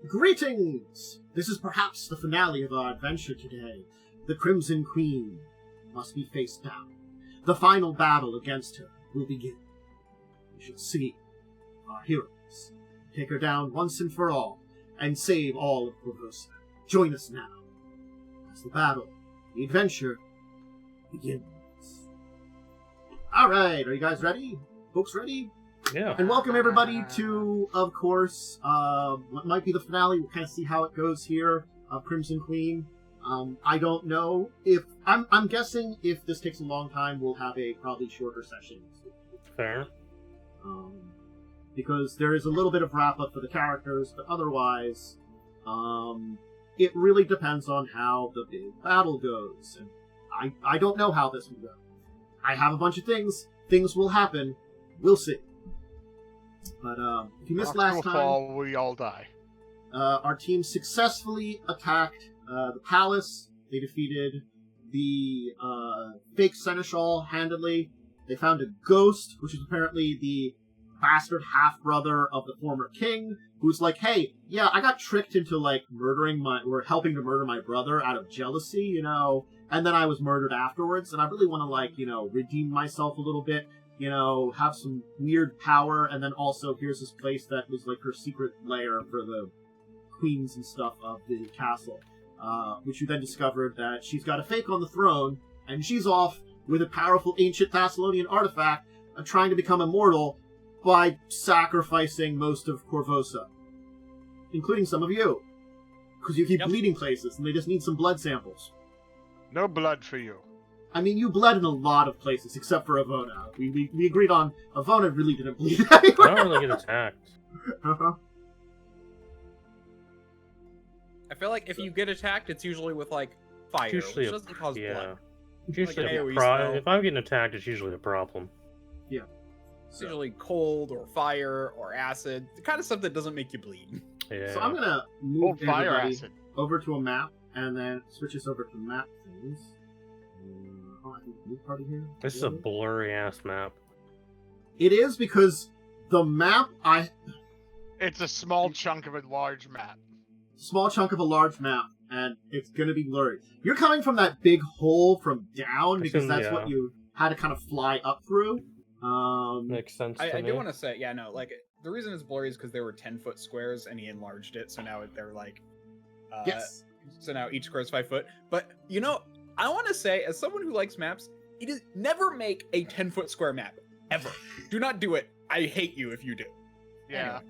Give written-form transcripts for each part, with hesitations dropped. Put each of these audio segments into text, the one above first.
Greetings! This is perhaps the finale of our adventure today. The Crimson Queen must be faced down. The final battle against her will begin. We shall see our heroes take her down once and for all, and save all of Korvosa. Join us now, as the battle, the adventure, begins. Alright, are you guys ready? Folks ready? Yeah. And welcome everybody to, of course, what might be the finale. We'll kind of see how it goes here of Crimson Queen. I don't know if... I'm guessing if this takes a long time, we'll have a probably shorter session. Fair. Because there is a little bit of wrap-up for the characters, but otherwise, it really depends on how the big battle goes. And I don't know how this will go. I have a bunch of things. Things will happen. We'll see. But if you missed last time, we all die. Our team successfully attacked the palace. They defeated the fake seneschal handedly. They found a ghost, which is apparently the bastard half-brother of the former king, who's like, hey, yeah, I got tricked into, like, helping to murder my brother out of jealousy, you know, and then I was murdered afterwards, and I really want to, like, you know, redeem myself a little bit, you know, have some weird power, and then also here's this place that was, like, her secret lair for the queens and stuff of the castle, which you then discovered that she's got a fake on the throne, and she's off with a powerful ancient Thessalonian artifact trying to become immortal by sacrificing most of Korvosa, including some of you, because you keep bleeding places, and they just need some blood samples. No blood for you. I mean, you bled in a lot of places, except for Ivona. We agreed on Ivona really didn't bleed anywhere. I don't really get attacked. I feel like if you get attacked, it's usually with, like, fire, which doesn't cause blood. It's usually like if I'm getting attacked, it's usually a problem. Yeah. It's usually cold or fire or acid, the kind of stuff that doesn't make you bleed. Yeah. So I'm gonna move fire everybody acid over to a map, and then switch us over to map things. I can move party here. This is a blurry ass map. It is because the map It's a small chunk of a large map. Small chunk of a large map, and it's gonna be blurry. You're coming from that big hole from down because that's what you had to kind of fly up through. Makes sense to I me. do want to say, like, the reason it's blurry is because they were 10-foot squares and he enlarged it, so now they're like, yes. So now each square is 5 foot. But, you know, I want to say, as someone who likes maps, never make a 10-foot square map. Ever. Do not do it. I hate you if you do. Yeah.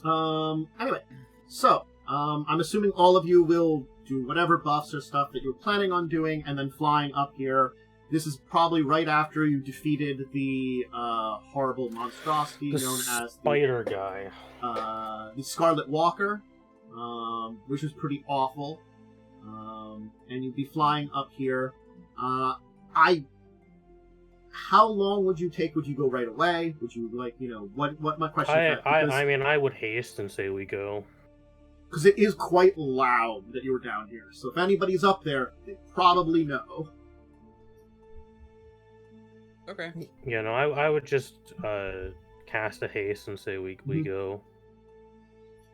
Anyway, so, I'm assuming all of you will do whatever buffs or stuff that you're planning on doing, and then flying up here. This is probably right after you defeated the horrible monstrosity known as Spider Guy. The Scarlet Walker, which was pretty awful. And you'd be flying up here. How long would you take? Would you go right away? Would you, like, you know, what my question is? I mean, I would haste and say we go. Because it is quite loud that you were down here. So if anybody's up there, they probably know. Okay. Yeah, no, I would just cast a haste and say we go.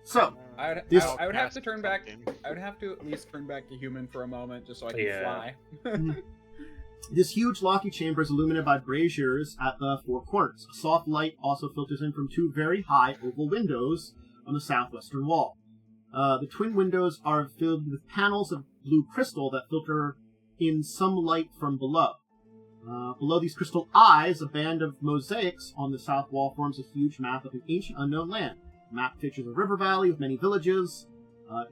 So I would have to turn back. I would have to at least turn back to human for a moment just so I can fly. This huge lofty chamber is illuminated by braziers at the four corners. A soft light also filters in from two very high oval windows on the southwestern wall. The twin windows are filled with panels of blue crystal that filter in some light from below. Below these crystal eyes, a band of mosaics on the south wall forms a huge map of an ancient unknown land. The map features a river valley with many villages,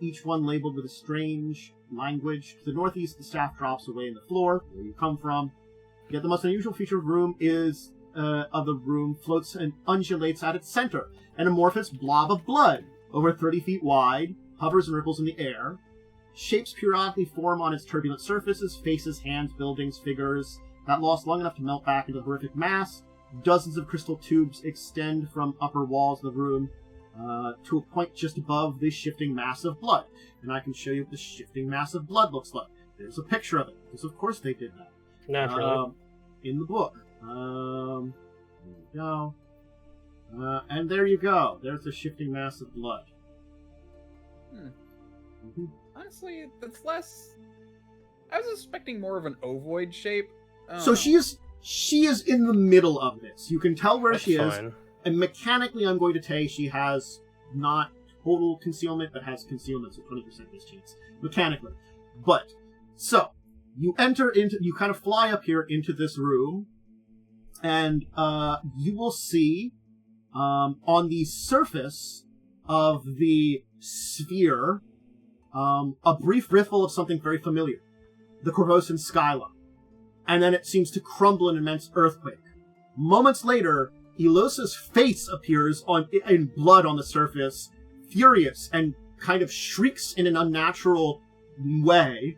each one labeled with a strange language. To the northeast, the staff drops away in the floor, where you come from. Yet the most unusual feature of the room floats and undulates at its center. An amorphous blob of blood, over 30 feet wide, hovers and ripples in the air. Shapes periodically form on its turbulent surfaces, faces, hands, buildings, figures, that lost long enough to melt back into a horrific mass. Dozens of crystal tubes extend from upper walls of the room to a point just above this shifting mass of blood. And I can show you what the shifting mass of blood looks like. There's a picture of it, because of course they did that. Naturally. In the book. There we go. And there you go. There's a shifting mass of blood. Honestly, that's less... I was expecting more of an ovoid shape. So she is in the middle of this. You can tell where That's she fine. is. And mechanically, I'm going to say she has not total concealment, but has concealment, so 20% miss chance. Mechanically. But, so, you kind of fly up here into this room, and you will see on the surface of the sphere a brief riffle of something very familiar. The Korvosan skyline. And then it seems to crumble in an immense earthquake. Moments later, Elosa's face appears in blood on the surface, furious, and kind of shrieks in an unnatural way.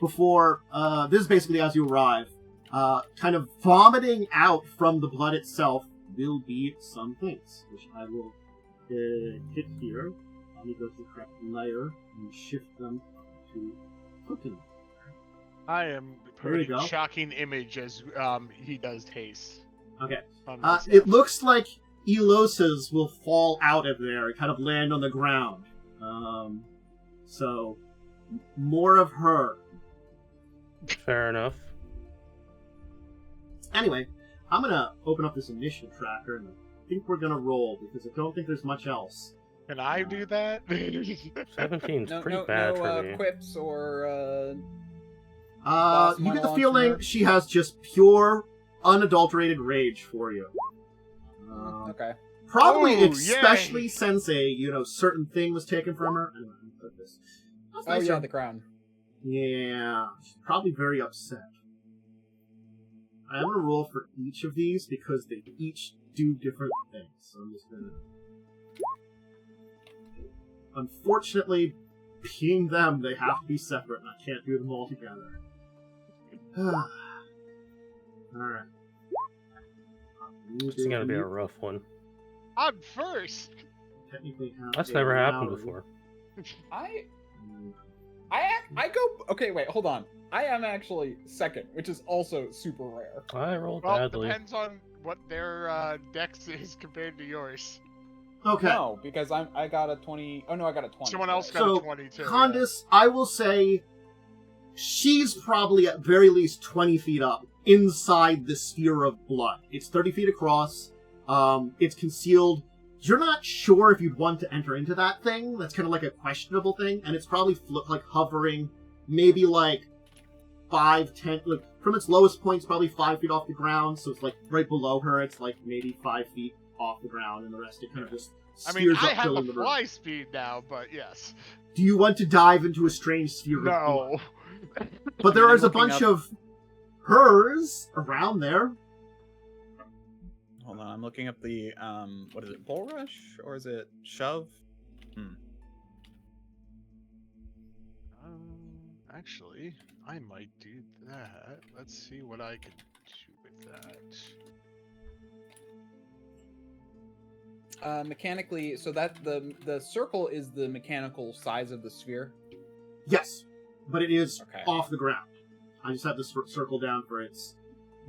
Before, this is basically as you arrive, kind of vomiting out from the blood itself will be some things, which I will hit here. Let me go to the correct layer and shift them to cooking. I am There you putting go. shocking image as he does haste. Okay. on myself. It looks like Elosa's will fall out of there and kind of land on the ground. So, more of her. Fair enough. Anyway, I'm going to open up this initiative tracker, and I think we're going to roll, because I don't think there's much else. Can I do that? 17's pretty no, bad no, for me. quips or You get the monologues feeling from her? she has just pure, unadulterated rage for you. Okay. Probably Oh, especially yay. since a, certain thing was taken from her. Anyway, let me put this. That's Oh nicer. yeah, the crown. Yeah, she's probably very upset. I'm going to roll for each of these because they each do different things. So I'm just going to... Unfortunately, being them, they have to be separate, and I can't do them all together. Alright. It's gonna be a rough one. I'm first. Technically have That's a never happened rally. before. I go. Okay, wait, hold on. I am actually second, which is also super rare. I rolled Well, badly. depends on what their dex is compared to yours. Okay. No, because I got a 20. Oh no, I got a 20. Someone else got So, a 22. Khandes, I will say she's probably at very least 20 feet up inside the sphere of blood. It's 30 feet across. It's concealed. You're not sure if you'd want to enter into that thing. That's kind of like a questionable thing. And it's probably hovering maybe like 5, 10... Like, from its lowest point, it's probably 5 feet off the ground. So it's like right below her, it's like maybe 5 feet off the ground. And the rest, it kind of just I mean, steers I up have filling a the room. fly speed now, but yes. Do you want to dive into a strange sphere of blood? No. But there I'm is a looking bunch up- of hers around there. Hold on, I'm looking up the what is it? Bull rush or is it shove? Actually, I might do that. Let's see what I can do with that. Mechanically, so that the circle is the mechanical size of the sphere. Yes, but it is Okay. off the ground. I just have to circle down for its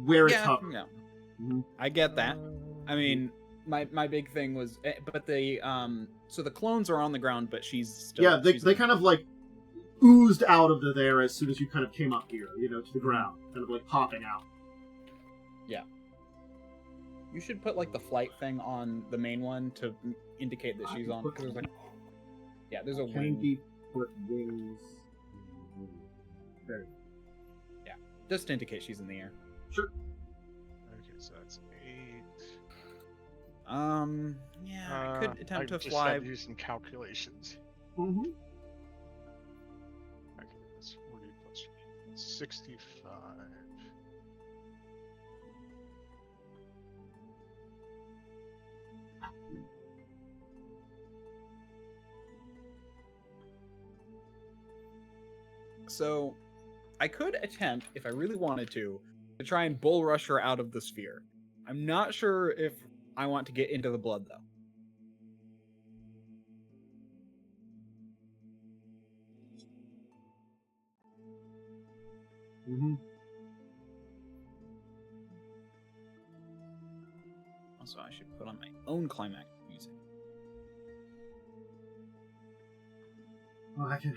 where it's hovering. Yeah, Mhm. I get that. I mean, my big thing was, but the so the clones are on the ground, but she's still. Yeah, they kind of like oozed out of there as soon as you kind of came up here, to the ground, kind of like popping out. You should put like the flight thing on the main one to indicate that she's on. 'Cause there's like, yeah, there's a Can wing. be put wings. There. Just to indicate she's in the air. Sure. Okay, so that's 8. Yeah, I could attempt to just fly. had to do some calculations. Mm-hmm. Okay, that's 40 plus 65. So, I could attempt, if I really wanted to try and bull rush her out of the sphere. I'm not sure if I want to get into the blood, though. Mm-hmm. Also, I should put on my own climactic music. Well, I can.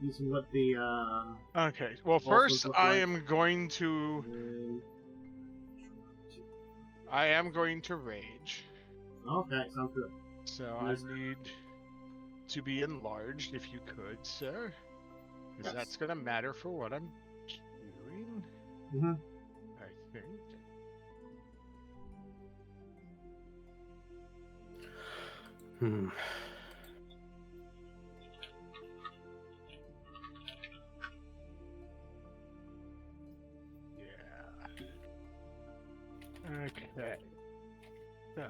Using what the Okay. Well, Also first look I like- am going to rage. Okay, sounds good. So Yes. I need to be enlarged, if you could, sir. Because Yes. that's gonna matter for what I'm doing. Mm-hmm. I think. Hmm. Yeah. Okay. So.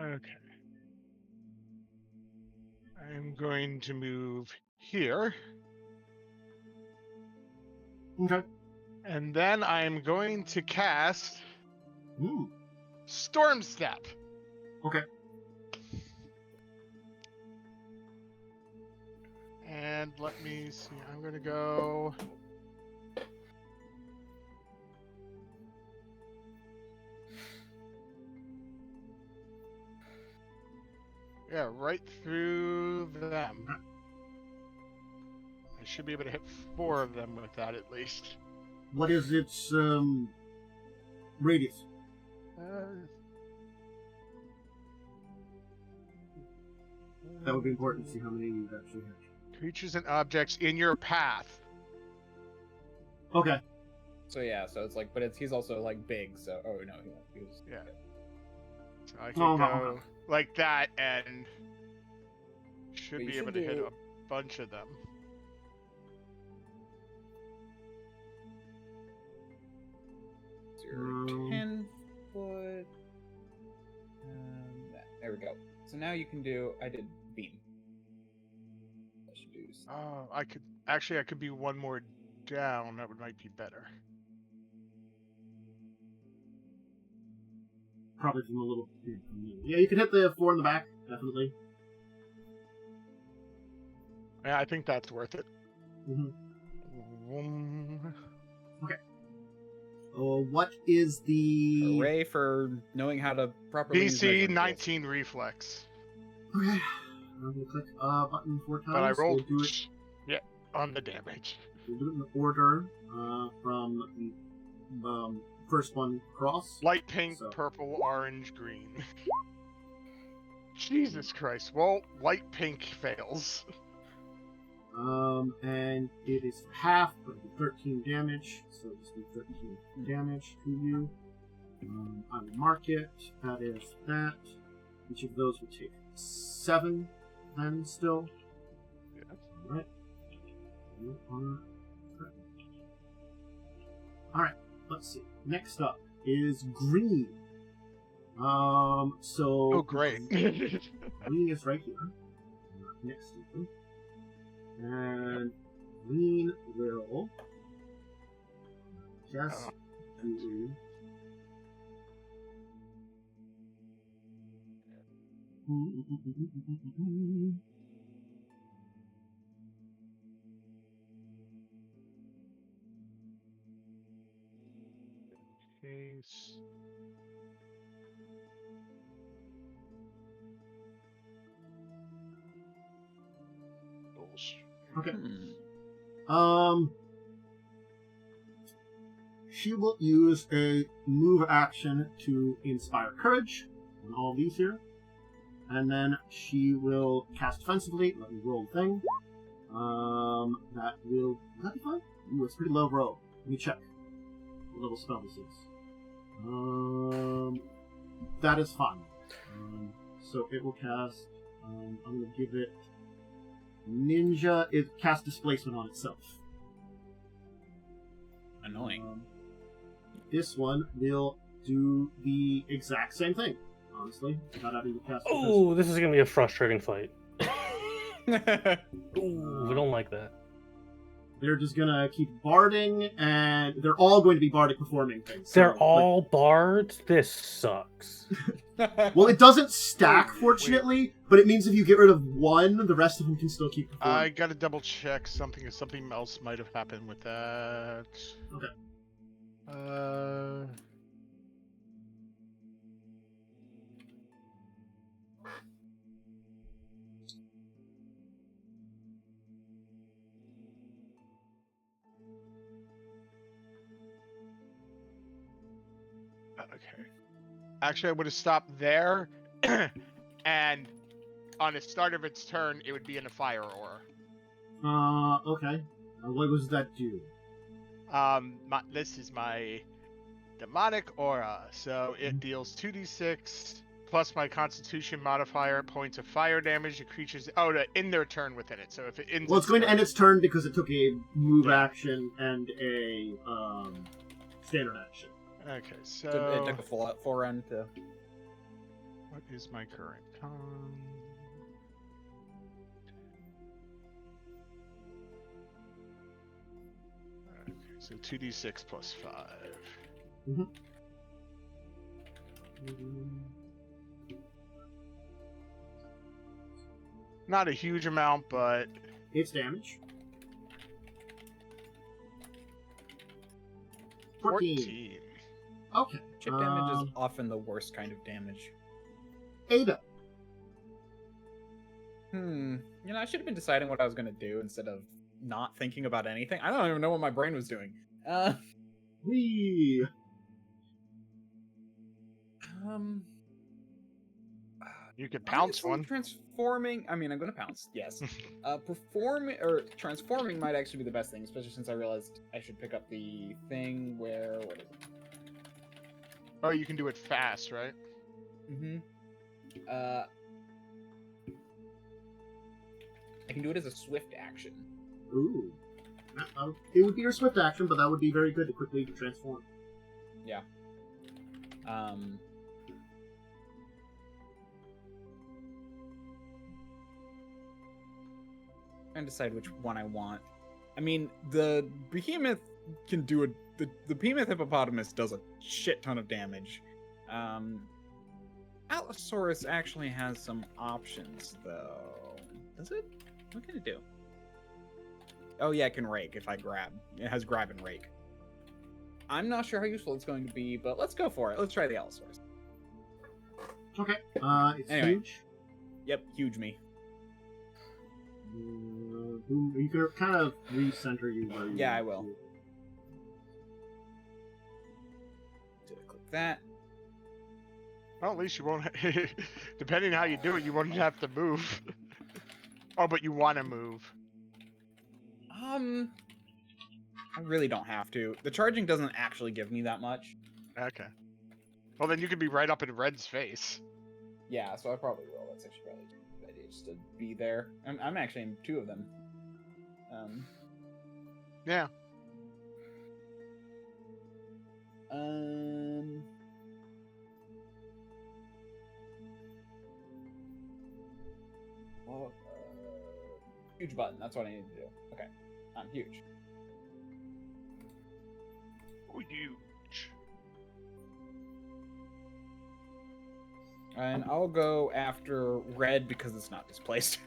Okay. I'm going to move here, Okay. and then I'm going to cast Ooh. Storm Step. Okay. And let me see, I'm gonna go. Yeah, right through them. I should be able to hit 4 of them with that at least. What is its radius? That would be important to see how many you actually hit. Creatures and objects in your path. Okay. So yeah, so it's like, but he's also like big. So no, he was. Yeah. So I can Oh, go like that and should But you be should able to hit do- a bunch of them. So you're 10 foot. There we go. So now you can do. I did beam. I should do. Oh, I could be one more down. That might be better. Probably from a little. Yeah, you can hit the 4 in the back, definitely. Yeah, I think that's worth it. Mm-hmm. Vroom. What is the Hooray for knowing how to properly use DC measuring tools. 19 reflex. Okay. I'm gonna click button 4 times. But I rolled We'll do it. on the damage. We'll do it in the order from the first one across. Light pink, So- purple, orange, green. Jesus Christ. Well, light pink fails. And it is for half, but it'll be 13 damage, so just do 13 damage to you. I will mark it. That is that. Each of those will take 7 then still. Yeah. Alright. You are correct. Alright, let's see. Next up is green. So Oh, great. green is right here. Next to you. And green will just do Case. Bullshit. okay. Hmm. She will use a move action to inspire courage on all these here. And then she will cast defensively. Let me roll the thing. That will be fine? Ooh, it's a pretty low roll. Let me check what level spell this is. That is fine. So it will cast. I'm going to give it. Ninja. It casts displacement on itself. Annoying. This one will do the exact same thing. honestly, without having to cast. Oh, this is gonna be a frustrating fight. Ooh, we don't like that. They're just gonna keep barding, and they're all going to be bardic performing things. So, They're all bards? This sucks. Well, it doesn't stack, fortunately, but it means if you get rid of one, the rest of them can still keep performing. I gotta double check something. Something else might have happened with that. Okay. Okay. Actually, I would have stopped there, and on the start of its turn, it would be in a fire aura. Okay. What does that do? This is my demonic aura, so it deals 2d6 plus my Constitution modifier points of fire damage to creatures. In their turn within it. So if it ends. Well, it's going to end its turn because it took a move action and a standard action. Okay, so it took a full round to. What is my current con? Okay, so 2d6 plus 5. Mm-hmm. Not a huge amount, but It's damage. 14. Okay. Chip damage is often the worst kind of damage. Ada. I should have been deciding what I was going to do instead of not thinking about anything. I don't even know what my brain was doing. Whee. You could pounce one. Transforming. I'm going to pounce. Yes. Transforming might actually be the best thing, especially since I realized I should pick up the thing where. What is it? Oh, you can do it fast, right? Mm-hmm. I can do it as a swift action. Ooh. It would be your swift action, but that would be very good to quickly transform. Yeah. Trying to decide which one I want. I mean, the behemoth can do the behemoth hippopotamus does a shit ton of damage. Allosaurus actually has some options, though. Does it? What can it do? Oh yeah, it can rake if I grab. It has grab and rake. I'm not sure how useful it's going to be, but let's go for it. Let's try the Allosaurus. Okay. It's Anyway. huge. Yep, huge me. You can kind of recenter you where you. Yeah, I will. Click that. Well, at least you won't. Depending on how you do it, you won't have to move. Oh, but you want to move. I really don't have to. The charging doesn't actually give me that much. Okay. Well, then you could be right up in Red's face. Yeah, so I probably will. That's actually probably a good idea just to be there. I'm actually in 2 of them. Yeah. Well, huge button. That's what I need to do. Okay. I'm huge. Huge. And I'll go after red because it's not displaced.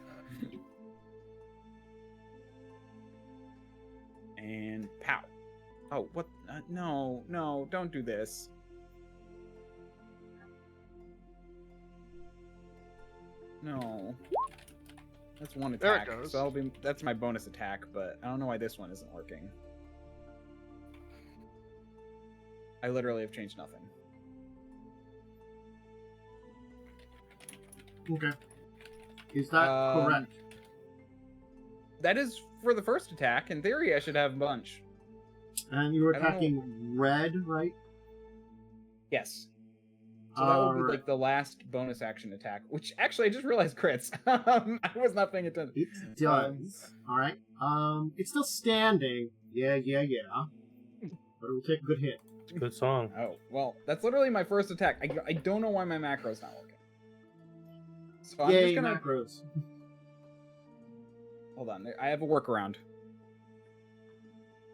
And pow. Oh, what? No, don't do this. No. That's one attack. There it goes. So that's my bonus attack, but I don't know why this one isn't working. I literally have changed nothing. Okay. Is that correct? That is for the first attack. In theory, I should have a bunch. And you were I don't attacking red, right? Yes. So that would be like the last bonus action attack, which actually I just realized crits. I was not paying attention. It does. Alright. It's still standing. Yeah. But it will take a good hit. Good song. Oh, well, that's literally my first attack. I don't know why my macro's not working. So I'm Yay, just gonna... macros. Hold on, I have a workaround.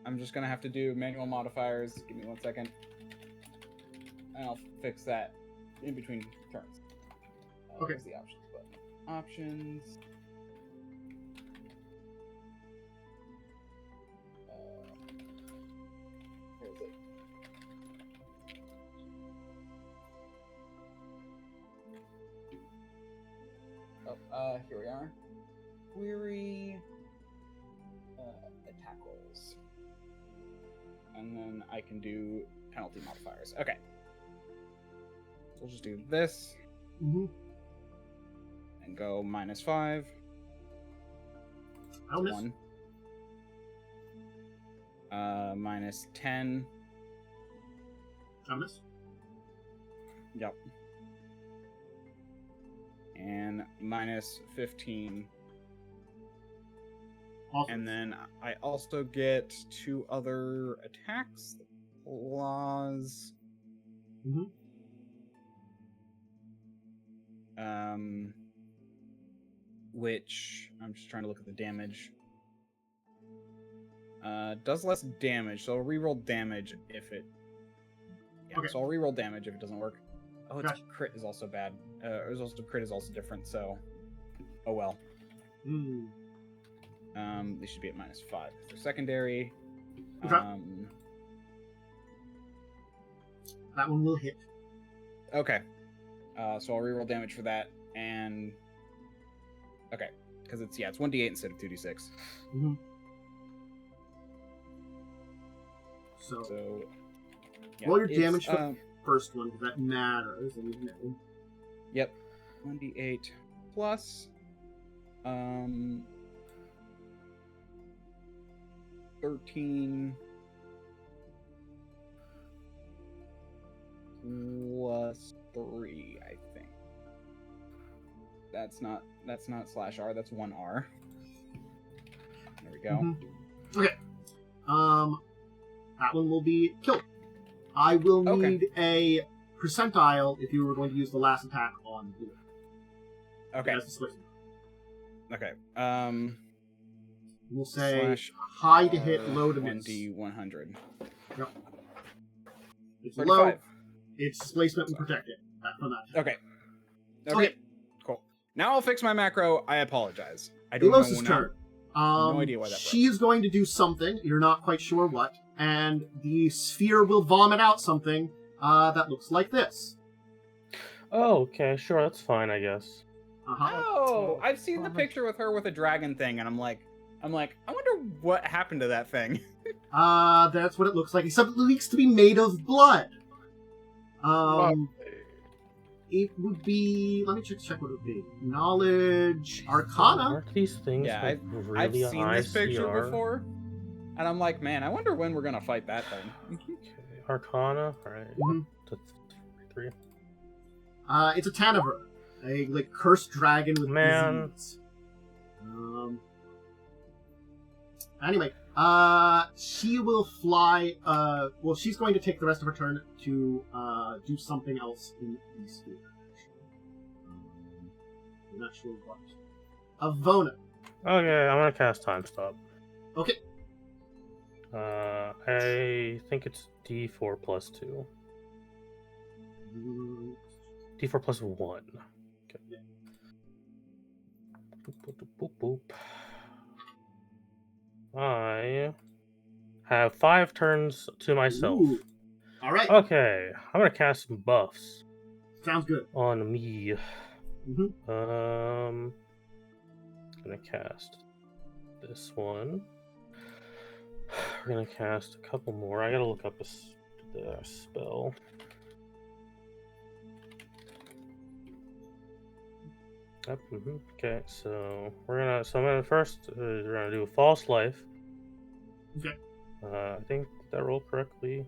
I'm just gonna have to do manual modifiers. Give me 1 second. And I'll fix that in between turns. Okay. Where's the options button? Options. Where is it? Oh, here we are. Query. Attack rolls. And then I can do penalty modifiers. Okay. So we'll just do this. Mm-hmm. And go -5. I'll miss. 1. -10. I'll miss. Yep. And -15. Awesome. And then I also get 2 other attacks. Claws. Mm-hmm. Which I'm just trying to look at the damage. Does less damage, so I'll reroll damage if it. Yeah, Okay. so I'll reroll damage if it doesn't work. Oh, its Gotcha. crit is also bad. Crit is also different. So, oh well. Mm. They should be at -5 because they're secondary. Okay. That one will hit. Okay. So I'll reroll damage for that, and okay, because it's 1d8 instead of 2d6. Mm-hmm. So yeah, roll your it's, damage for the first one, because that matters. And you know. Yep. 1d8 plus 13 plus 3, I think. That's not /R, that's 1R. There we go. Mm-hmm. Okay. That one will be killed. I will need a percentile if you were going to use the last attack on blue. Okay. That's the switch. Okay. We'll say / high to hit, low to miss. 1d100. Yep. It's 35. low. It's displacement and protect it from that. Okay. Okay. Cool. Now I'll fix my macro. I apologize. I don't know Elosa's turn. No idea why that She is going to do something. You're not quite sure what. And the sphere will vomit out something that looks like this. Oh, okay, sure, that's fine, I guess. Uh-huh. Oh, I've seen the picture with her with a dragon thing, and I'm like, I wonder what happened to that thing. That's what it looks like, except it looks to be made of blood. It would be... Let me check what it would be. Knowledge... Arcana? Aren't these things Yeah, like I've really seen this picture ICR? before, and I'm like, man, I wonder when we're gonna fight that thing. Okay, Arcana, alright. Mm-hmm. That's 3. It's a Tanaver. A, cursed dragon with Man. disease. Anyway, she will fly, she's going to take the rest of her turn to, do something else in the sphere. I'm not sure what. Ivona. Okay, I'm gonna cast Time Stop. Okay. I think it's D4 plus 2. D4 plus 1. Okay. Yeah. Boop, boop, boop, boop, boop. I have 5 turns to myself. Ooh. All right. Okay, I'm gonna cast some buffs Sounds good. on me. Mm-hmm. Gonna cast this one. We're gonna cast a couple more. I gotta look up the spell. Yep. Okay, so we're gonna. So I'm gonna first. We're gonna do a false life. Okay. I think did I roll correctly.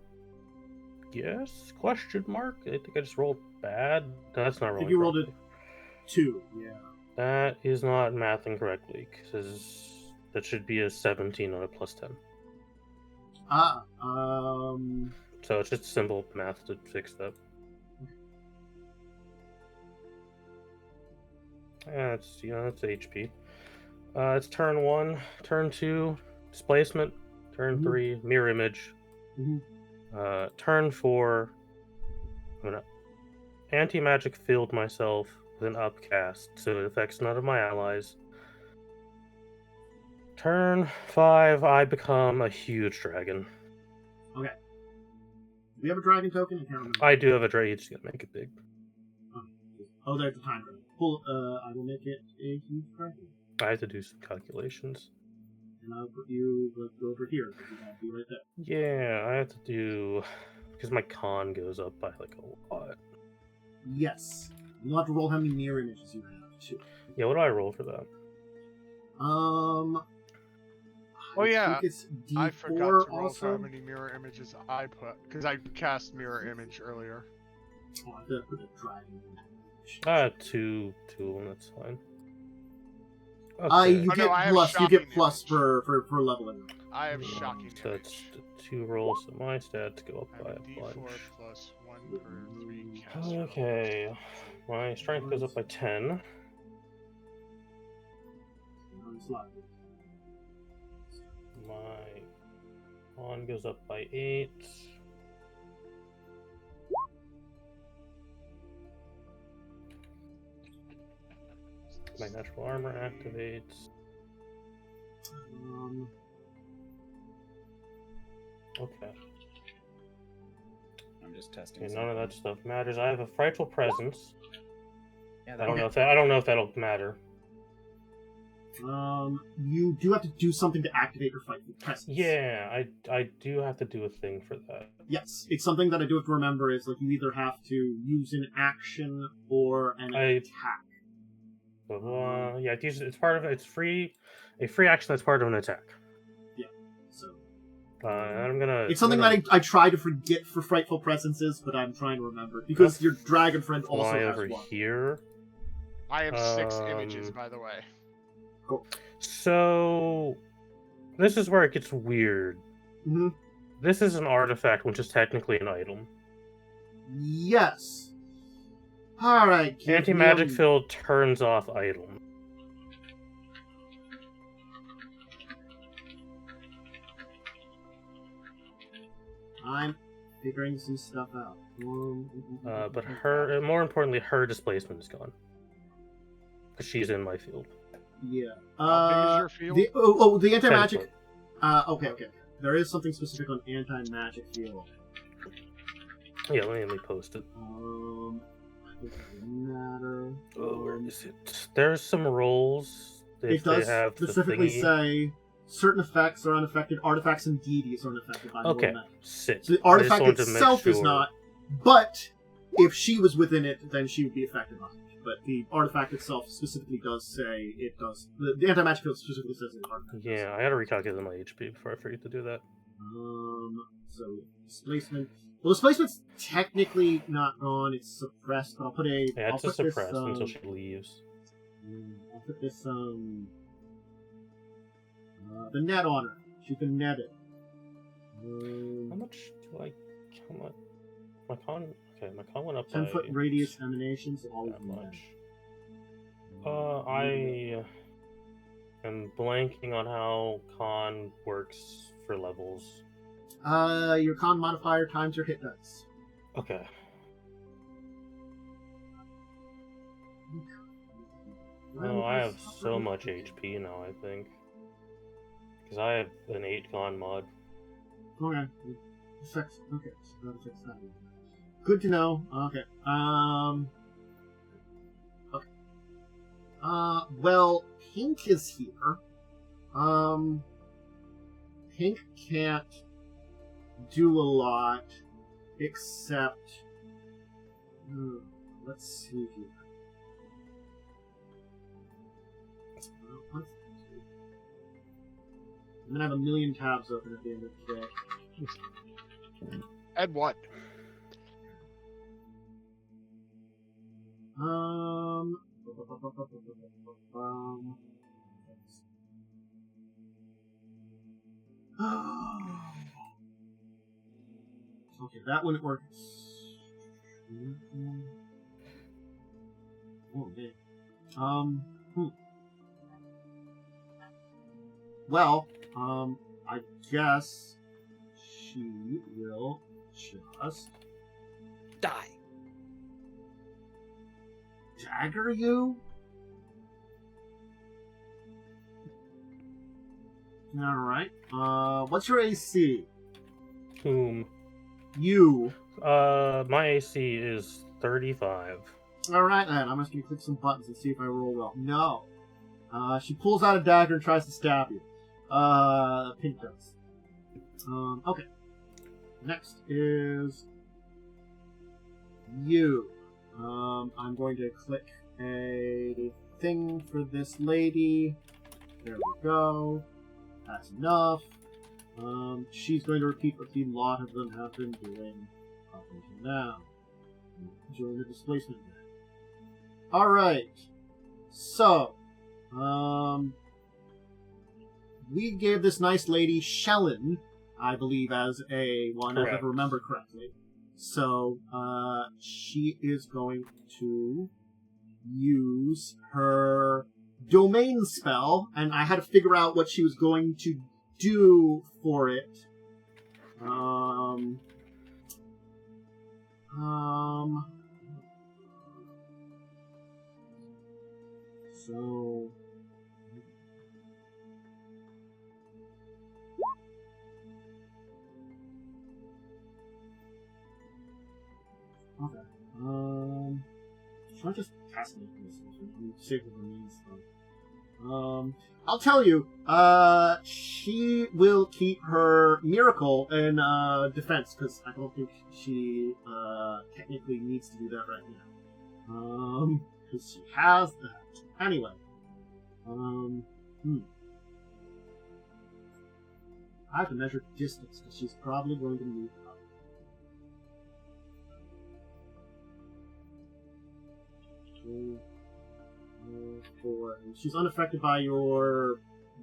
Yes? Question mark. I think I just rolled bad. No, that's not I rolling. think you rolled correctly. a 2. Yeah. That is not mathing correctly because that should be a 17 on a plus 10. So it's just simple math to fix that. Yeah, it's HP. It's turn 1, turn 2, displacement, turn 3, mirror image. Turn 4, I'm gonna anti-magic field myself with an upcast, so it affects none of my allies. Turn 5, I become a huge dragon. Okay. Do we have a dragon token? I can't remember. I do have a dragon. You just gotta make it big. Oh, there's the time dragon. Pull. I will make it a huge dragon. I have to do some calculations. And I'll put you over here. You have to be right there. Yeah, I have to do because my con goes up by like a lot. Yes. You'll have to roll how many mirror images you have too. Yeah, what do I roll for that? Oh yeah, think it's D4 I forgot to roll also. for how many mirror images I put because I cast mirror image earlier. Oh, I did put a dragon. 2, that's fine. Okay. You Oh, get no, I have plus. You get shocking plus image. for leveling. I have shocking So image. it's the 2 rolls of my stats go up I by have a D4 bunch. plus 1 per 3 cast. Okay, my strength goes up by 10. My con goes up by 8. My natural armor activates. Okay. I'm just testing. Okay, none of that stuff matters. I have a frightful presence. Yeah, I don't know if that'll matter. You do have to do something to activate your fight with presence. Yeah, I do have to do a thing for that. Yes, it's something that I do have to remember is like you either have to use an action or an attack. But, yeah, it's part of it's free. A free action that's part of an attack. Yeah. So. I'm gonna. It's something that I try to forget for frightful presences, but I'm trying to remember because your dragon friend also fly has over one. here. I have 6 images, by the way. Cool. So, this is where it gets weird. Mm-hmm. This is an artifact, which is technically an item. Yes. All right. Anti-magic field turns off item. I'm figuring some stuff out. But her, more importantly, her displacement is gone. Because she's in my field. Yeah. How big is your field? The anti-magic. 10 foot. Okay. There is something specific on anti-magic field. Yeah, let me post it. It doesn't matter. Where is it? There's some rolls. It does specifically say certain effects are unaffected. Artifacts and deities are unaffected by Okay, more sick. So the artifact itself is not, but if she was within it, then she would be affected by it. But the artifact itself specifically does say it does. The anti-magic field specifically says it. Yeah, I had to recalculate my HP before I forget to do that. So displacement. Well, displacement's technically not gone. It's suppressed. But I'll put a. Yeah, I'll it's just put suppressed this, until she leaves. I'll put this the net on her. She can net it. How much do I? How much? My con. Okay, my con went up 10-foot by radius emanations. Always that much. I am blanking on how con works for levels. Your con modifier times your hit dice. Okay. Oh, I have so much HP now, I think. Because I have an 8 con mod. Okay. Okay, so that'll fix that. Good to know. Okay. Okay. Well, Pink is here. Pink can't do a lot except. Let's see here. I'm gonna have a million tabs open at the end of the day. And what? Okay, Okay, that wouldn't work. Oh, man. Well, I guess she will just Die. dagger you? Alright. What's your AC? Whom? You. My AC is 35. Alright then, I'm just gonna click some buttons and see if I roll well. No. She pulls out a dagger and tries to stab you. Pink does. Okay. Next is you. I'm going to click a thing for this lady. There we go. That's enough. She's going to repeat what the lot of them have been doing up until now. Join the displacement. Alright. So, we gave this nice lady Shellen, I believe, as a one, Correct. if I remember correctly. So, she is going to use her domain spell, and I had to figure out what she was going to do for it. So... Okay. Should I just cast this? Save the remains stuff. I'll tell you. She will keep her miracle in defense because I don't think she technically needs to do that right now. Because she has that. Anyway. I have to measure distance because she's probably going to move up. Four. She's unaffected by your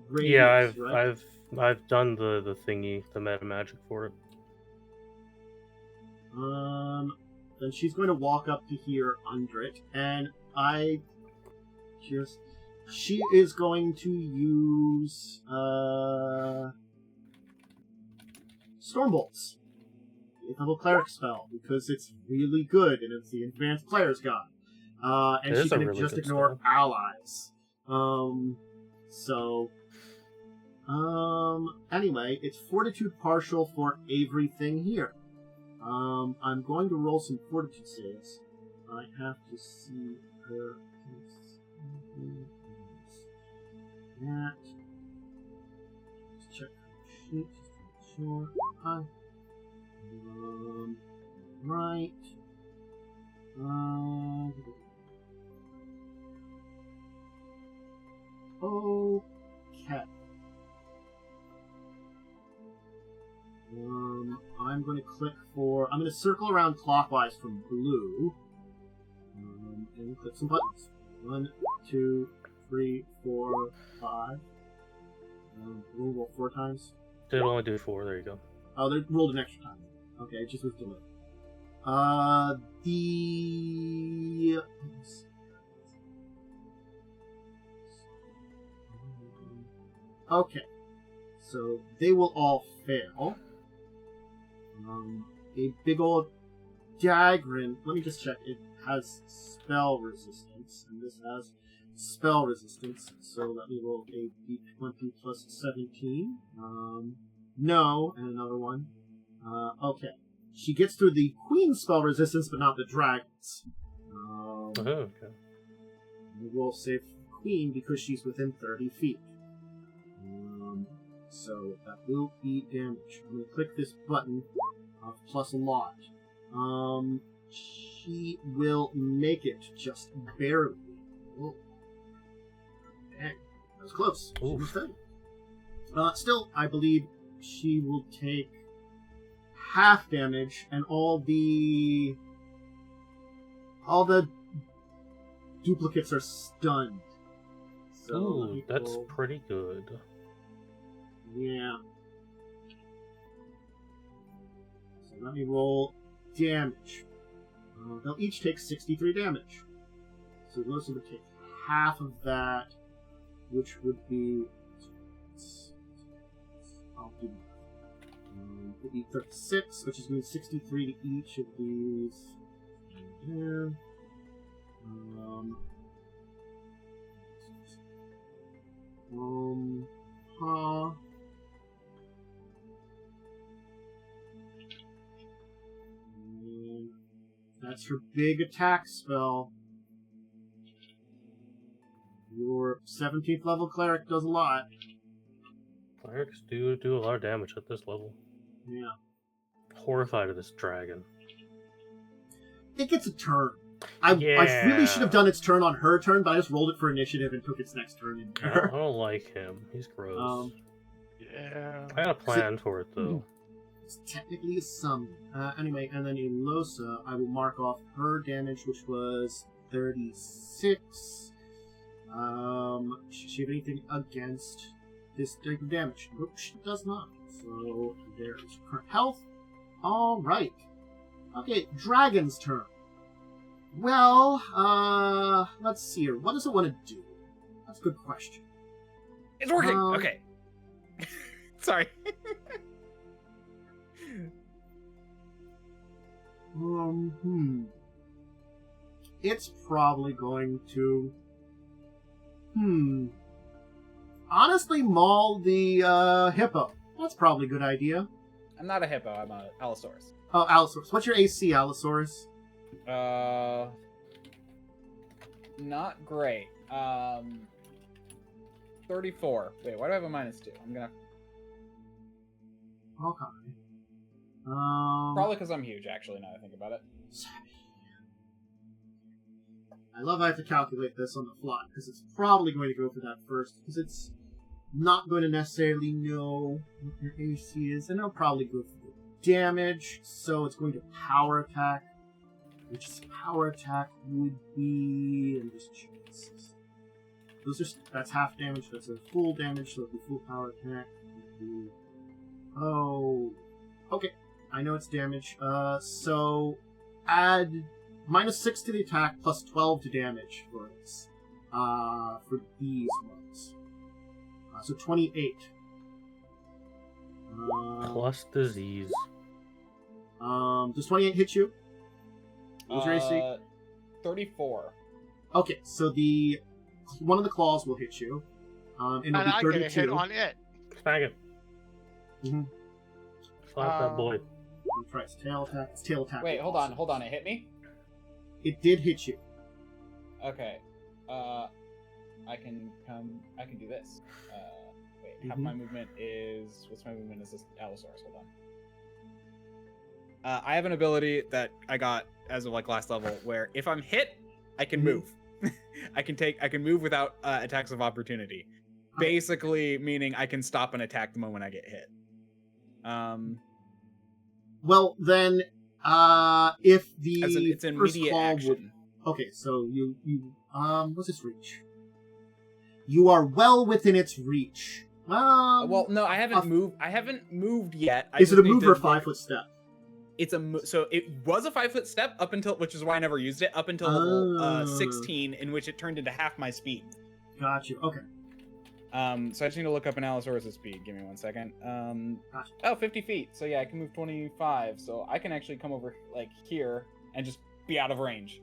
radius, Yeah, right? I've done the thingy, the meta magic for it. Then she's going to walk up to here under it, and she is going to use Storm Bolts, the level cleric spell, because it's really good and it's the advanced player's guide. And she can really just good ignore spell. allies. Anyway, it's Fortitude partial for everything here. I'm going to roll some Fortitude saves. I have to see her. That. Let's check her sheet just to make sure. Right. Okay. I'm going to click for... I'm going to circle around clockwise from blue. And click some buttons. 1, 2, 3, 4, 5. We'll roll 4 times. Did only do 4, there you go. Oh, they rolled an extra time. Okay, it just was delayed. Okay, so they will all fail. A big old Dagrin. Let me just check. It has spell resistance, and this has spell resistance. So let me roll a d20 plus 17. No, and another one. Okay. She gets through the Queen's spell resistance, but not the Dragon's. Okay. We will save Queen because she's within 30 feet. So that will be damage. I'm going to click this button, plus a lot. She will make it just barely. Oh. Dang, that was close. She was dead. Still, I believe she will take half damage, and all the duplicates are stunned. So Ooh, that's pretty good. Yeah. So let me roll damage. They'll each take 63 damage. So those would take half of that, which would be... would be 36, which is going to be 63 to each of these. There. That's her big attack spell. Your 17th level cleric does a lot. Clerics do a lot of damage at this level. Yeah. Horrified of this dragon. It gets a turn. I really should have done its turn on her turn, but I just rolled it for initiative and took its next turn in I don't like him. He's gross. Yeah. I got a plan for it, though. It's technically a summon. Anyway, and then Elosa, I will mark off her damage, which was 36. Should she have anything against this type of damage? Nope, she does not. So there's her health. Alright. Okay, Dragon's turn. Well, let's see here. What does it want to do? That's a good question. It's working! Okay. Sorry. It's probably going to... Honestly, maul the, hippo. That's probably a good idea. I'm not a hippo, I'm a Allosaurus. Oh, Allosaurus. What's your AC, Allosaurus? Not great. 34. Wait, why do I have a -2? I'm gonna... Okay. Probably because I'm huge, actually, now I think about it. I love I have to calculate this on the fly, because it's probably going to go for that first, because it's not going to necessarily know what your AC is, and it'll probably go for the damage, so it's going to power attack, which power attack would be... and just check this. That's half damage, that's a full damage, so it'll be full power attack. Oh... Okay, I know it's damage. So add -6 to the attack, plus 12 to damage for this. For these ones. So 28. Plus disease. Does 28 hit you? What's your AC? 34. Okay, so one of the claws will hit you. And it'll be I 32. get a hit on it. Smack it. Slap that boy. Try its tail attack. Its tail attack. Wait, hold on. It hit me? It did hit you. Okay. I can do this. Wait, half my movement is... What's my movement as this Allosaurus? Hold on. I have an ability that I got as of like last level where if I'm hit, I can move. I can move without attacks of opportunity. Basically meaning I can stop an attack the moment I get hit. Well, then, if the it's an first immediate claw action. Okay, so you what's its reach? You are well within its reach. Well, no, I haven't moved. I haven't moved yet. Is it a move or a 5-foot step? It's so it was a 5-foot step up until, which is why I never used it, up until level 16, in which it turned into half my speed. Got you. Okay. So I just need to look up an Allosaurus' speed. Give me 1 second. Gotcha. Oh, 50 feet. So yeah, I can move 25. So I can actually come over like here and just be out of range.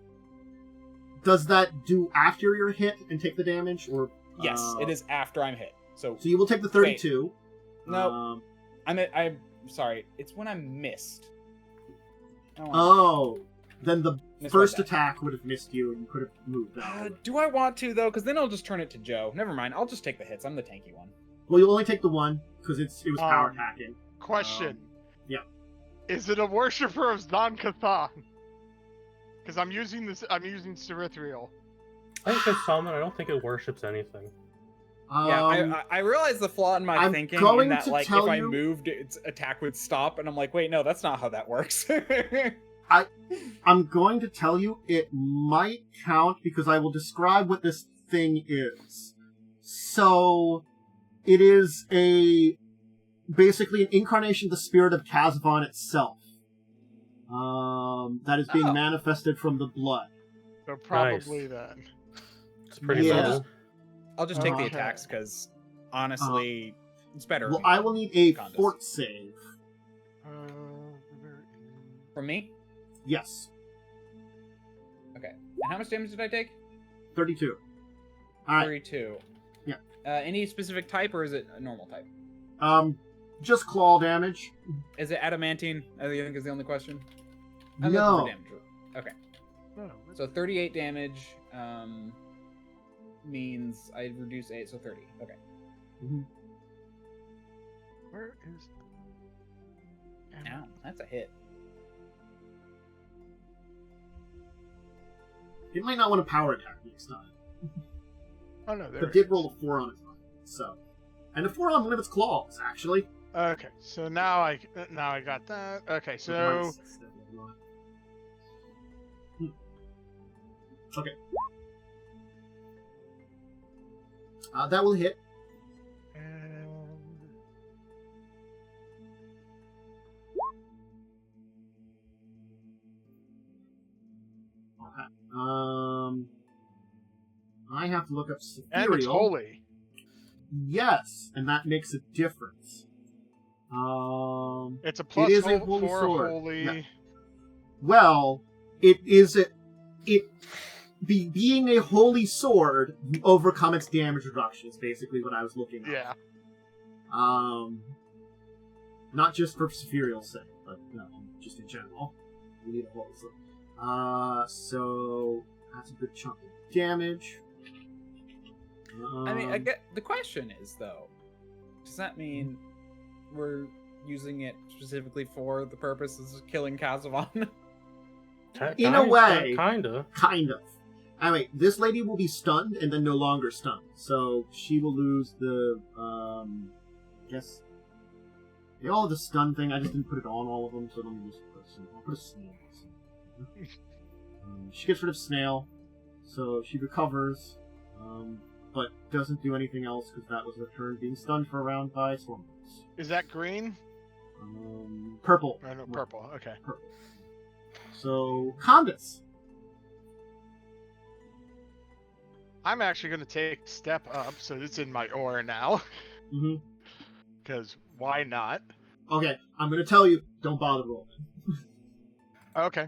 Does that do after you're hit and take the damage, or? Yes, it is after I'm hit. So you will take the 32. No, I'm sorry. It's when I'm missed. Then the first attack would have missed you, and you could have moved that. Do I want to though? Because then I'll just turn it to Joe. Never mind. I'll just take the hits. I'm the tanky one. Well, you'll only take the one because it was power attacking. Question. Yeah. Is it a worshiper of Zon-Kathan? Because I'm using Serithriel. I think it's summon. I don't think it worships anything. Yeah, I realized the flaw in my thinking in that, like, if I moved, its attack would stop, and I'm like, wait, no, that's not how that works. I'm going to tell you it might count because I will describe what this thing is. So, it is basically an incarnation of the spirit of Kazavon itself. that is being manifested from the blood. So probably then. It's pretty low. I'll just take the attacks, because honestly, it's better. Well, I will need a Khandes. fort save. From me? Yes. Okay. And how much damage did I take? 32. Alright. 32. Yeah. Any specific type, or is it a normal type? Just claw damage. Is it adamantine? I think is the only question. No. Okay. So 38 damage means I reduce 8, so 30. Okay. Mm-hmm. Where is... Ow, that's a hit. It might not want to power attack next time. Oh no, there But it did roll a 4 on its so. And a 4 on one of its claws, actually. Okay, so now I got that. Okay, so okay. That will hit. and Okay. I have to look up Ethereal. and it's holy. Yes, and that makes a difference. It's a plus it is a for holy sword. holy. No. Well, it is being a holy sword, you overcome its damage reduction. Is basically what I was looking at. Yeah. Not just for Ethereal's sake, but just in general. We need a holy sword. So that's a good chunk of damage. I mean, I get the question is though, does that mean we're using it specifically for the purposes of killing Kazavon? In a way, kind of. Anyway, this lady will be stunned and then no longer stunned, so she will lose the. I guess they all have the stun thing. I just didn't put it on all of them, so let me just put some. I'll put a snail. She gets rid of snail, so she recovers. But doesn't do anything else because that was her turn being stunned for a round by Stormbolts. Is that green? Purple. I know, purple. Okay. Purple. So, Khandes. I'm actually going to take step up, so it's in my aura now. Mm-hmm. Because why not? Okay, I'm going to tell you, don't bother rolling. Okay.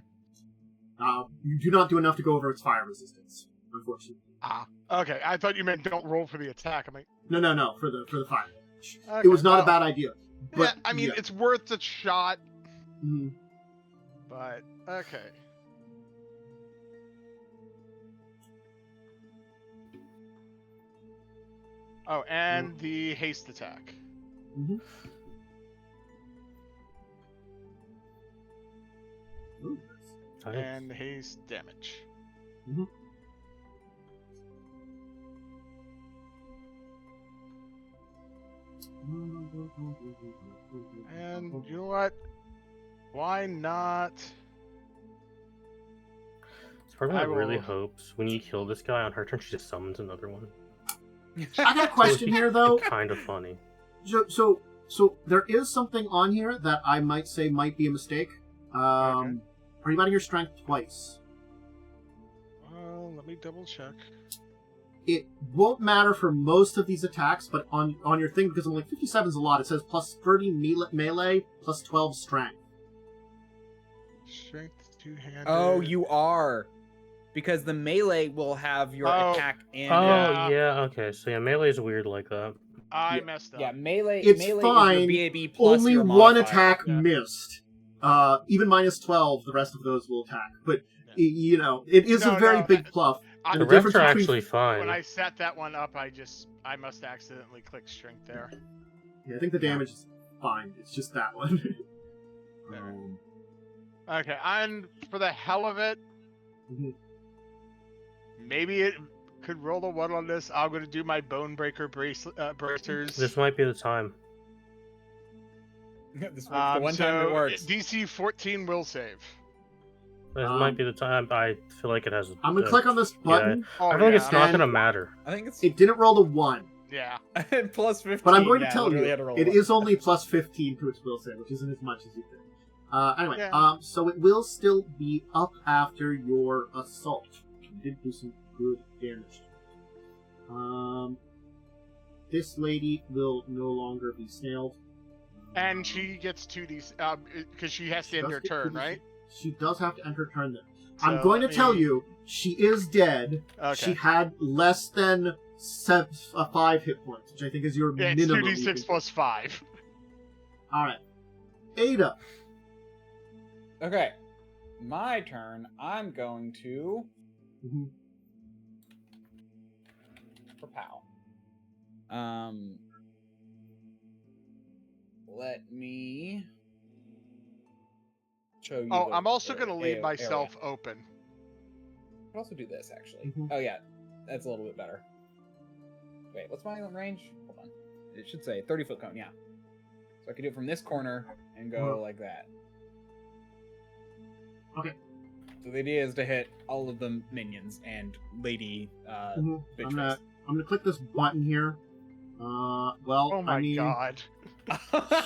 You do not do enough to go over its fire resistance, unfortunately. Okay. I thought you meant don't roll for the attack. I'm like, No, for the fire damage. okay, It was not a well, bad idea. But, yeah, I mean, it's worth a shot, Mhm. but okay. Oh, and the haste attack. Mm-hmm. Ooh, Nice. And haste damage. mm-hmm. And you know what? Why not? It's part of me I that really will- hopes when you kill this guy on her turn, she just summons another one. I got a question here, though. Kind of funny. So there is something on here that I might say might be a mistake. Are you adding your strength twice? Let me double check. It won't matter for most of these attacks, but on your thing, because I'm like, 57 is a lot, it says plus 30 melee, plus 12 strength. Strength two-handed. Oh, you are. Because the melee will have your attack and... Oh, yeah, okay. So, yeah, melee is weird like that. I messed up. Yeah, melee, It's melee fine. is your BAB plus Only your one modifier. attack Yeah. missed. Even minus 12, the rest of those will attack. But, you know, it is a very big pluff. I, And The the difference refs are between- actually fine. when I set that one up, I must accidentally click strength there. Yeah, I think the damage is fine. It's just that one. There. Okay, and for the hell of it, Mhm. maybe it could roll a 1 on this. I'm going to do my Bone Breaker bracers. This might be the time. This was the one time it works. DC 14 will save. This might be the time. I feel like it has. I'm gonna click on this button. Oh, I feel like yeah. it's not And- gonna matter. I think it's It didn't roll the 1. Yeah. plus 15. But I'm going to yeah, tell you, literally had to roll it one. is only plus 15 to its will save, which isn't as much as you think. Anyway, Yeah. so it will still be up after your assault. You did do some good damage. This lady will no longer be snailed. And she gets 2d because she has to end her does get turn, 2d6. right? She does have to end her turn then. So I'm going to let tell me- you, she is dead. Okay. She had less than 5 hit points, which I think is your Yeah, it's minimum. 2d6 plus 5. Alright. Ada. Okay. My turn. I'm going to Mhm. Propel. Let me show you. Oh, the- I'm also the going to leave area. myself open. I can also do this actually. Mhm. Oh yeah, that's a little bit better. Wait, what's my range? Hold on. It should say 30-foot cone. Yeah. So I can do it from this corner and go like that. Okay. So the idea is to hit all of the minions and Lady Mhm. bitch I'm gonna click this button here. Well, Oh my I mean, god.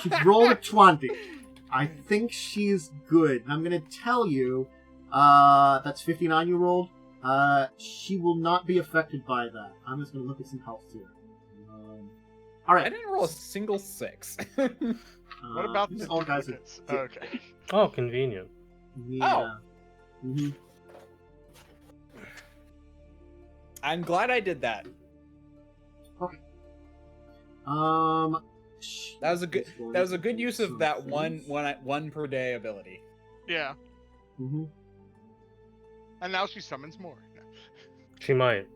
she rolled a 20. I think she's good. I'm gonna tell you, that's 59 you rolled. She will not be affected by that. I'm just gonna look at some health here. All right. I didn't roll a single 6. What about these the all guys are duplicates? Okay. Oh, convenient. Yeah. Mhm. I'm glad I did that. That was a good. That was a good use of that one per day ability. Yeah. Mm-hmm. And now she summons more. She might.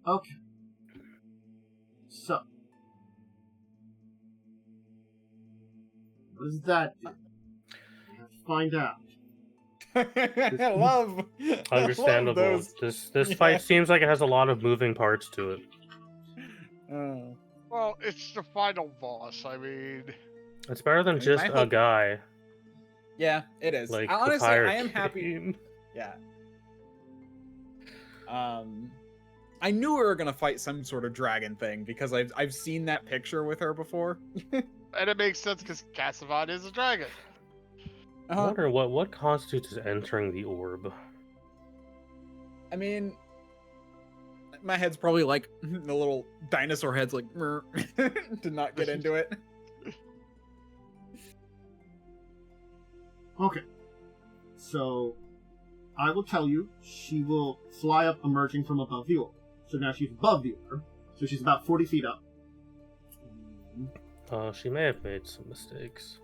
Okay. So, what does that do? We have to find out. I love. Understandable. I love This Yeah. fight seems like it has a lot of moving parts to it. those. Well, it's the final boss. I mean, It's better than mean, just my a hope- guy. Yeah, it is. Like Honestly, the pirate I am happy. game. Yeah. I knew we were gonna fight some sort of dragon thing because I've seen that picture with her before. and it makes sense because Cassavant is a dragon. I wonder what constitutes as entering the orb. I mean, my head's probably like the little dinosaur head's like to not get into it. Okay. So, I will tell you, she will fly up emerging from above the orb. So now she's above the orb. So she's about 40 feet up. She may have made some mistakes.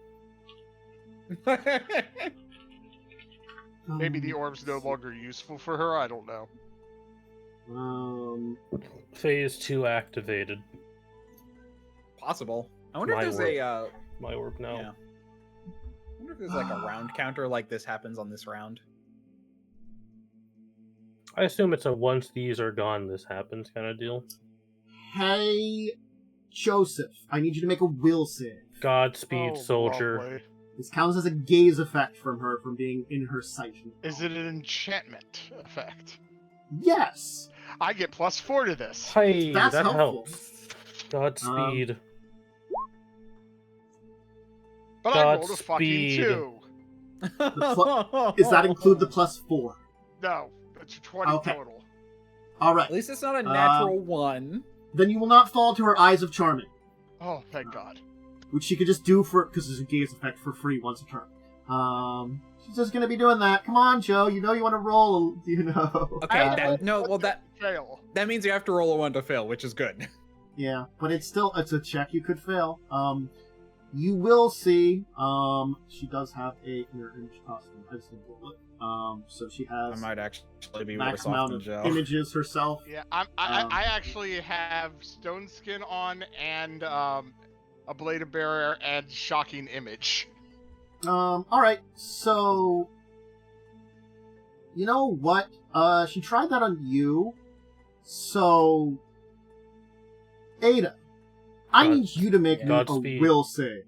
Maybe the orb's no longer useful for her. I don't know. Phase 2 activated. Possible. I wonder My if there's a My orb now. yeah. I wonder if there's like a round counter like this happens on this round. I assume it's a once these are gone, this happens kind of deal. Hey, Joseph, I need you to make a will save. Godspeed, Oh, soldier. lovely. This counts as a gaze effect from her from being in her sight. Is it an enchantment effect? Yes! I get +4 to this. Hey, That's that helpful. helps. Godspeed. But I rolled a fucking Godspeed. 2. Does that include the +4? No, it's a 20 Okay. total. Alright. At least it's not a natural one. Then you will not fall to her Eyes of Charming, Oh, thank God. which she could just do for, because there's a gaze effect for free once a turn. She's just gonna be doing that. Come on, Joe, you know you want to roll, you know. Okay, Fail. that means you have to roll a 1 to fail, which is good. Yeah, but it's a check you could fail. You will see, she does have a mirror image costume. I just didn't roll it. So she I has might actually be max worse off amount than of Joe. images herself. Yeah, I actually have stone skin on and a blade of barrier and shocking image. Alright, so you know what? She tried that on you. So Ada, I God- need you to make me a Godspeed. will save.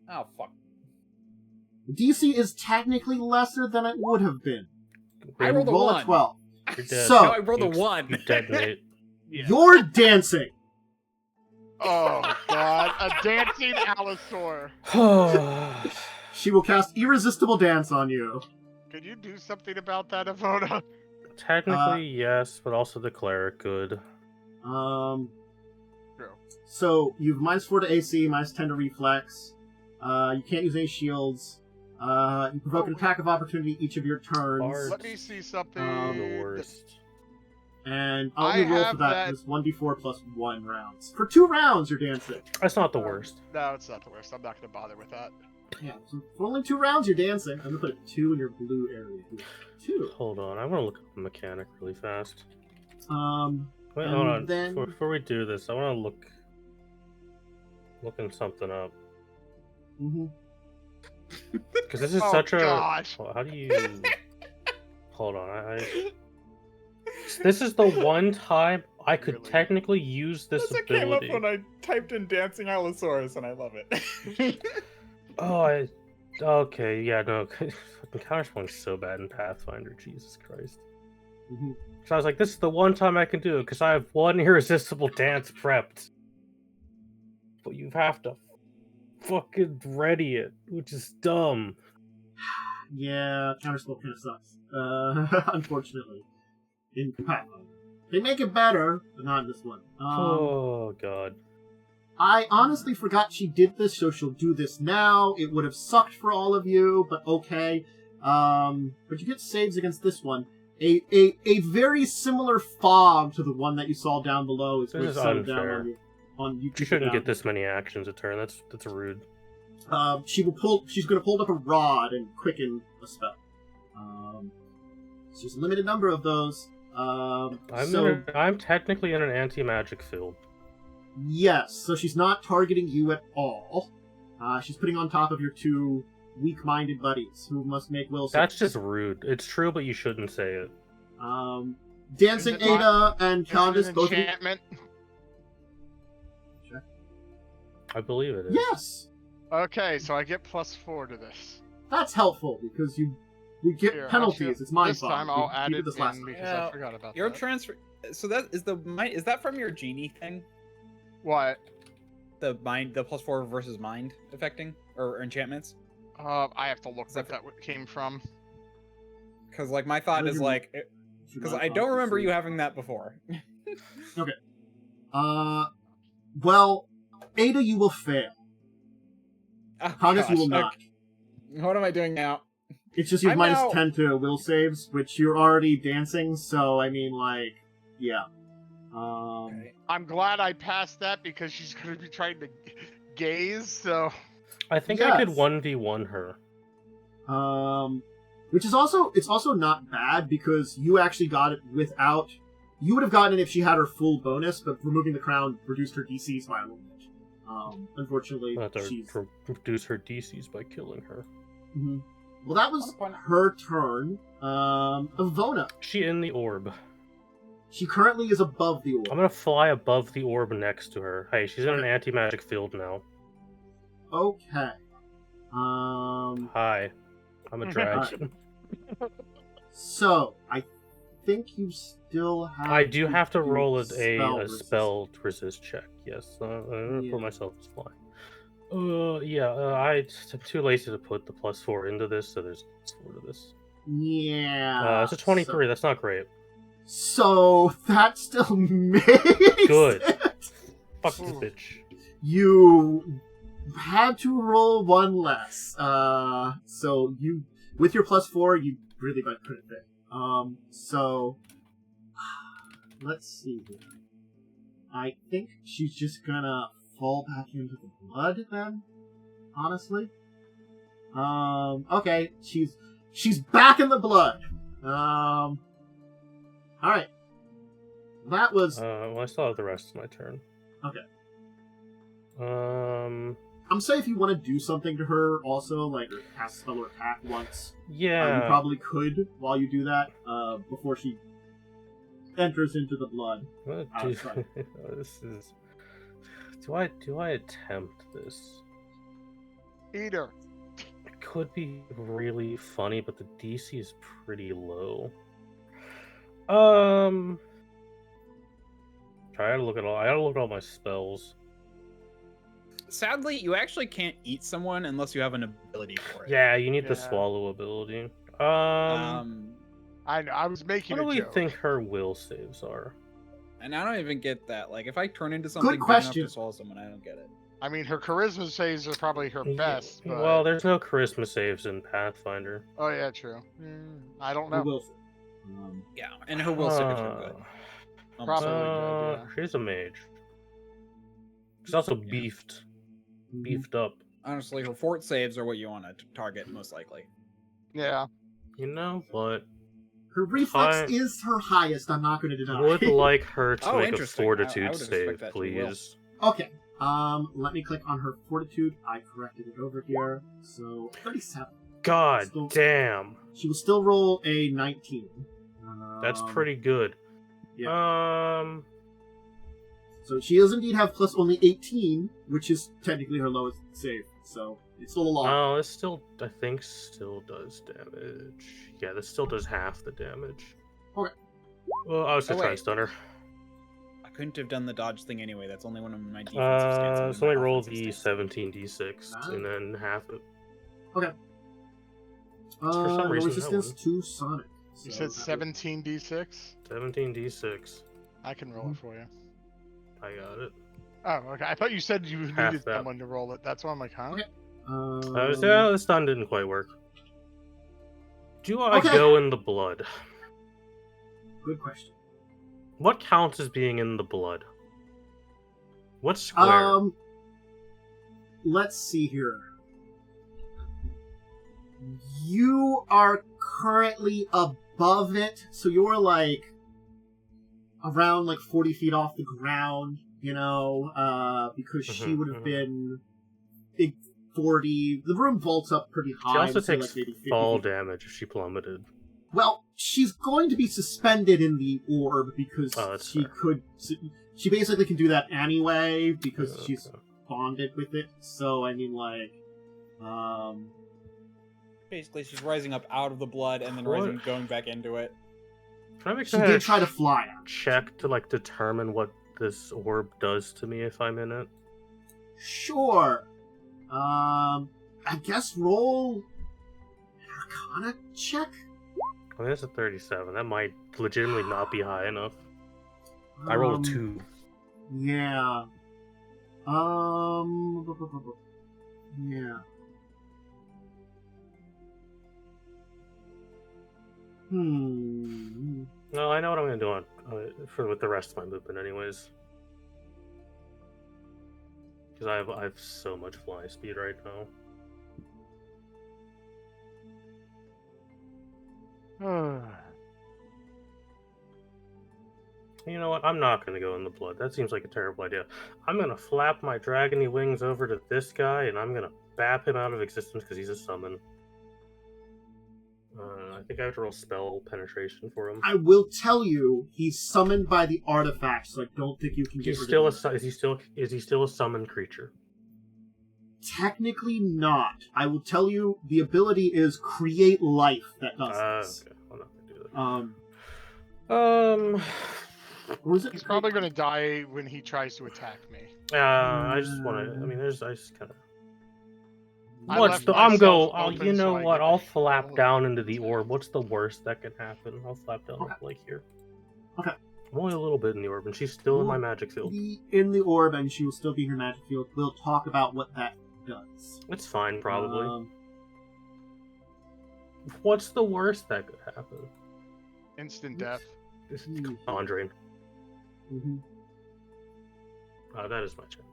Oh fuck! DC is technically lesser than it would have been. I rolled a Roll 1. 12. You're dead. So- No, I rolled a 1. You detonate. Yeah. You're dancing. Oh god, a dancing Allosaur. She will cast Irresistible Dance on you. Could you do something about that, Ivona? Technically, yes, but also the cleric could. Um, True. So you've -4 to AC, -10 to Reflex. You can't use any shields. You provoke an attack of opportunity each of your turns. Bard. Let me see something. The worst. And I'll I only roll for have that. that- It's 1d4 plus 1 rounds. For 2 rounds, you're dancing. That's not the worst. No, it's not the worst. I'm not going to bother with that. Yeah, so for only 2 rounds, you're dancing. I'm gonna put a 2 in your blue area. 2. Hold on, I want to look up the mechanic really fast. Wait, And hold on. then- Before we do this, I want to looking something up Mm-hmm. because this is Oh, such a. gosh. Well, how do you? Hold on, This is the one time I could Really? technically use this This came up ability. when I typed in Dancing Allosaurus, and I love it. Oh, okay, yeah, no, fucking counterpoint's so bad in Pathfinder, Jesus Christ. Mm-hmm. So I was like, this is the one time I can do it, because I have one irresistible dance prepped. But you have to fucking ready it, which is dumb. Yeah, Counterspell kind of sucks. Unfortunately. In Pathfinder. They make it better, but not in this one. Oh, God. I honestly forgot she did this, so she'll do this now. It would have sucked for all of you, but okay. But you get saves against this one. A very similar fog to the one that you saw down below is This going is to settle unfair. down on you. You shouldn't get this many actions a turn, that's rude. She's going to hold up a rod and quicken a spell. There's a limited number of those. I'm technically in an anti-magic field. Yes, so she's not targeting you at all. She's putting on top of your 2 weak-minded buddies who must make will saves. That's just rude. It's true, but you shouldn't say it. Dancing Is it not- Ada and Is Khandes, it an both of you. enchantment? I believe it is. Yes, Okay, so I get +4 to this. that's helpful because you get Here, penalties. actually, It's mind this time fog. I'll We add did it this last in time. because Yeah, I forgot about Your that. transfer. So that is the mind. Is that from your genie thing? What? The +4 versus mind affecting or enchantments? I have to look Is where that that came from. Because like my thought Where's is your- like because I don't remember you having that before. Well, Ada, you will fail. Oh, Khandes, you will gosh. not. Okay. What am I doing now? It's just you have I'm now- -10 to will saves, which you're already dancing, so I mean, like, yeah. Okay. I'm glad I passed that because she's going to be trying to gaze, so... I think I could Yes. 1v1 her. Which is also not bad because you actually got it without. You would have gotten it if she had her full bonus, but removing the crown reduced her DCs by a little bit. Unfortunately, I have to she's. reduce her DCs by killing her. Mhm. Well, that was her turn. Ivona. She in the orb. She currently is above the orb. I'm gonna fly above the orb next to her. Hey, she's in an anti-magic field now. Okay. Hi. I'm a dragon. So I think you still have. I do have to roll a resist. spell resist check. Yes, I'm gonna Yeah. put myself as fly. I'm too lazy to put the +4 into this, so there's +4 to this. Yeah. It's a 23. That's not great. So that still makes Good. it. Fuck this bitch. You had to roll 1 less. So you, with your +4, you really couldn't fit. So let's see here. I think she's just gonna fall back into the blood then. Honestly. Okay, she's back in the blood. All right. That was. Well, I still have the rest of my turn. Okay. I'm saying if you want to do something to her, also like or cast a spell or attack once, Yeah. you probably could while you do that before she enters into the blood. What Ah, do- sorry. this is. Do I attempt this? Eater. It could be really funny, but the DC is pretty low. I gotta look at all my spells. Sadly, you actually can't eat someone unless you have an ability for it. Yeah, you need the swallow ability. I was making What a do we joke. think her will saves are? And I don't even get that. Like, if I turn into something big enough to swallow someone, I don't get it. I mean, her charisma saves are probably her best. But... Well, there's no charisma saves in Pathfinder. Oh yeah, true. I don't know. Yeah, and her will saves are good. Probably good. Yeah. She's a mage. She's also beefed up. Honestly, her fort saves are what you want to target most likely. Yeah. You know what? Her reflex is her highest. I'm not going to deny. Would like her to make a fortitude I save, please. Okay. Let me click on her fortitude. I corrected it over here. So 37. God damn. She will still roll a 19. That's pretty good. Yeah. So she does indeed have plus only 18, which is technically her lowest save. So it's still a lot. Oh, this still, I think, still does damage. Yeah, this still does half the damage. Okay. Well, I was just trying to stun her. I couldn't have done the dodge thing anyway. That's only one of my defensive stances. So let me roll the 17d6 and then half it. Okay. For some reason, resistance to Sonic. You said 17d6? 17d6. I can roll it for you. I got it. Oh, okay. I thought you said you needed someone to roll it. That's why I'm like, huh? Okay. The stun didn't quite work. Do I go in the blood? Good question. What counts as being in the blood? What square? Let's see here. You are currently above it, so you're like around like 40 feet off the ground, you know, because she would have been big 40. The room vaults up pretty high. She also takes like maybe 50 fall feet. damage if she plummeted. Well, she's going to be suspended in the orb because she basically can do that anyway because she's bonded with it. So I mean, like, basically she's rising up out of the blood and then going back into it. Can I make she did try to fly out. Check to like determine what this orb does to me if I'm in it? Sure. I guess roll Arcana check? I mean, that's a 37. That might legitimately not be high enough. I rolled a 2. Yeah. Yeah. No, I know what I'm gonna do with the rest of my movement, anyways. Because I have so much fly speed right now. You know what? I'm not gonna go in the blood. That seems like a terrible idea. I'm gonna flap my dragony wings over to this guy, and I'm gonna bap him out of existence because he's a summon. I think I have to roll spell penetration for him. I will tell you, he's summoned by the artifact, so I don't think you can get rid of him. Is he still a summoned creature? Technically not. I will tell you, the ability is create life that does this. Okay. I'm not gonna do that. Or is it? He's probably gonna die when he tries to attack me. I just want to. I mean, I just kind of. You know what? I'll flap down into the orb. What's the worst that could happen? I'll flap down like here. Okay. I'm only a little bit in the orb, and she's still in my magic field. In the orb, and she will still be in her magic field. We'll talk about what that does. It's fine, probably. What's the worst that could happen? Instant death. Andre. That is my check.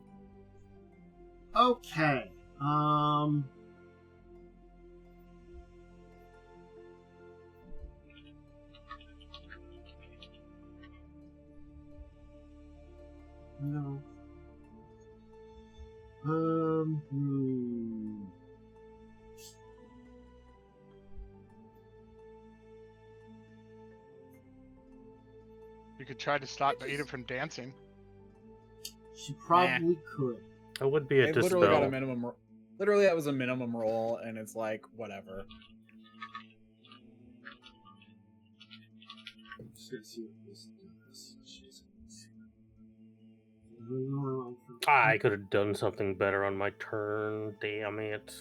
Okay. No. You could try to stop Ada from dancing. She probably could. That would be a dispel. Literally got a minimum. Literally, that was a minimum roll, and it's like whatever. gonna see what this does. I could have done something better on my turn. Damn it.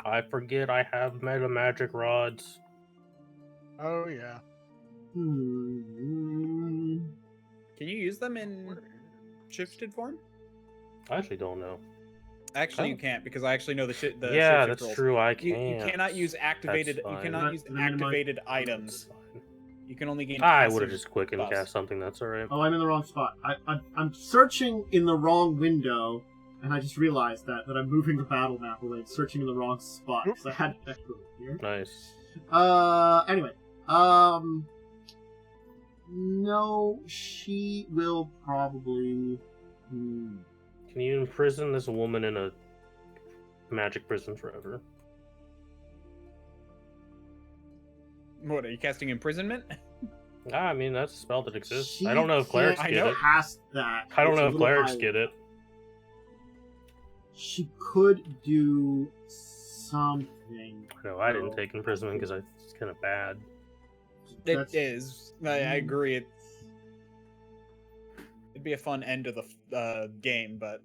I forget I have meta magic rods. Oh yeah. Hmm. Can you use them in shifted form? I actually don't know. Actually, Oh. you can't because I actually know the shit. The Yeah, shapeshift that's rules. true. I You can't. cannot use activated. That's You fine. cannot use Can I minimize- activated items. You can only gain. I would passive have just quick and buffs. cast something. That's alright. Oh, I'm in the wrong spot. I'm searching in the wrong window, and I just realized that I'm moving the battle map away, and searching in the wrong spot because I had to echo here. Nice. Anyway, no, she will probably. Can you imprison this woman in a magic prison forever? What are you casting? Imprisonment? I mean, that's a spell that exists. She I don't know if clerics can't get it. Past that. I don't It's a know if little clerics high. get it. She could do something. No, I didn't take imprisonment because it's kind of bad. It That's- is. I agree. It'd be a fun end of the game, but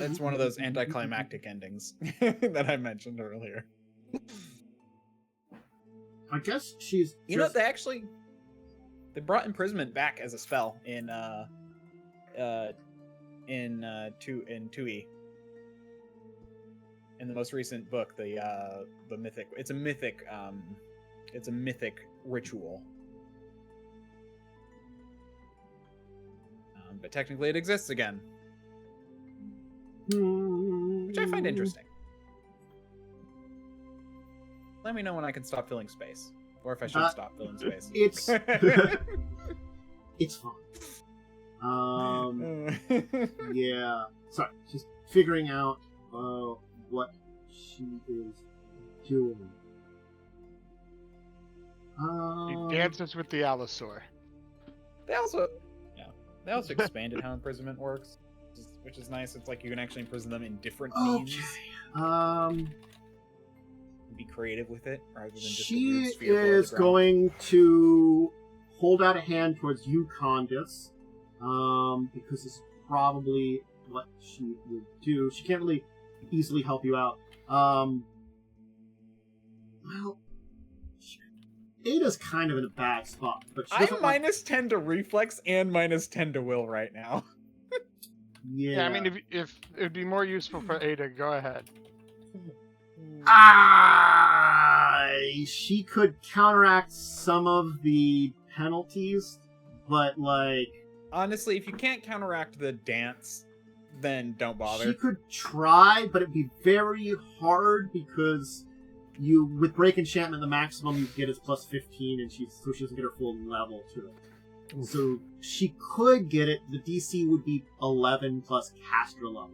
it's one of those anticlimactic endings that I mentioned earlier. I guess she's. You know, they brought imprisonment back as a spell in 2E. In the most recent book, the mythic. It's a mythic ritual. But technically, it exists again, which I find interesting. Let me know when I can stop filling space, or if I should stop filling space. It's it's fine. Yeah. Sorry, just figuring out what she is doing. He dances with the Allosaur. They also expanded how imprisonment works, which is nice. It's like you can actually imprison them in different means. Be creative with it rather than just. She a weird sphere below is the ground. going to hold out a hand towards you, Khandes, because it's probably what she would do. She can't really easily help you out. Well, Ada's kind of in a bad spot, but she I'm doesn't like- minus 10 to reflex and minus 10 to will right now. Yeah. Yeah, I mean, if it'd be more useful for Ada, go ahead. She could counteract some of the penalties, but like Honestly, if you can't counteract the dance, then don't bother. she could try, but it'd be very hard because with break enchantment, the maximum you get is plus 15, and she doesn't get her full level to it. Oof. So she could get it. The DC would be 11 plus caster level,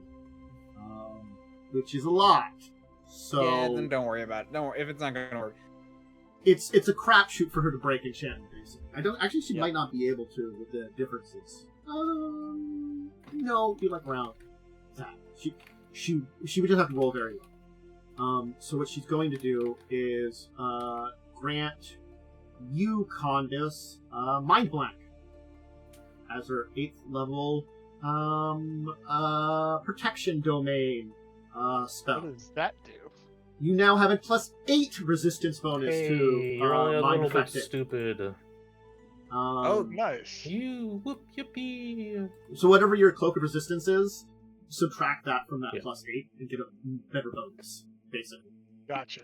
which is a lot. So Yeah, then don't worry about it. Don't worry if it's not gonna work. it's a crapshoot for her to break enchantment. Basically, she Yep. might not be able to with the differences. No, it'd be like around that. She would just have to roll very well. So what she's going to do is grant you, Khandes, Mind Blank as her 8th level protection domain spell. What does that do? You now have a plus 8 resistance bonus Hey, to you're only a mind little bit affected. stupid. Nice. You whoop yippee. So whatever your cloak of resistance is, subtract that from that Yeah. plus 8 and get a better bonus, basically. Gotcha.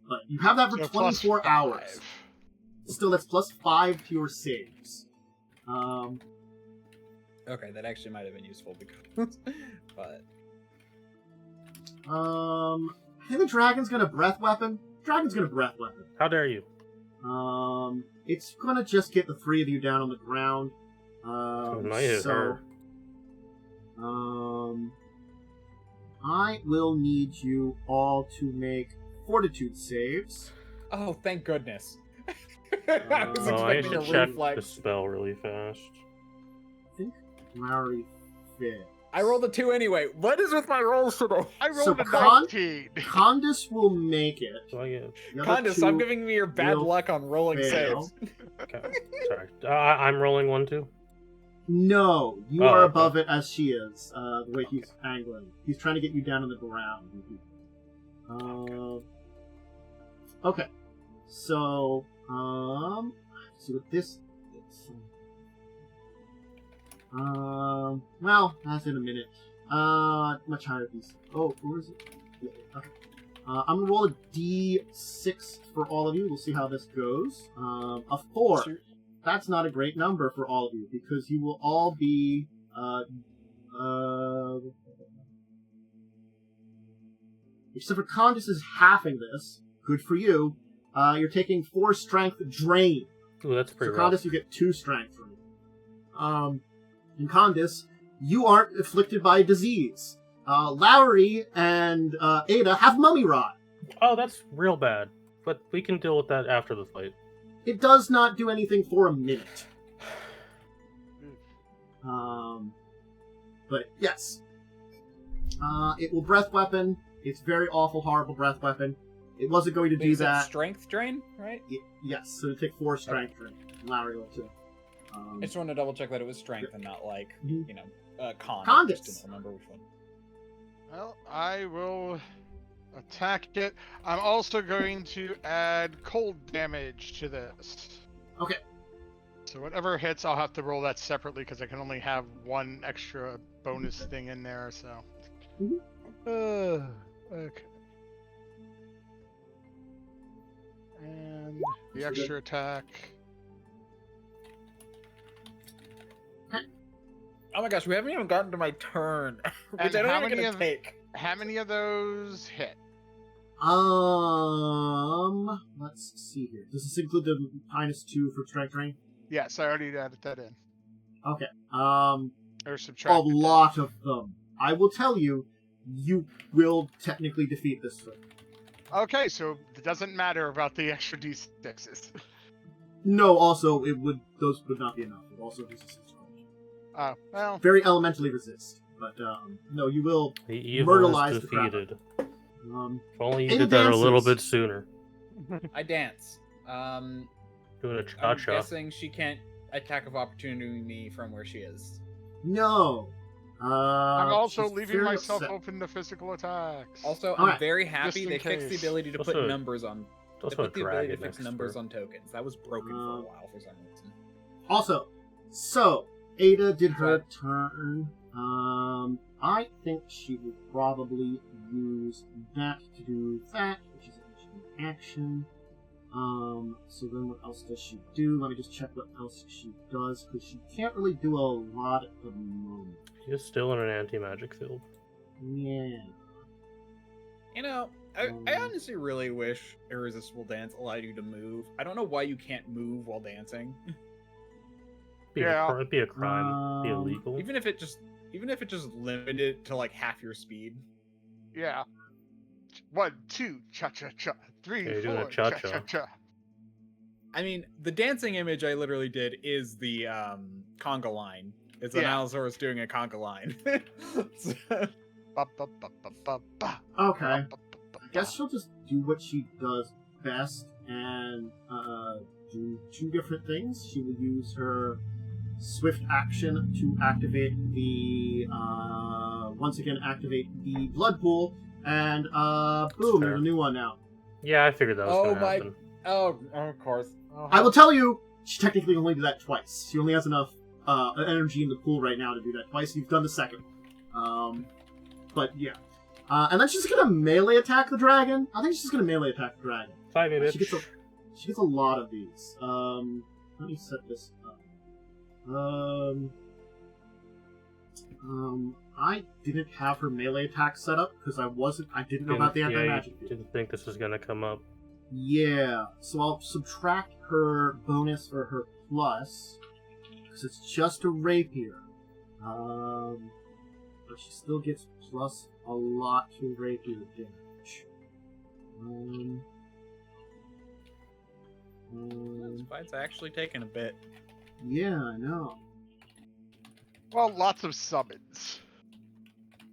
But you have that for So plus 24 5. hours. Still, that's plus 5 to your saves. Okay, that actually might have been useful because, but I think the dragon's gonna breath weapon. Dragon's gonna breath weapon. How dare you? It's gonna just get the 3 of you down on the ground. Might hit her. I will need you all to make fortitude saves. oh, thank goodness. I was Oh, I expecting should a check reflex. the spell really fast. I think Larry fit. I rolled a 2 anyway. What is with my rolls today? I rolled a Con- 19. Khandes will make it. So I get... The other Khandes, stop two giving me your bad will luck on rolling fail. saves. Okay. Sorry. I'm rolling 1 too. No, you Oh, are okay. above it as she is. The way he's angling, he's trying to get you down on the ground. Okay, so let's see what this is. Well, that's in a minute. Much higher these. Oh, where is it? Yeah, okay. I'm gonna roll a d6 for all of you. We'll see how this goes. A 4. Sure. That's not a great number for all of you because you will all be except for Khandes is halving this. Good for you. You're taking 4 strength drain. Ooh, that's pretty So rough. Khandes, you get 2 strength from it. In Khandes, you aren't afflicted by disease. Lowry and Ada have mummy rot. Oh, that's real bad. But we can deal with that after the fight. It does not do anything for a minute. But yes. It will breath weapon. It's very awful, horrible breath weapon. It wasn't going to do Is it that. strength drain, right? Yes, so to take 4 strength drain. Lowry will too. I just wanted to double check that it was strength and not like, Mhm. con. Khandes. I just didn't remember which one. Well, I will attack it. I'm also going to add cold damage to this. Okay. So whatever hits, I'll have to roll that separately because I can only have 1 extra bonus thing in there. So. Mhm. Okay. And the extra attack. Oh my gosh, we haven't even gotten to my turn. Which And I don't how even many gonna of- take. How many of those hit? Let's see here. Does this include the -2 for strength drain? Yes, I already added that in. Okay. Or subtract. A lot of them. I will tell you, you will technically defeat this thing. Okay, so it doesn't matter about the extra d6s. No, also, those would not be enough. It also resists damage. Oh, well. Very elementally resist. But, no, you will. The evil Myrtleize is the crap. defeated. Um, If only you Ada did that a little dances. bit sooner. I dance. Doing a I'm cha-cha. guessing she can't attack of opportunity me from where she is. no. I'm also she's leaving very myself upset. open to physical attacks. Also, Alright. I'm very happy Just in they fixed the case. ability to Also- put numbers on. It's They also put a the ability to dragon fix next numbers door. on tokens. That was broken for a while for some reason. Also, so Ada did her Right. turn. I think she will probably use that to do that, which is an action. So then what else does she do? Let me just check what else she does, because she can't really do a lot at the moment. He's still in an anti-magic field. Yeah. I honestly really wish Irresistible Dance allowed you to move. I don't know why you can't move while dancing. It'd be a crime. It'd be Um, illegal. Even if it just limited to like half your speed. Yeah. 1, 2, cha-cha-cha. 3, Yeah, you're doing a 4, cha-cha. cha-cha-cha. I mean, the dancing image I literally did is the conga line. It's an Yeah. Allosaurus doing a conga line. Ba, ba, ba, ba, ba, ba. Okay. Ba, ba, ba, ba, I guess she'll just do what she does best and do 2 different things. She will use her swift action to activate the once again activate the blood pool, and boom, fair. there's a new one now. Yeah, I figured that was Oh gonna my- happen. oh, of course. I will tell you, she technically only did that twice. She only has enough energy in the pool right now to do that twice. You've done the second. But yeah. And then she's gonna melee attack the dragon. I think she's gonna melee attack the dragon. Fight me, She bitch. gets a lot of these. Let me set this up. I didn't have her melee attack set up because I didn't know about the anti-magic field. Didn't think this was gonna come up. Yeah, so I'll subtract her bonus or her plus because it's just a rapier. But she still gets plus a lot to rapier damage. This fight's actually taking a bit. Yeah, I know. Well, lots of summons.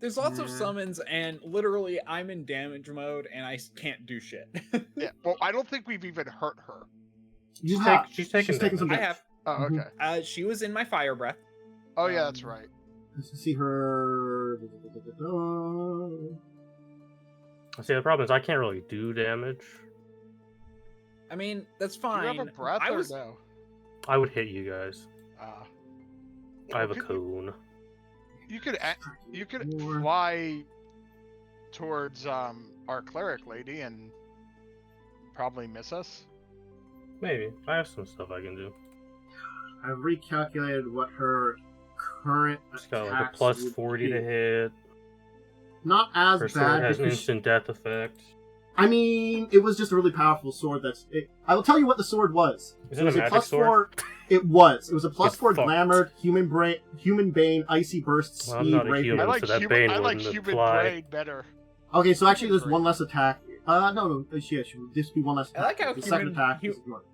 There's lots of Yeah. summons, and literally I'm in damage mode, and I can't do shit. Yeah. Well, I don't think we've even hurt her. She's taking some I damage. have. Oh, Mhm. okay. She was in my fire breath. Oh, yeah, that's right. Let's see her. See, the problem is I can't really do damage. I mean, that's Do fine. you have a breath I or was. no? I would hit you guys. I have a Could- cone. You could More. fly towards our cleric lady and probably miss us. Maybe. I have some stuff I can do. I've recalculated what her current It's got like a attacks plus would 40 be. to hit. Not as Her sword bad. has an because instant death effect. I mean, it was just a really powerful sword. I will tell you what the sword was. Is It it a was magic plus sword? 4. It was. It was a plus Get 4 fucked. glamored, human bane, icy burst, Well, I'm speed, not a rapier. human. I like so that human. Bane I like wouldn't human apply. brain better. Okay, so actually there's Human one brain. less attack. No, she would just be one less attack. I like how the second human- attack hu- is yours.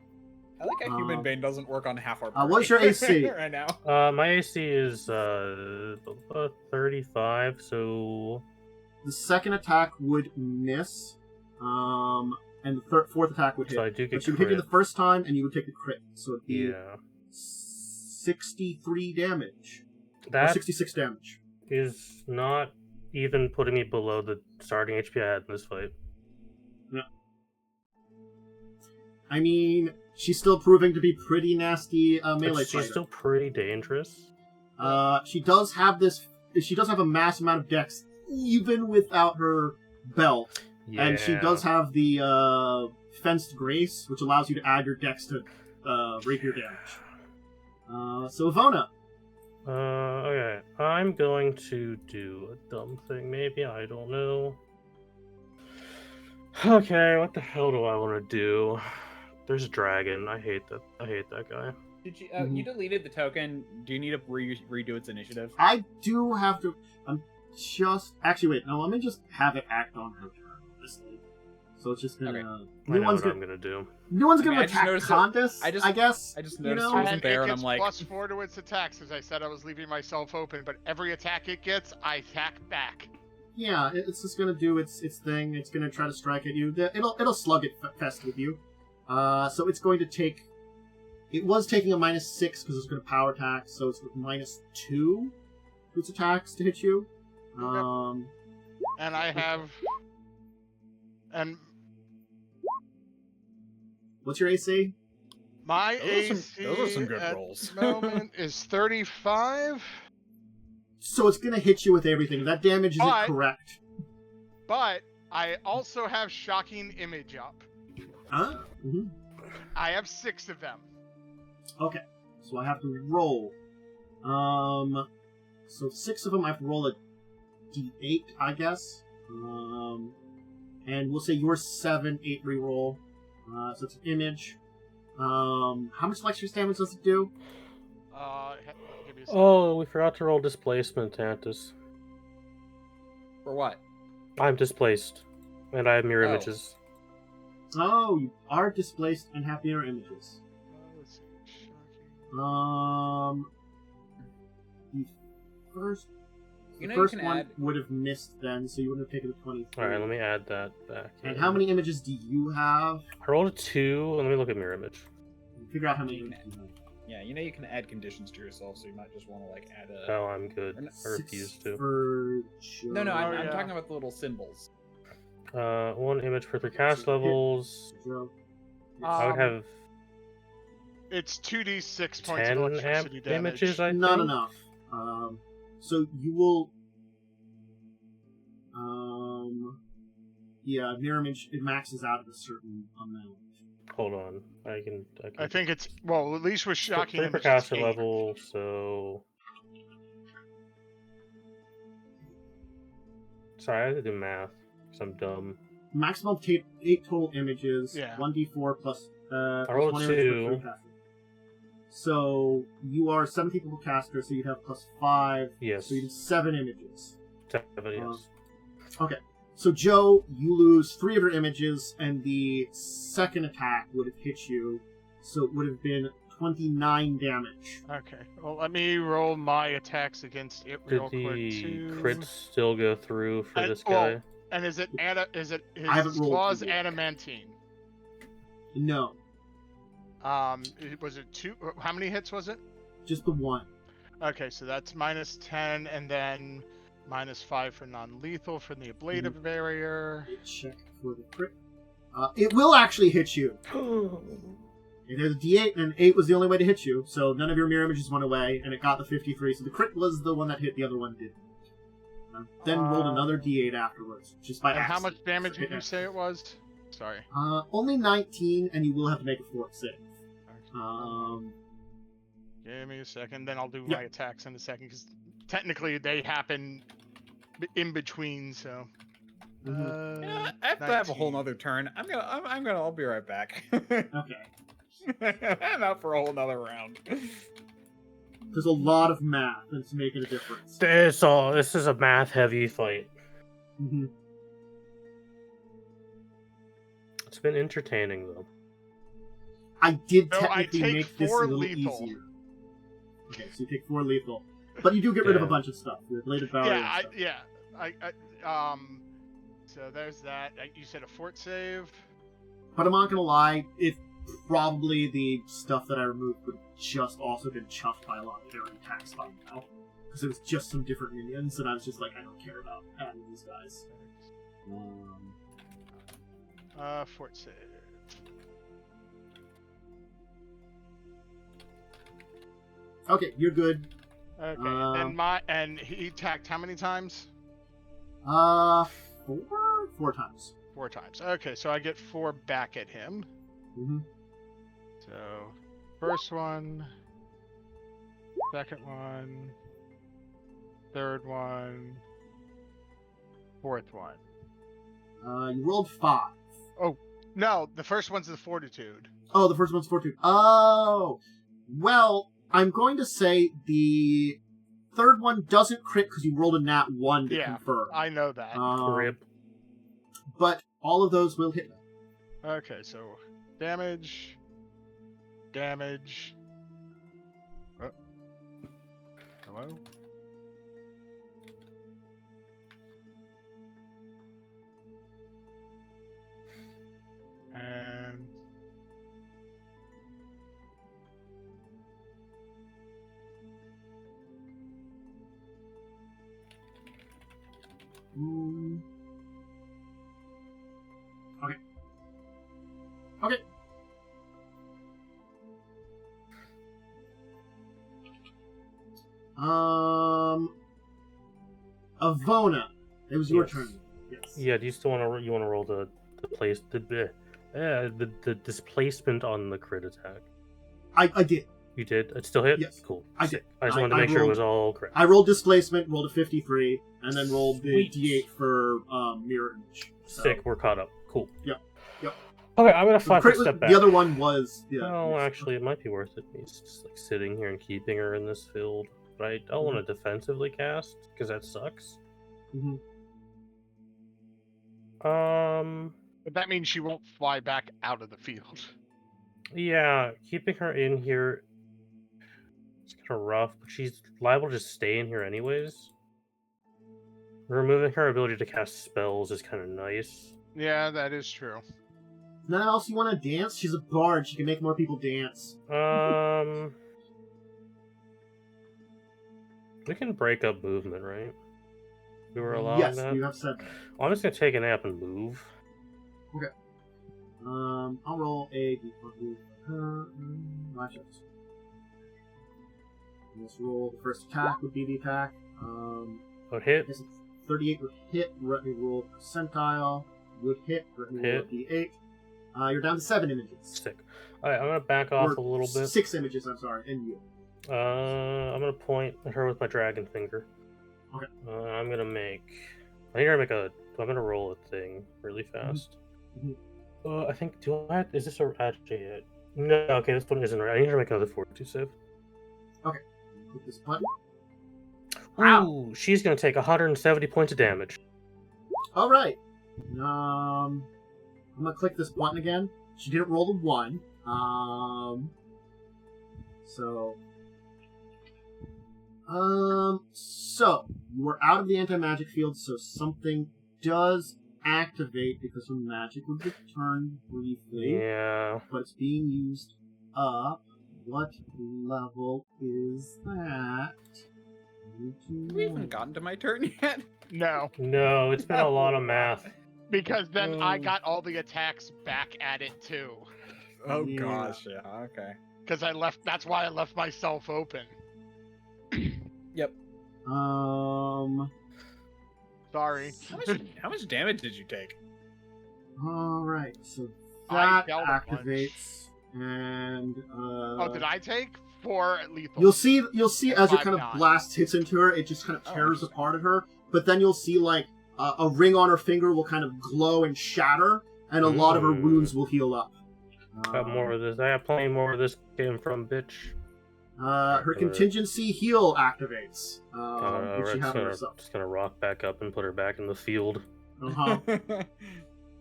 I like how human Um, bane doesn't work on half our. what's your AC? right now? My AC is 35, so The second attack would miss, and the fourth attack would hit. so I do get But she would hit you crit. the first time, and you would take the crit. So it'd be Yeah, 63 damage. Or that 66 damage. is not even putting me below the starting HP I had in this fight. I mean, she's still proving to be pretty nasty melee But she's fighter. still pretty dangerous. She does have this. She does have a mass amount of dex, even without her belt. Yeah. And she does have the fenced grace, which allows you to add your dex to rapier damage. So Ivona. Okay. I'm going to do a dumb thing, maybe. I don't know. Okay, what the hell do I want to do? There's a dragon. I hate that guy. Did you? Mhm. You deleted the token. Do you need to redo its initiative? I do have to. I'm just actually wait. No, let me just have it act on her turn. Honestly. So it's just gonna. Okay. I New know one's what gonna. I'm gonna do. New one's I mean, gonna I just attack noticed Khandes. I just- guess. I just you noticed know? it wasn't And there, it and gets I'm like, +4 to its attacks, as I said I was leaving myself open, but every attack it gets, I attack back. Yeah, it's just gonna do its thing. It's gonna try to strike at you. It'll slug it fest with you. So it's going to take. It was taking a -6 because it's going to power attack, so it's -2 to its attacks to hit you. And I have... And What's your AC? my AC those are some good at rolls. the moment is 35, So it's going to hit you with everything. That damage isn't But- correct. but I also have Shocking Image up. Huh? Mm-hmm. I have 6 of them. Okay, so I have to roll. So 6 of them, I have to roll a d8, I guess. And we'll say your 7, 8 reroll. So it's an image. How much electric damage does it do? Give me a second. Oh, we forgot to roll displacement, Tantus. for what? I'm displaced, and I have mirror Oh. images. Oh, you are displaced and have mirror images. Let's see. Shocking. The first, You the know you first can one add. would have missed then, so you wouldn't have taken the 23. Alright, let me add that back. And in. how many images do you have? I rolled a 2, and let me look at mirror image. Figure out how many images you have. Yeah, you know you can add conditions to yourself, so you might just want to like add a. Oh, I'm good. Or not- I refuse 6 to. for Joe. No, I'm yeah. talking about the little symbols. 1 image per 3 cast levels. Joe. I would have It's 2d6 points of 10 electricity damage. images, I Not think. enough. So you will. Yeah, mirror image, it maxes out at a certain amount. Hold on. I can. I think it's, well, at least with Shocking 3 per Image, it's caster 8. level, so. Sorry, I have to do math, because I'm dumb. Maximum 8 total images, Yeah. 1d4 plus. I rolled plus 1 image per 3 2. caster. So you are 17 level caster, so you'd have +5. Yes. So you need 7 images. 7, yes. Okay. So Joe, you lose 3 of your images, and the second attack would have hit you, so it would have been 29 damage. Okay. Well, let me roll my attacks against it Did real quick the too. crits still go through for And- this guy? well, and is it his haven't rolled claws yet. adamantine? No, Was it 2? How many hits was it? just the one. Okay, so that's minus 10, and then minus 5 for non-lethal from the ablative barrier. Check for the crit. It will actually hit you. There's a D8, and 8 was the only way to hit you, so none of your mirror images went away, and it got the 53, so the crit was the one that hit, the other one didn't. Then rolled another D8 afterwards, just by And how accident. much damage did you say it was? Sorry. Only 19, and you will have to make a fort save. Give me a second, then I'll do Yeah. my attacks in a second, because technically they happen in between, so... Yeah, I have to have a whole 19. nother turn. I'll be right back. Okay. I'm out for a whole nother round. There's a lot of math, and it's making a difference. This is a math-heavy fight. Mm-hmm. It's been entertaining, though. I did No, I technically take make this a 4 little lethal. easier. Okay, so you take 4 lethal. But you do get rid of a Yeah. bunch of stuff. Your bladed barrier Yeah, and stuff. So there's that. You said a fort save. But I'm not gonna lie, it probably the stuff that I removed would just also been chuffed by a lot of area attacks by now. Because it was just some different minions, and I was just like, I don't care about adding these guys. Fort save. Okay, you're good. Okay, and he attacked how many times? 4 times. 4 times. Okay, so I get 4 back at him. Mm-hmm. So, first one, second one, third one, fourth one. You rolled 5. No, the first one's the fortitude. Oh, the first one's fortitude. Oh! Well, I'm going to say the third one doesn't crit because you rolled a nat 1 to confirm. I know that. Rip. But all of those will hit. Okay, so damage. Oh. Hello? And Okay. Okay. Ivona, it was your Yes. turn. Yes. Yeah, do you still want to roll the displacement on the crit attack? I did. You did? It still hit? Yes. Cool. I Sick. did. I just I- wanted to I make sure it rolled- was all correct. I rolled displacement, rolled a 53, and then rolled the Sweet. D8 for mirror image. So, Sick, we're caught up. Cool. Yep. Okay, I'm gonna so the, 5 foot crit was- step back. the other one was. Yeah, Oh, yes. actually, it might be worth it. He's just like sitting here and keeping her in this field. But I don't want to defensively cast because that sucks. Mhm. but that means she won't fly back out of the field. Yeah, keeping her in here is kind of rough, but she's liable to just stay in here anyways. Removing her ability to cast spells is kind of nice. Yeah, that is true. Nothing else you want to dance? She's a bard. She can make more people dance. We can break up movement, right? We were allowing Yes, that. you have said that. I'm just gonna take a nap and move. I'll roll a d4 for my chance. Let's roll the first attack would be the attack. Would hit. I guess it's 38 would hit. Let me roll percentile. Would hit. Let me roll a d8. You're down to 7 images. Sick. Alright, I'm gonna back off Or a little bit. 6 images, I'm sorry, and you. I'm gonna point at her with my dragon finger. Okay. I'm gonna roll a thing really fast. Mhm. I think, is this actually it? No, okay, this one isn't right. I need to make another fortitude save. Click this button. Wow! She's gonna take 170 points of damage. Alright. I'm gonna click this button again. She didn't roll the 1. So you are out of the anti-magic field, so something does activate because your magic would return briefly. Yeah. But it's being used up. What level is that? Have we even gotten to my turn yet? No, No, it's been a lot of math. because then I got all the attacks back at it too. Oh Yeah. gosh, yeah, okay. Because I left. That's why I left myself open. Yep. Sorry. How much damage did you take? Alright, so I that dealt a bunch. activates, and Oh, did I take 4 lethal? You'll see as your 5 kind of non. blast hits into her, it just kind of tears interesting. apart at her, but then you'll see like a ring on her finger will kind of glow and shatter, and a lot of her wounds will heal up. Got more of this. I have plenty more of this came from bitch. Her contingency heal activates, which she had Just herself. gonna rock back up and put her back in the field. Uh-huh.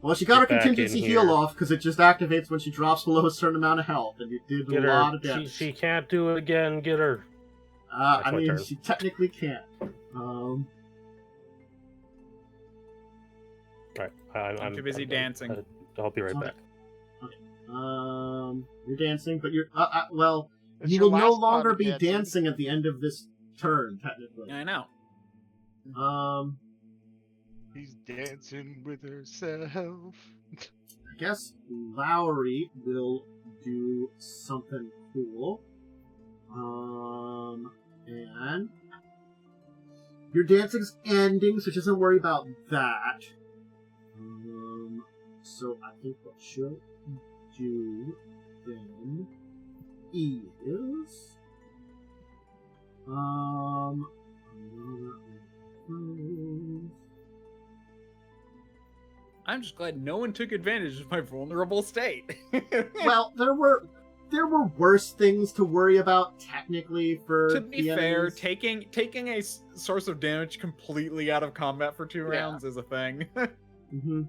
Well, she got her Get back contingency in heal here. off because it just activates when she drops below a certain amount of health, and you did Get a her. lot of damage. She can't do it again. Get her. I my mean, turn. she technically can't. Right. I'm too busy dancing. I'll be right Okay. back. You're dancing, but you're well. It's You your will no last longer time be dancing. dancing at the end of this turn, technically. I know. He's dancing with herself. I guess Lowry will do something cool. And your dancing's ending, so just don't worry about that. So I think what she'll do then is I'm just glad no one took advantage of my vulnerable state. well, there were worse things to worry about technically for To be the fair, enemies. taking a source of damage completely out of combat for 2 Yeah. rounds is a thing. Mm-hmm.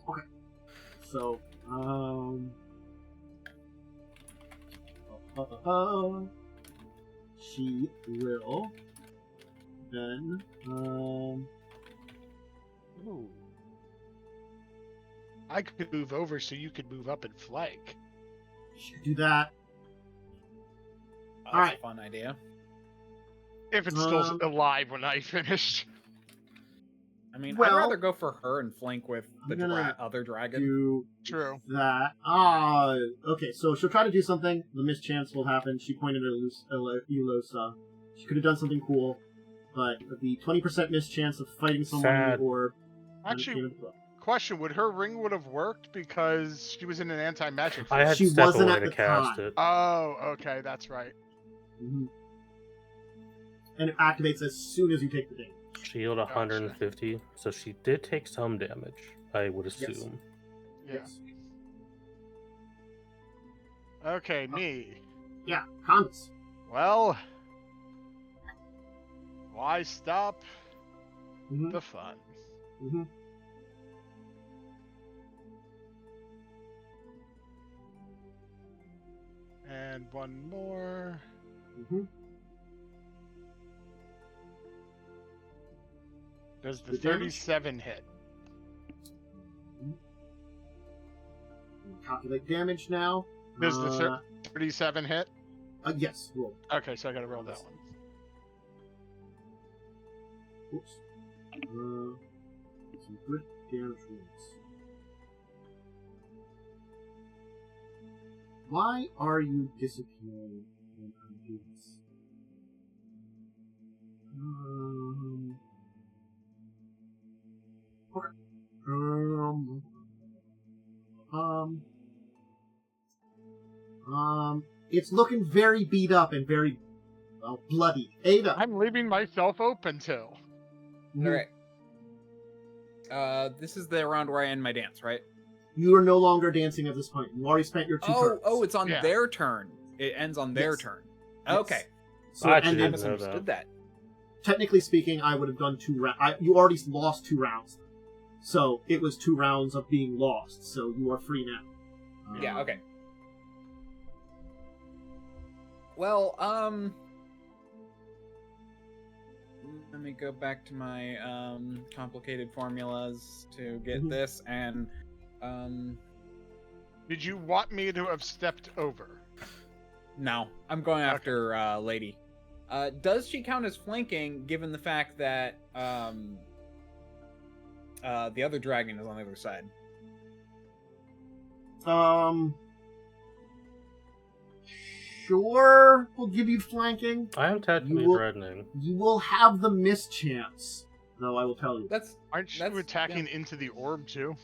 Okay. So, she will then, Ooh. I could move over so you could move up and flank. she could do that. That's Alright. a fun idea. If it's still alive when I finish. I mean, Well, I'd rather go for her and flank with the I'm gonna other dragon. Do True. that. Okay, so she'll try to do something. The mischance will happen. She pointed at Elosa. She could have done something cool, but the 20% mischance of fighting someone in Sad. the orb. Actually, question, would her ring would have worked because she was in an anti-magic I field? had She step wasn't away at to the cast time. it. Oh, okay, that's right. Mhm. And it activates as soon as you take the damage. She healed 150, so she did take some damage, I would assume. Yes. Okay, me. Yeah, Khandes. Well, why stop Mm-hmm. the fun? Mm-hmm. And one more. Mm-hmm. Does the The damage? 37 hit? Calculate damage now. Does the 37 hit? Yes, roll. Okay, so I gotta roll that one. Oops. Some good damage rolls. Why are you disappearing when I do this? Okay. It's looking very beat up and very bloody. Ada. I'm leaving myself open till. Mhm. Alright. This is the round where I end my dance, right? You are no longer dancing at this point. You already spent your 2 turns. Oh, it's on Yeah. their turn. It ends on their Yes. turn. Yes. Okay. So, I and actually I then, didn't know misunderstood that. technically speaking, I would have done 2 rounds. You already lost 2 rounds. So it was 2 rounds of being lost. So you are free now. Yeah. Okay. Well, let me go back to my complicated formulas to get this, and Did you want me to have stepped over? no, I'm going after Lady. Does she count as flanking, given the fact that the other dragon is on the other side? Sure, we'll give you flanking. I am technically threatening. You will have the mischance, though. I will tell you. Aren't you attacking into the orb too?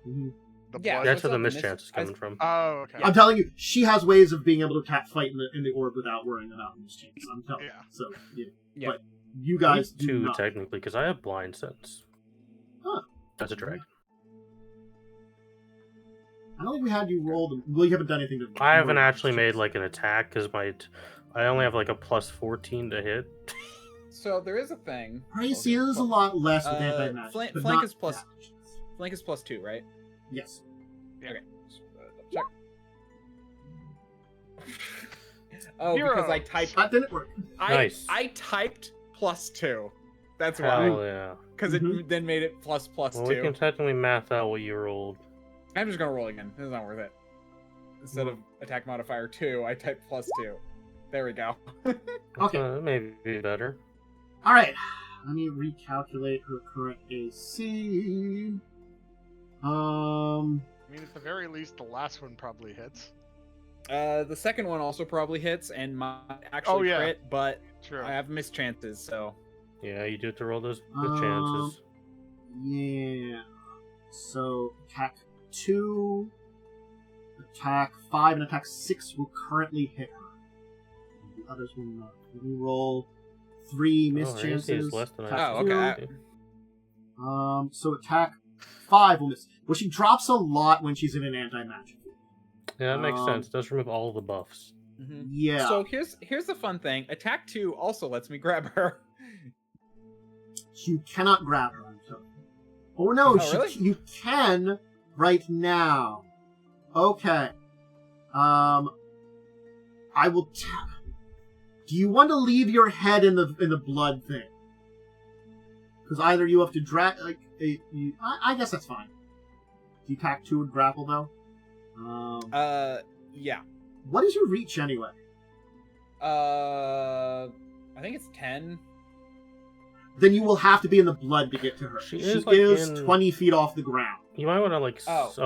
Mm-hmm. Yeah, That's where the mischance is coming from. Oh, okay. I'm telling you, she has ways of being able to fight in the orb without worrying about the mischance. I'm telling you. So, yeah. But you guys do two not. technically, because I have blind sense. Huh. That's a dragon. I don't think we had you roll them. Well, you haven't done anything to. I haven't actually made like an attack because I only have like a plus 14 to hit. So there is a thing. Crazy is a lot less with anti-magic. Flank is plus. Flank is plus 2, right? Yes. Yeah. Okay. Check. Oh, because I typed. That didn't work. Nice. I typed plus 2. That's Hell why. yeah. Because it then made it plus Well, 2. we can technically math out what you rolled. I'm just gonna roll again. This is not worth it. Instead of attack modifier 2, I typed plus 2. There we go. Okay. Maybe better. All right. Let me recalculate her current AC. I mean, at the very least, the last one probably hits. The second one also probably hits and might actually crit, but True. I have mischances, so. Yeah, you do have to roll those chances. Yeah. So attack 2, attack 5, and attack 6 will currently hit her. The others will not. Let me roll 3 mischances. Okay. So attack 5 will miss. Well, she drops a lot when she's in an anti-magic field. Yeah, that makes sense. It does remove all the buffs. Mm-hmm. Yeah. So here's the fun thing. Attack 2 also lets me grab her. You cannot grab her. I'm telling you. Oh no, really? You can right now. Okay. I will. Do you want to leave your head in the blood thing? Because either you have to drag I guess that's fine. Do you attack 2 and grapple though? Yeah. What is your reach anyway? I think it's 10. Then you will have to be in the blood to get to her. She is 20 feet off the ground. You might want to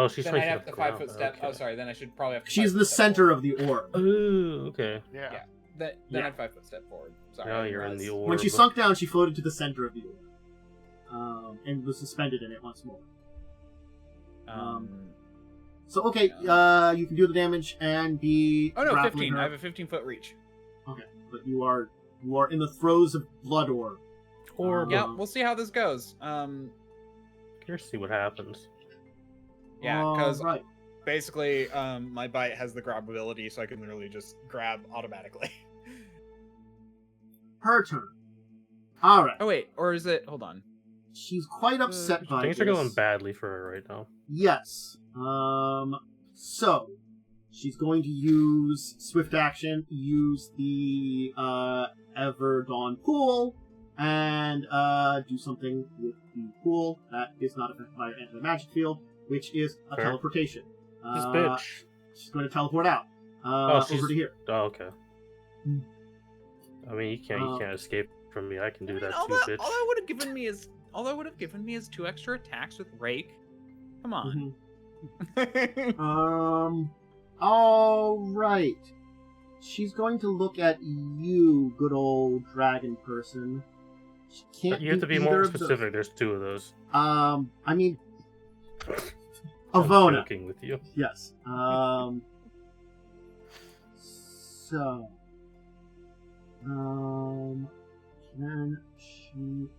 she's then 20 I have feet the off 5 the foot ground. step. Okay. Oh, sorry. Then I should probably have. To She's the center of the orb. Ooh, okay. Yeah. Then I have 5 foot step forward. Sorry. Now you're in the orb. When she sunk down, she floated to the center of the orb, and was suspended in it once more. So okay, you can do the damage and be. Oh no, grappling 15. her. I have a 15-foot reach. Okay, but you are in the throes of blood orb. Yeah, we'll see how this goes. Here's see what happens. Yeah, because right. basically, my bite has the grab ability, so I can literally just grab automatically. Her turn. All right. Oh wait, or is it? Hold on. She's quite upset by Things this. are going badly for her right now. Yes. So she's going to use swift action, use the Everdawn pool, and do something with the pool that is not affected by an anti-magic field, which is a Fair. teleportation. This bitch. She's going to teleport out over to here. Oh, okay. I mean, you can't escape from me. I can do that all too, bitch. All that would have given me is 2 extra attacks with Rake. Come on. Mm-hmm. All right. She's going to look at you, good old dragon person. She can't. You have to be more specific. There's 2 of those. I mean, I'm Ivona. joking with you. Yes. So. Can she?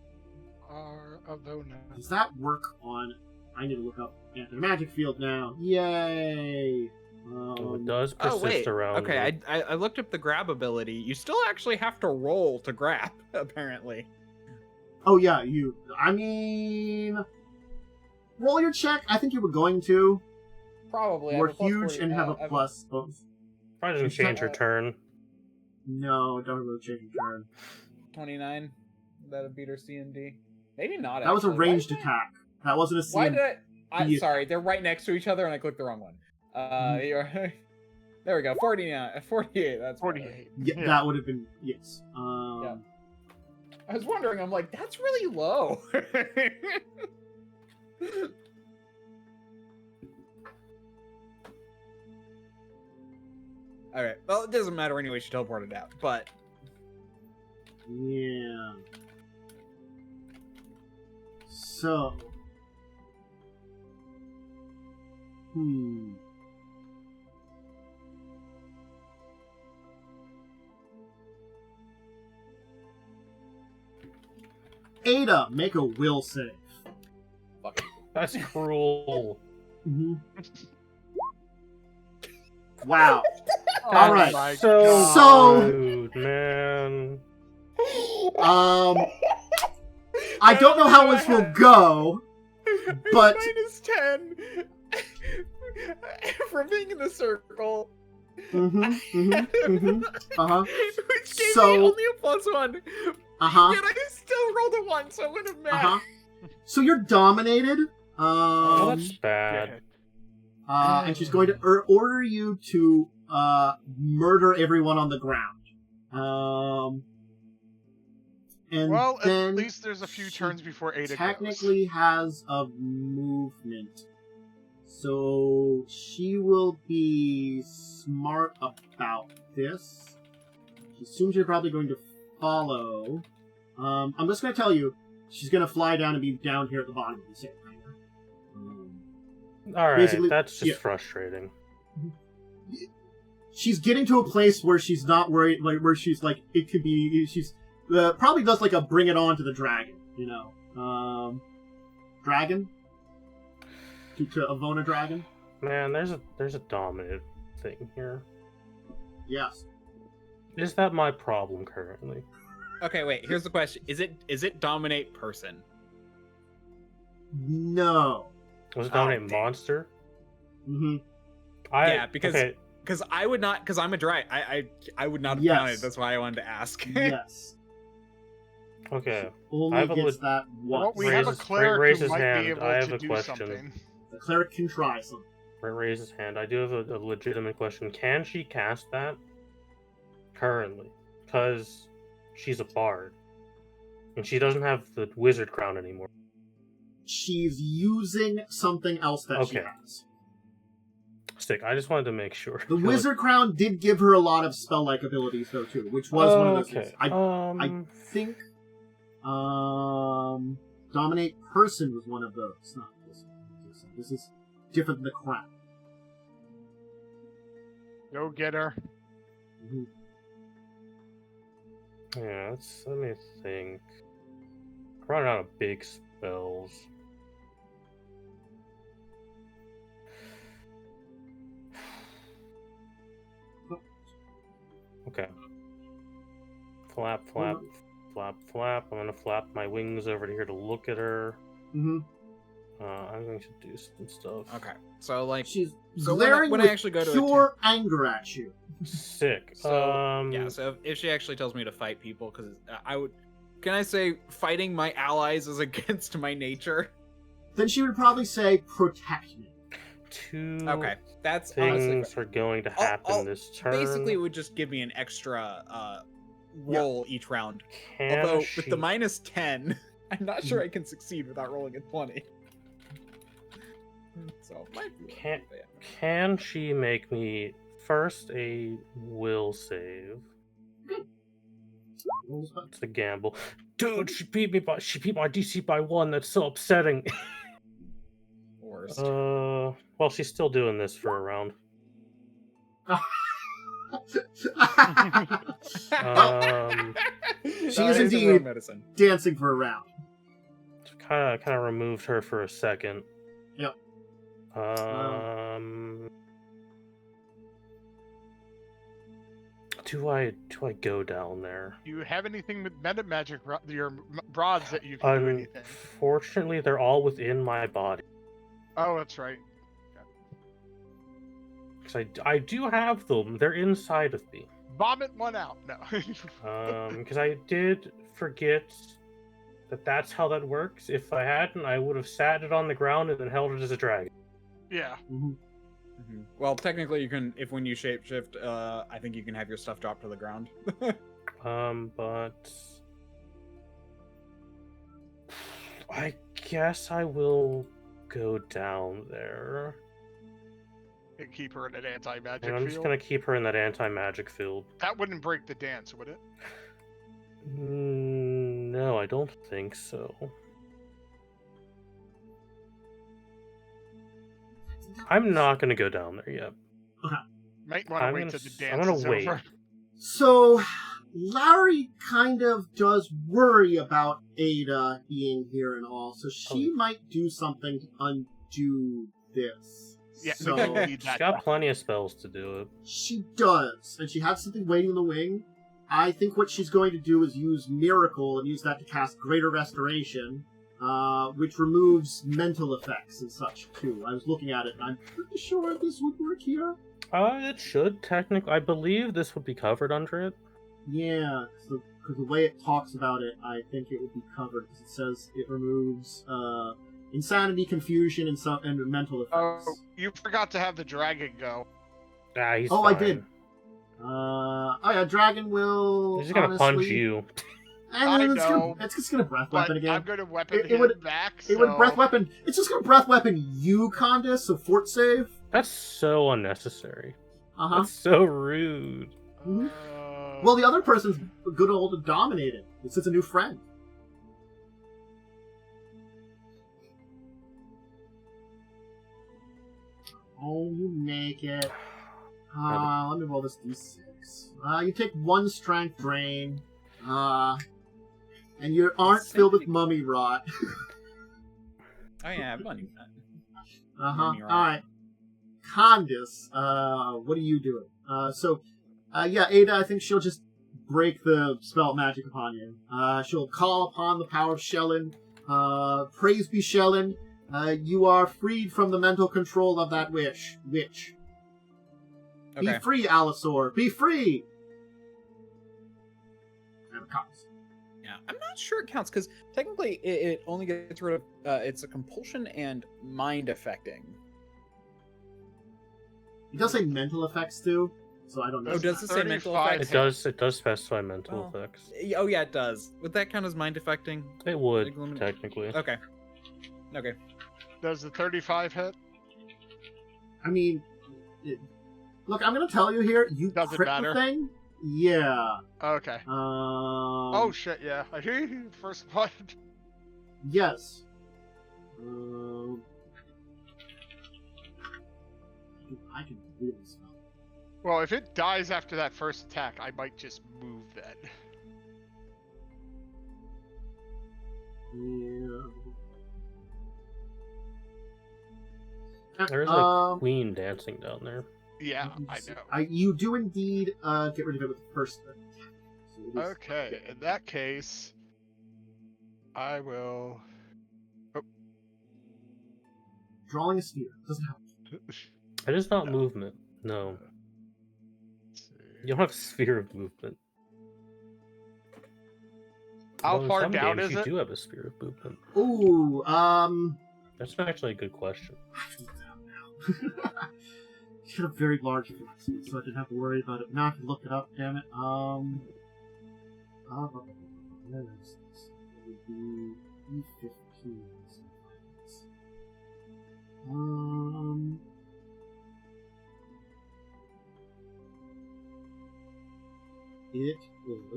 Ivona. Does that work on? I need to look up anti-magic field now. Yay! It does persist around. Okay, I looked up the grab ability. You still actually have to roll to grab, apparently. Oh yeah, I mean, roll your check. I think you were going to. Probably. I You're have a plus huge 40, and have a I have plus. Bonus. Probably doesn't change her turn. No, don't really change your turn. 29. That'll beat her CMD. Maybe not. That was a actually. ranged attack. That wasn't a Why CM. did I'm Yeah. sorry. They're right next to each other, and I clicked the wrong one. There we go. 48. That's 48. Yeah, that would have been yes. Yeah. I was wondering. I'm like, that's really low. All right. Well, it doesn't matter anyway. She teleported out, but Yeah. So. Ada, make a will save. That's cruel. Mm-hmm. Wow. Oh All right. my So God. rude, man. I don't know how this will go, but -10 from being in the circle. which Which gave So- me only a +1. Yet I still rolled a 1, so it would have mattered. So you're dominated. Oh, that's bad. And she's going to order you to murder everyone on the ground. And Well, then at least there's a few she turns before Ada technically has a movement. So she will be smart about this. She assumes you're probably going to follow. I'm just going to tell you, she's going to fly down and be down here at the bottom of the same right now. All right, basically- that's just yeah. frustrating. She's getting to a place where she's not worried, like where she's like it could be. She's probably does like a bring it on to the dragon, you know, dragon to Ivona dragon. Man, there's a dominant thing here. Yes. Is that my problem currently? Okay, wait. Here's the question: Is it dominate person? No. Was it Oh, dominate damn. monster? Mm-hmm. Yeah, because- okay, Because I would not. Because I'm a dry. I would not have Yes. counted. That's why I wanted to ask. Yes. okay. Only I have a gets that Well, once. we have a Raises- cleric raise who his might hand. be able I have to a do question. something. The cleric can try something. Raise his hand. I do have a legitimate question. Can she cast that currently? Because she's a bard, and she doesn't have the wizard crown anymore. She's using something else that she Okay. has. Sick. I just wanted to make sure. The wizard crown did give her a lot of spell-like abilities, though, too, which was one of those things. I think dominate person was one of those. Not this one. This is different than the crown. Go get her. Mhm. Yeah, let me think. Running out of big spells. Okay. Flap, flap, flap, flap. I'm gonna flap my wings over to here to look at her. Mm-hmm. I'm going to do some stuff. Okay. So like, She's so glaring when I with actually go to pure anger at you. Sick. So yeah. So if she actually tells me to fight people, because I would, can I say fighting my allies is against my nature? Then she would probably say, protect me. Two Okay. That's honestly. things are going to happen this turn. Basically, it would just give me an extra roll each round. Can Although she... with the -10, I'm not sure I can succeed without rolling a 20. So it might be. Can she make me first a will save? It's a gamble. Dude, she beat my DC by 1. That's so upsetting. Worst. Well, she's still doing this for a round. She is indeed dancing for a round. Kind of removed her for a second. Yep. Do I go down there? Do you have anything with meta magic? Your broads that you can do anything? Unfortunately, they're all within my body. Oh, that's right. Because I do have them. They're inside of me. Vomit one out. No. Because I did forget that that's how that works. If I hadn't, I would have sat it on the ground and then held it as a dragon. Yeah. Mm-hmm. Well, technically, you can. If when you shapeshift, I think you can have your stuff drop to the ground. But I guess I will go down there. And keep her in an anti-magic And I'm field. just gonna keep her in that anti-magic field. That wouldn't break the dance, would it? No, I don't think so. I'm not gonna go down there yet. Might want to I'm wait gonna till the s- dance I'm gonna is wait. over. So, Larry kind of does worry about Ada being here and all, so she might do something to undo this. Yeah, so we need She's that. got plenty of spells to do it. she does, and she has something waiting in the wing. I think what she's going to do is use Miracle and use that to cast Greater Restoration, which removes mental effects and such, too. I was looking at it, and I'm pretty sure this would work here. It should, technically. I believe this would be covered under it. Yeah, because the way it talks about it, I think it would be covered, because it says it removes insanity, confusion, and mental effects. Oh, you forgot to have the dragon go. Ah, he's Oh, fine. I did. Dragon will. He's just gonna honestly, punch you. And I then it's know, just gonna breath But weapon again. I'm going to weapon It him would- back, It would breath weapon. It's just gonna breath weapon you, Khandes, so fort save. That's so unnecessary. Uh-huh. That's so rude. Mhm. Well, the other person's good old to dominate it. It's a new friend. Oh, you make it. Let me roll this d6. You take 1 strength drain. And you aren't filled with mummy rot. Oh yeah, money. Uh-huh. Mummy rot. Alright. Khandes, what are you doing? Ada, I think she'll just break the spell magic upon you. She'll call upon the power of Shellin. Praise be Shellin. You are freed from the mental control of that witch. Okay. Be free, Alisor. Be free! And it comes. Yeah, I'm not sure it counts because technically it only gets rid of it's a compulsion and mind affecting. It does say mental effects too, so I don't know. Oh, does it say mental 35 effects? It does specify mental Well, effects. Oh yeah, it does. Would that count as mind affecting? It would, Like limit- technically. Okay. Okay. Does the 35 hit? I mean, look, I'm gonna tell you here. You Doesn't crit matter. the thing. Yeah. Okay. Oh shit, yeah. I hear you. First blood. Yes. I can really smell. Well, if it dies after that first attack, I might just move then. Yeah. There's a queen dancing down there. Yeah, I know. You do indeed get rid of it with the first attack. So it is Okay, dead. in that case, I will. Drawing a spear doesn't help. It is not movement. No. You don't have a sphere of movement. How Although in far some down games is you it? do have a sphere of movement. Ooh, That's actually a good question. She had a very large flex, so I didn't have to worry about it. Now I have to look it up, damn it. Where is this? It would be E15. It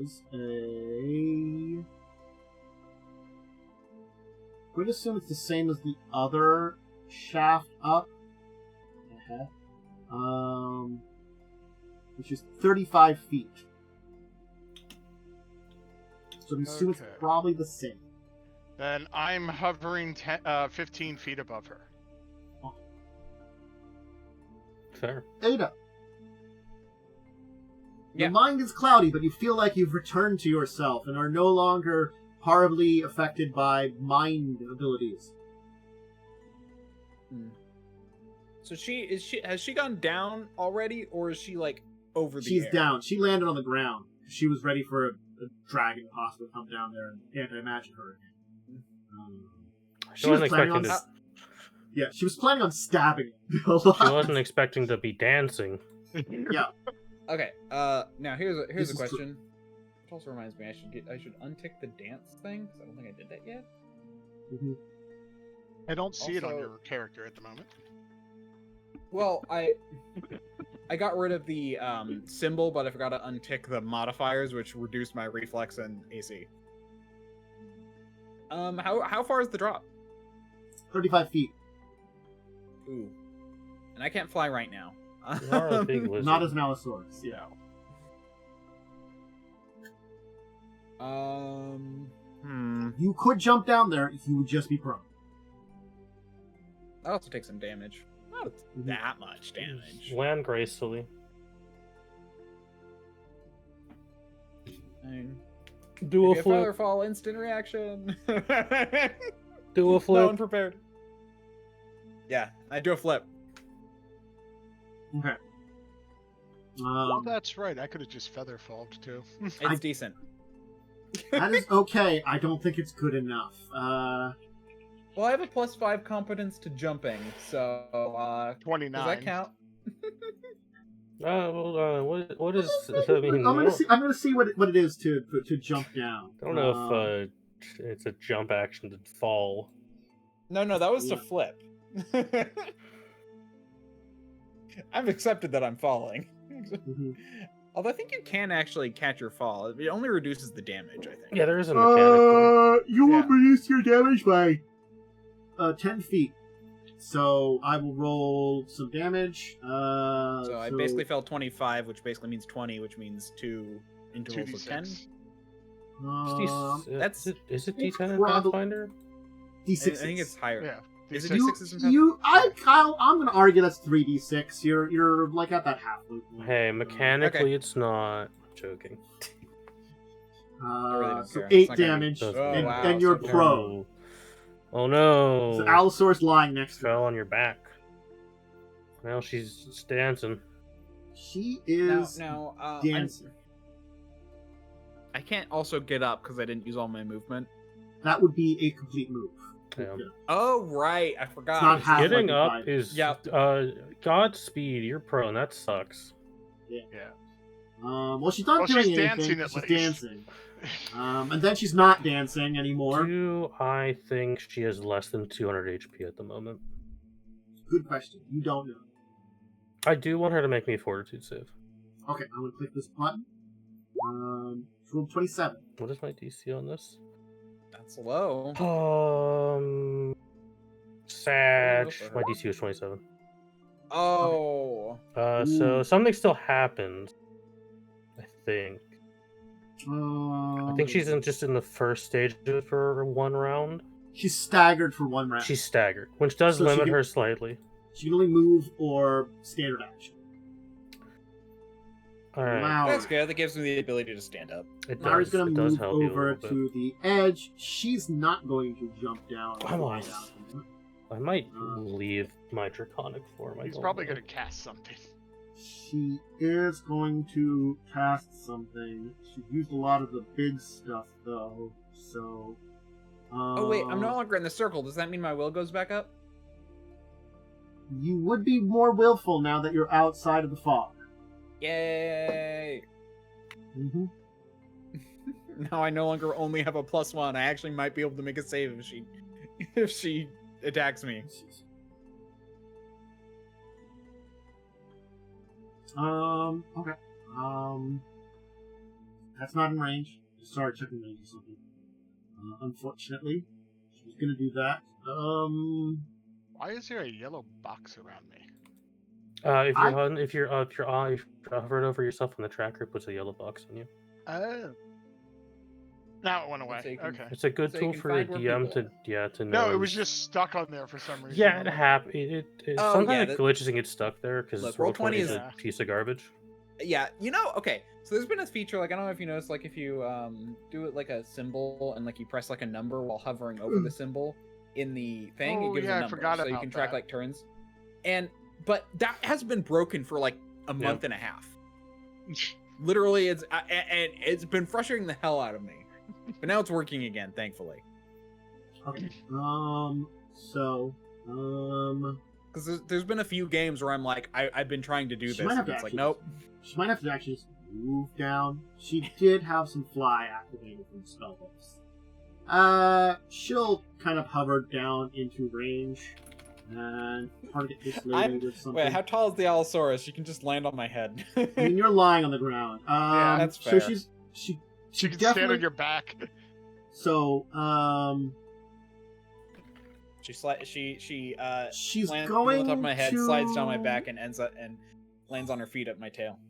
is a... I'm going to assume it's the same as the other shaft up. Which is 35 feet. So I'm assuming it's Okay. probably the same. Then I'm hovering 15 feet above her. Fair. Ada. Yeah. Your mind is cloudy, but you feel like you've returned to yourself and are no longer horribly affected by mind abilities. So has she gone down already, or is she like over the air? She's down. She landed on the ground. She was ready for a dragon to possibly come down there and anti-magic her again. She was planning on. Yeah, she was planning on stabbing it. She wasn't expecting to be dancing. Yeah. Okay. Now here's a question. Which also reminds me, I should untick the dance thing because I don't think I did that yet. Mm-hmm. I don't see it on your character at the moment. Well, I got rid of the symbol, but I forgot to untick the modifiers, which reduced my reflex and AC. How far is the drop? 35 feet. Ooh, and I can't fly right now. You are a big lizard. Not as an Allosaurus. Yeah. You could jump down there. You would just be prone. That also takes some damage. Not that much damage. Land gracefully. Do a flip. Feather fall, instant reaction. Do a flip. No one prepared. Yeah, I do a flip. Okay. Oh, that's right. I could have just feather falled too. It's decent. That is okay. I don't think it's good enough. Well, I have a +5 competence to jumping, so 29. Does that count? What is? I mean, I'm gonna see what it is to jump down. I don't know if it's a jump action to fall. No, that was to flip. I've accepted that I'm falling. Mm-hmm. Although I think you can actually catch your fall. It only reduces the damage, I think. Yeah, there is a mechanic. You will reduce your damage by 10 feet. So I will roll some damage. So I basically fell 25, which basically means 20, which means 2 intervals of 10. Is it D10 in Pathfinder? D6. I think it's higher. Yeah. Is it D6s in Pathfinder? Kyle, I'm gonna argue that's 3d6. You're like at that halfway point. Hey, mechanically Okay. it's not. I'm joking. really don't So care. 8 It's not gonna damage, be- and, wow, and you're so prone. Oh no! So Allosaurus lying next to Fell her. on your back. Now she's dancing. She is dancing. I can't also get up because I didn't use all my movement. That would be a complete move. Yeah. Oh, right. I forgot. It's not half Getting like up divide. is Yep. Godspeed. You're prone. That sucks. Yeah. Well, she's not Well, doing she's anything. dancing at She's least. dancing. And then she's not dancing anymore. Do I think she has less than 200 HP at the moment? Good question. You don't know. I do want her to make me a fortitude save. Okay, I'm gonna click this button. Roll 27. What is my DC on this? That's low. Sad. My DC was 27. Oh. So something still happened. I think. I think she's just in the first stage for one round. She's staggered for one round. She's staggered, which does So she limit can- her slightly. She can only move or standard action. All right. Wow. That's good. That gives me the ability to stand up. It Mari's does. gonna It does move help you a over little bit. to the edge. She's not going to jump down. Come or on. fly down. I might leave my draconic form. He's probably going to cast something. She is going to cast something. She used a lot of the big stuff though, so. Oh, wait. I'm no longer in the circle. Does that mean my will goes back up? You would be more willful now that you're outside of the fog. Yay! Mm-hmm. Now I no longer only have a +1. I actually might be able to make a save if she attacks me. Okay. That's not in range. Just started checking range or something. Unfortunately, she's gonna do that. Why is there a yellow box around me? If you're hovered over yourself on the tracker, it puts a yellow box on you. Oh. Now it went away. So you can- Okay. It's a good So you tool can for the find where DM people to know. No, it was just stuck on there for some reason. Yeah, it happens. Oh, Sometimes yeah, it glitches and gets stuck there because Look, roll roll 20 is is- a piece of garbage. Yeah, okay. So there's been a feature, like, I don't know if you noticed, like, if you do it like a symbol and, like, you press, like, a number while hovering over the symbol, in the thing. Oh, It gives yeah, a I number, forgot so you about can track that. like turns. But that has been broken for like a month and a half. Literally, it's been frustrating the hell out of me. But now it's working again, thankfully. Okay. Because there's been a few games where I'm like, I've been trying to do She this, might have and to it's like, actually- nope. She might have to actually just move down. She did have some fly activated from spell books. She'll kind of hover down into range and target this lady with something. Wait, how tall is the Allosaurus? She can just land on my head. I mean, you're lying on the ground. Yeah, that's So fair. she She can definitely. stand on your back. So She's she's lands going on top of my head, to... slides down my back, and ends up and lands on her feet at my tail.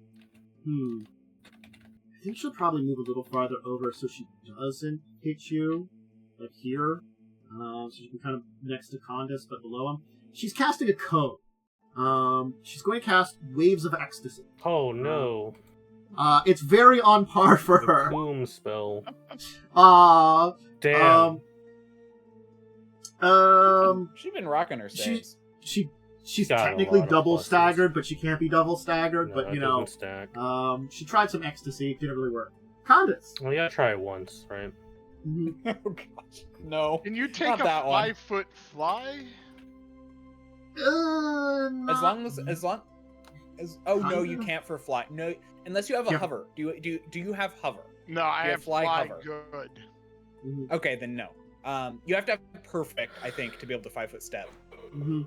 I think she'll probably move a little farther over so she doesn't hit you, like here. So she can kind of next to Khandes, but below him. She's casting a cone. She's going to cast Waves of Ecstasy. Oh no. It's very on par for The her. Boom spell. Um, Damn. She's been rocking her saves. she's Got a technically lot of double pluses. staggered, but she can't be double staggered. No, but it you know, doesn't stack. she tried some ecstasy, didn't really work. Khandes. Well, you gotta try it once, right? Mm-hmm. Oh gosh, no. Can you take Not a that one. 5-foot fly? As long as oh no, you Kinda. can't for fly. No, unless you have a Yeah. hover. Do you have hover? No, I You have have fly fly hover. good. Mhm. Okay, then no. You have to have perfect, I think, to be able to 5-foot step. Mhm.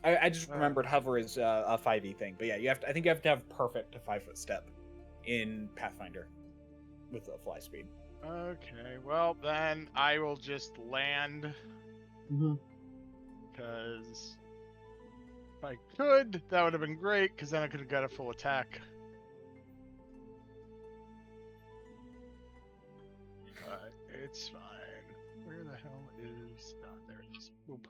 I just remembered hover is a 5e thing, but yeah, I think you have to have perfect to 5-foot step in Pathfinder with the fly speed. Okay, well then I will just land Mhm. because if I could, that would have been great because then I could have got a full attack. But it's fine. Where the hell is? Oh, there it is. Oop.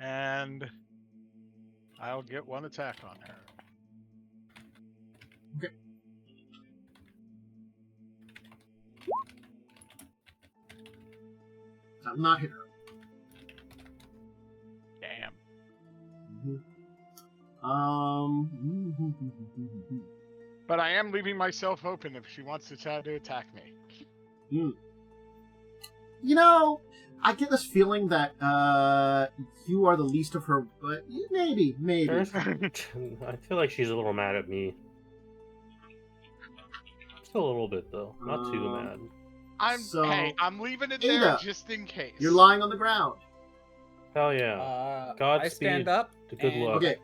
And I'll get one attack on her. That will not hit her. Damn. But I am leaving myself open if she wants to try to attack me. You know, I get this feeling that you are the least of her, but maybe. There's- I feel like she's a little mad at me. Still a little bit though, not too mad. Hey, I'm leaving it there Ada, just in case. You're lying on the ground. Hell yeah. I Godspeed stand up. to good and- luck. Okay.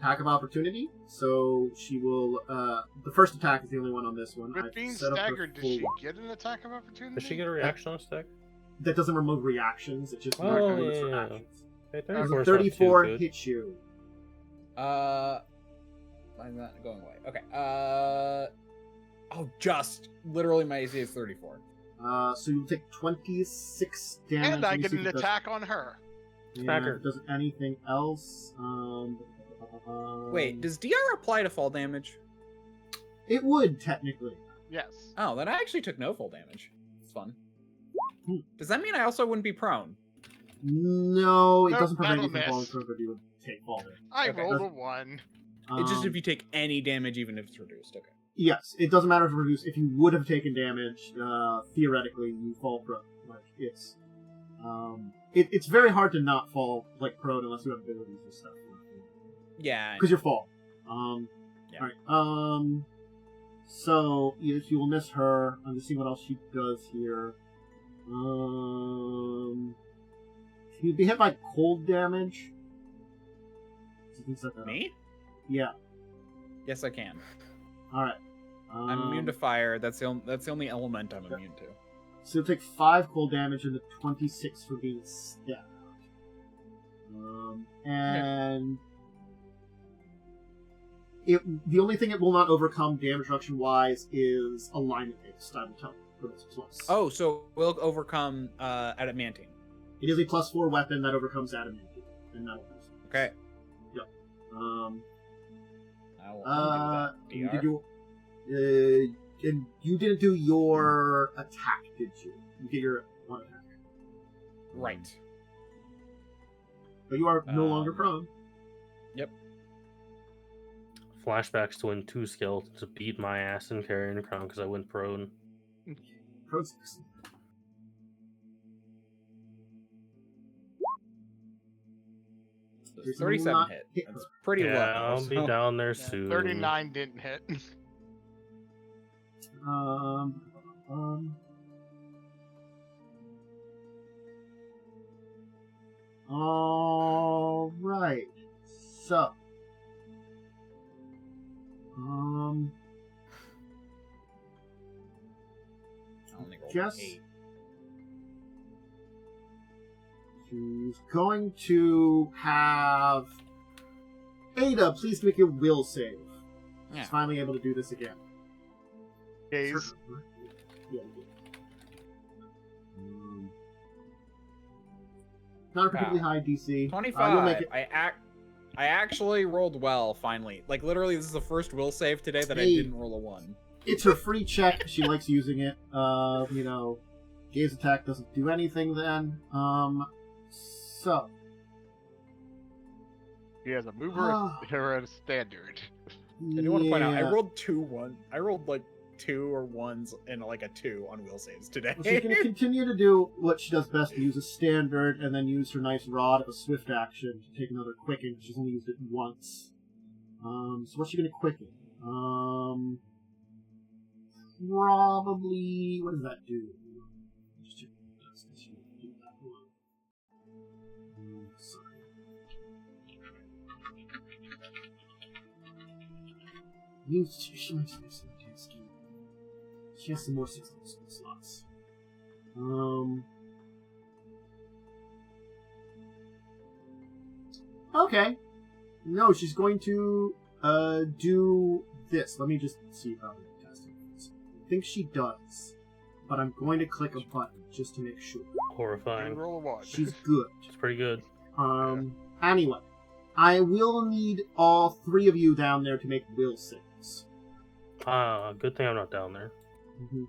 Attack of opportunity. So she will. The first attack is the only one on this one. With I've being set up her staggered, does full she one. get an attack of opportunity? Does she get a reaction on stack? That doesn't remove reactions. It just Oh, removes yeah. reactions. Okay, Does 34 a is not too 34 good. hits you? I'm not going away. Okay. Oh, just literally my AC is 34. So you'll take 26 damage. And I Let me get see an if it does- attack on her. Yeah, Smack her. if it does anything else? Wait, does DR apply to fall damage? It would technically. Yes. Oh, then I actually took no fall damage. It's fun. Hmm. Does that mean I also wouldn't be prone? No, it Nope, doesn't prevent you that'll from falling miss. prone, but you would take fall damage. I Okay. rolled a 1. It's just if Um, you take any damage, even if it's reduced. Okay. Yes, it doesn't matter if it's reduced. If you would have taken damage, theoretically, you fall prone. Like it's, it's very hard to not fall like prone unless you have abilities and stuff. Yeah. Because you're fall. Yeah. All right. So yes, you will miss her. I'm just seeing what else she does here. You'd be hit by cold damage. So things like that. Me? Yeah. Yes, I can. All right. I'm immune to fire. That's the only element I'm immune to. So you'll take 5 cold damage and the 26 for being stabbed. And the only thing it will not overcome damage reduction wise is alignment based. I will tell you for this plus. Oh, so we'll overcome adamantine. It is a +4 weapon that overcomes adamantine and metal. Okay. Yep. I will undo You that. did and you didn't do your attack, did you? You did your one attack. Right. But you are no longer prone. Yep. Flashbacks to when 2 skill to beat my ass and carrying the crown because I went prone. Prone 6. Does 37 hit. That's pretty low. I'll so- be down there soon. 39 didn't hit. All right. So, I only rolled Just- 8. she's going to have Ada. Please make a will save. Yeah. She's finally able to do this again. Gaze. Yeah. Not a particularly high DC. 25. You'll make it. I actually rolled well, finally. Like, literally, this is the first will save today that I Hey. didn't roll a 1. It's her free check. She likes using it. Gaze attack doesn't do anything then. So. He has a mover or a standard. I do want to point out, I yeah. rolled 2-1. I rolled, like, 2 or 1s and, like, a 2 on will saves today. Well, she's going to continue to do what she does best, use a standard, and then use her nice rod of a swift action to take another quicken. She's only used it once. So what's she going to quicken? Probably... What does that do? Just check this. She didn't do that one. Sorry. She might use some tasking. She has some more 6 slots. Okay. No, she's going to do this. Let me just see how I'm testing this. I think she does, but I'm going to click a button just to make sure. Horrifying. And roll a 1. She's good. It's pretty good. Anyway, I will need all 3 of you down there to make will saves. Good thing I'm not down there. Mm-hmm.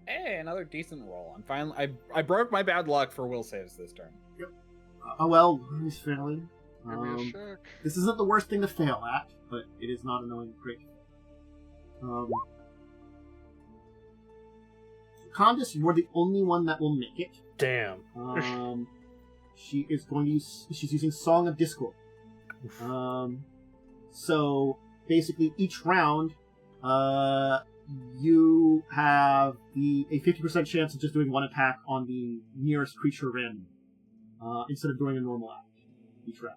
Hey, another decent roll. I'm finally. I broke my bad luck for will saves this turn. Well, he's failing. Give me a check. This isn't the worst thing to fail at, but it is not annoying great. Khandes, you're the only one that will make it. Damn. She is going to use. She's using Song of Discord. So basically, each round, you have a 50% chance of just doing 1 attack on the nearest creature randomly, instead of doing a normal act each round.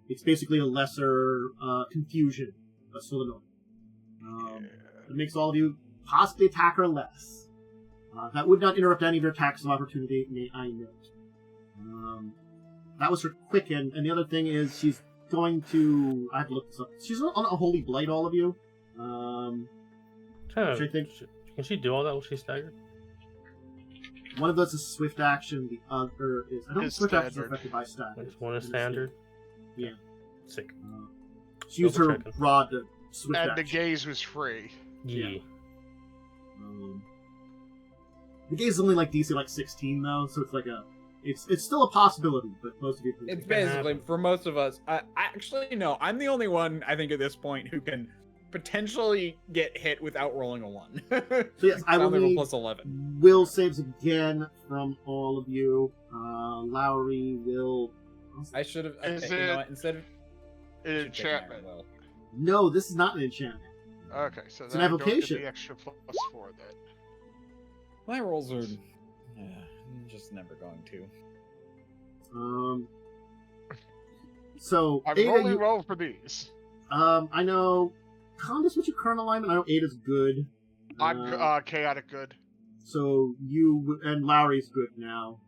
It's basically a lesser confusion, but still annoying. It makes all of you possibly attack her less. That would not interrupt any of your attacks of opportunity, may I note. That was her quicken, and the other thing is she's going to... I have to look this up. She's on a Holy Blight, all of you. Which I think... Can she do all that while she's staggered? One of those is swift action, the other is... I don't think Is swift actions are standard. affected by stagger. One is standard? Yeah. Sick. She used her Double-checking. rod to swift And the action. gaze was free. Yeah. The gaze is only like DC like 16 though, so it's like a... It's still a possibility, but most of you... It's basically, for most of us, actually, no, I'm the only one, I think, at this point who can potentially get hit without rolling a 1. So yes, I will level need plus 11. will saves again from all of you. Lowry will... I should have, Is you know it what, instead of... I should take my Enchantment. will. No, this is not an enchantment. Okay, so It's then an I don't get evocation. the extra +4 then. My rolls are I'm just never going to. So I'm Ada, rolling you, roll for these. I know Khandes, what's your current alignment? I know Ada's good. I'm chaotic good. So you and Lowry's good now.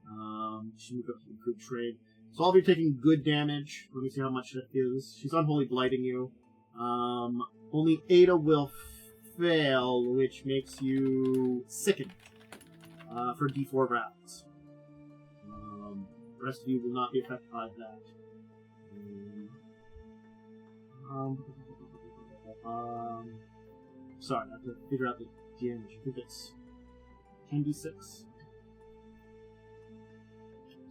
She moved up to good trade. So all of you are taking good damage. Let me see how much that is. She's unholy blighting you. Only Ada will fail, which makes you sickened for D4 rounds. The rest of you will not be affected by that. Sorry, I have to figure out the damage. I think it's 10d6.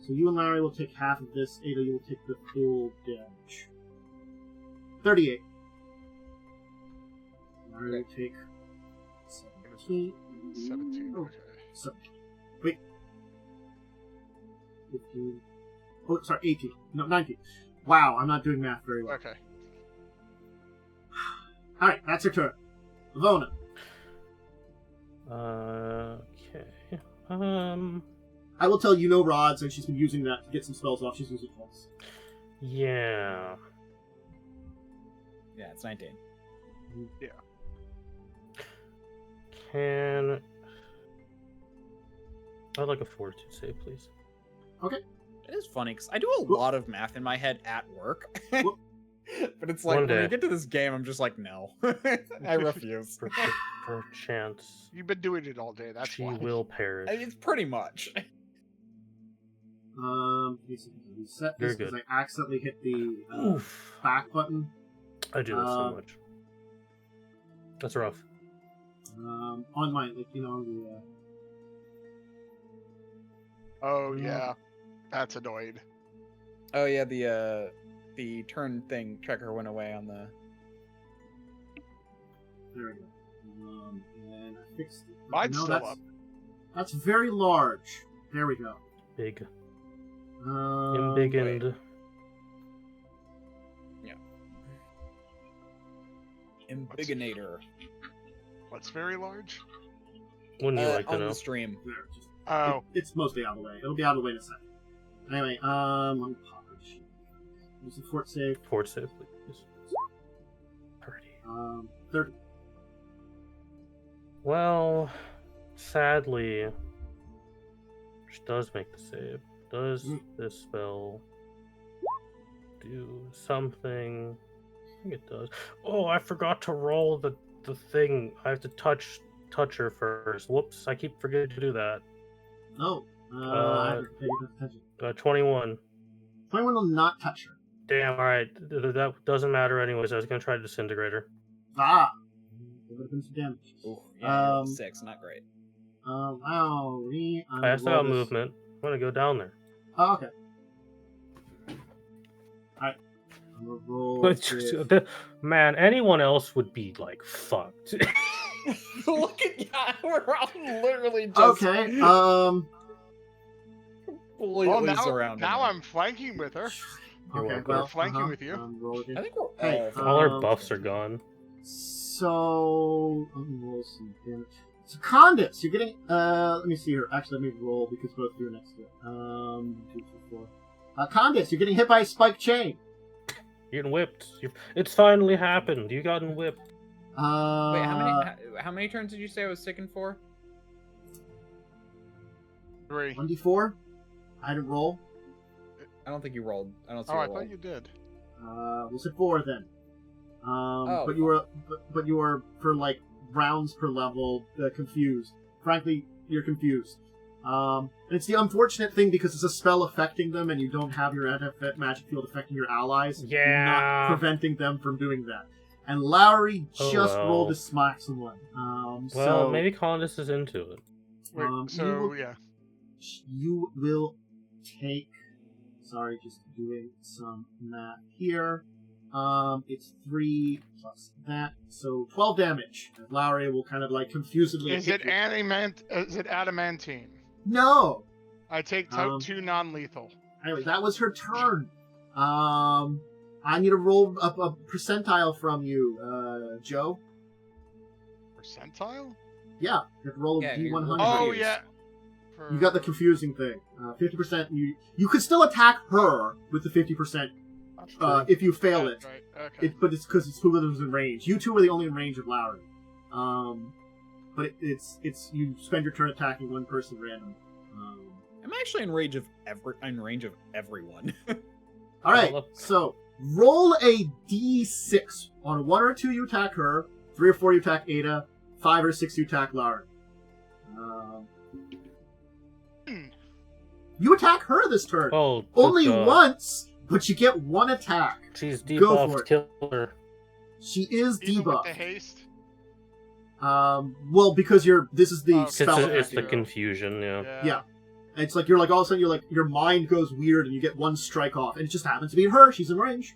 So you and Larry will take half of this. Ada, you will take the full damage. 38. Larry will take 17. 17. Oh, Okay. 17. Wait. 15. Oh, sorry, 18. No, 19. Wow, I'm not doing math very well. Okay. Alright, that's your turn. Ivona. Okay. I will tell you no rods, and she's been using that to get some spells off. She's used it twice. Yeah. Yeah, it's 19. Yeah. Can... I'd like a fortitude save, please. Okay. It is funny, because I do a lot of math in my head at work. But it's like, One when I day. get to this game, I'm just like, no. I refuse. Perchance. You've been doing it all day. That's She why. will perish. It's pretty much. Reset Very this because good. I accidentally hit the Oof. back button. I do this so much. That's rough. On my, like, you know, the... Oh, yeah. That's annoying. Oh yeah, the turn thing tracker went away on the... There we go. And I fixed it. Mine's No, still that's, up. That's very large. There we go. Big. Wait. Embiggened. Embiggenator. What's very large? Wouldn't you like to on know? the stream. There, just, Oh. it's mostly out of the way. It'll be out of the way in a second. Anyway, let me pop this shit. Use the fort save. Fort save, please. 30. 30. Well, sadly, which does make the save. Does this spell do something? I think it does. Oh, I forgot to roll the thing. I have to touch her first. Whoops, I keep forgetting to do that. Oh, I haven't paid enough attention. 21. 21 will not touch her. Damn, alright. That doesn't matter anyways. I was going to try to disintegrate her. Ah! There would have been some damage. Ooh, yeah, 6, not great. Lowry. I asked about movement. I'm going to go down there. Oh, okay. Alright. I'm gonna roll. with- Man, anyone else would be like fucked. Look at yeah, we're all literally just Okay, completely Well, surrounded. now I'm flanking with her. okay, welcome. well, Flanking with you. Roll again. I think we're Hey, all All our buffs are gone. So, let me roll some damage. So, Khandes, you're getting, let me see here. Actually, let me roll because both of you are next to it. 2, 3, 4. Khandes, you're getting hit by a spiked chain. You're getting whipped. It's finally happened. You gotten whipped. Wait, how many turns did you say I was sickened for? 3. 1d4? I didn't roll. I don't think you rolled. I don't see Oh, a I roll. thought you did. We'll say 4 then. But you were for like rounds per level confused. Frankly, you're confused. It's the unfortunate thing because it's a spell affecting them, and you don't have your anti-magic field affecting your allies. Yeah. Not preventing them from doing that. And Lowry just well. rolled to smack someone. Well, So maybe Khandes is into it. Wait, so, yeah. you will take. Sorry, just doing some math here. It's 3 plus that, so 12 damage. And Lowry will kind of like confusedly. Is hit it you. adamantine? No. I take 2 non-lethal. Anyway, that was her turn. I need to roll a percentile from you, Joe. Percentile? Yeah, you have to roll a Yeah, D100. Oh, Confused. yeah. You got the confusing thing. 50%. You could still attack her with the 50%. If you fail That's it. right. Okay. But it's because it's whoever's in range. You two are the only in range of Lowry. But it's you spend your turn attacking one person random. I'm actually in range of everyone. All right, Well, so roll a d6. On a 1 or 2, you attack her. 3 or 4, you attack Ada. 5 or 6, you attack Lowry. You attack her this turn. Oh, good Only God. once, but you get 1 attack. She's Go for debuffed. it. Kill her. She is Even with the debuffed. haste? Well, because this is the Oh, spell It's effect. the confusion, yeah. Yeah. It's like you're like all of a sudden you're like your mind goes weird and you get one strike off, and it just happens to be her. She's in range.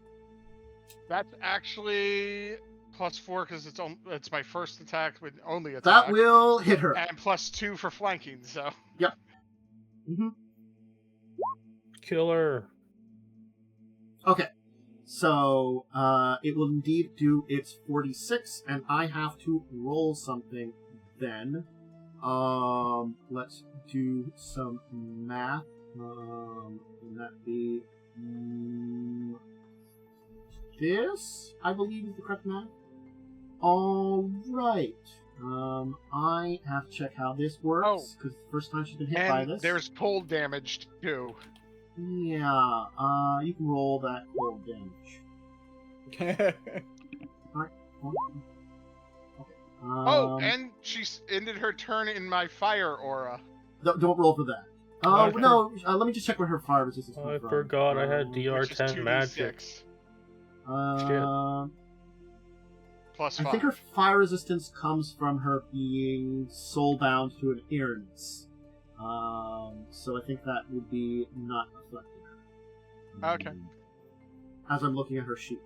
That's actually +4 because it's my first attack with only attack. That will hit her. And +2 for flanking. So. Yep. Mm-hmm. Killer. Okay. So it will indeed do its 46, and I have to roll something then. Let's do some math. Can that be this? I believe is the correct math. All right. I have to check how this works because the first time she's been hit by this. There's cold damage too. Yeah. You can roll that cold damage. All right. Okay. And she ended her turn in my fire aura. Don't roll for that. Okay. No. Let me just check what her fire resistance comes I from. forgot I had DR10 magic. +5. I think her fire resistance comes from her being soul-bound to an Airness. So I think that would be not reflected. Okay. As I'm looking at her sheet.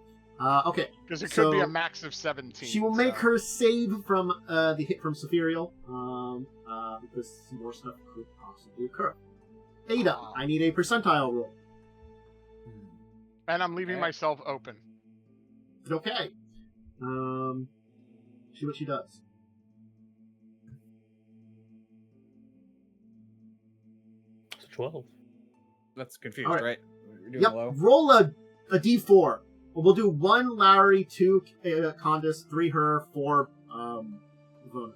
Okay. Because it could be a max of 17. She will make her save from the hit from Sephirial, because some more stuff could possibly occur. Ada, I need a percentile roll. And I'm leaving myself open. Okay. See what she does. It's 12. That's confused, right? We're doing Yep. low. Roll a d4. We'll do 1 Lowry, 2 Khandes, 3 her, 4 Ivona.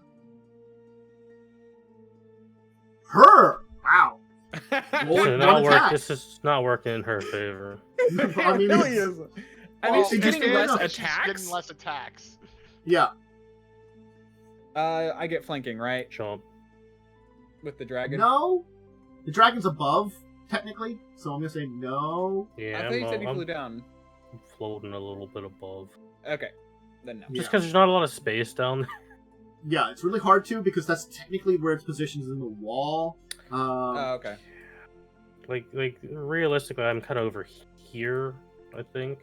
Her! Wow. This is not working in her favor. I mean, really isn't. I mean, she's getting less attacks. She's getting less attacks. Yeah. I get flanking, right? Jump. With the dragon? No. The dragon's above, technically, so I'm gonna say no. Yeah, I thought you said you flew down. I'm floating a little bit above. Okay. Then no. Just because there's not a lot of space down there. Yeah, it's really hard to, because that's technically where its position is in the wall. Okay. Like realistically, I'm kind of over here, I think.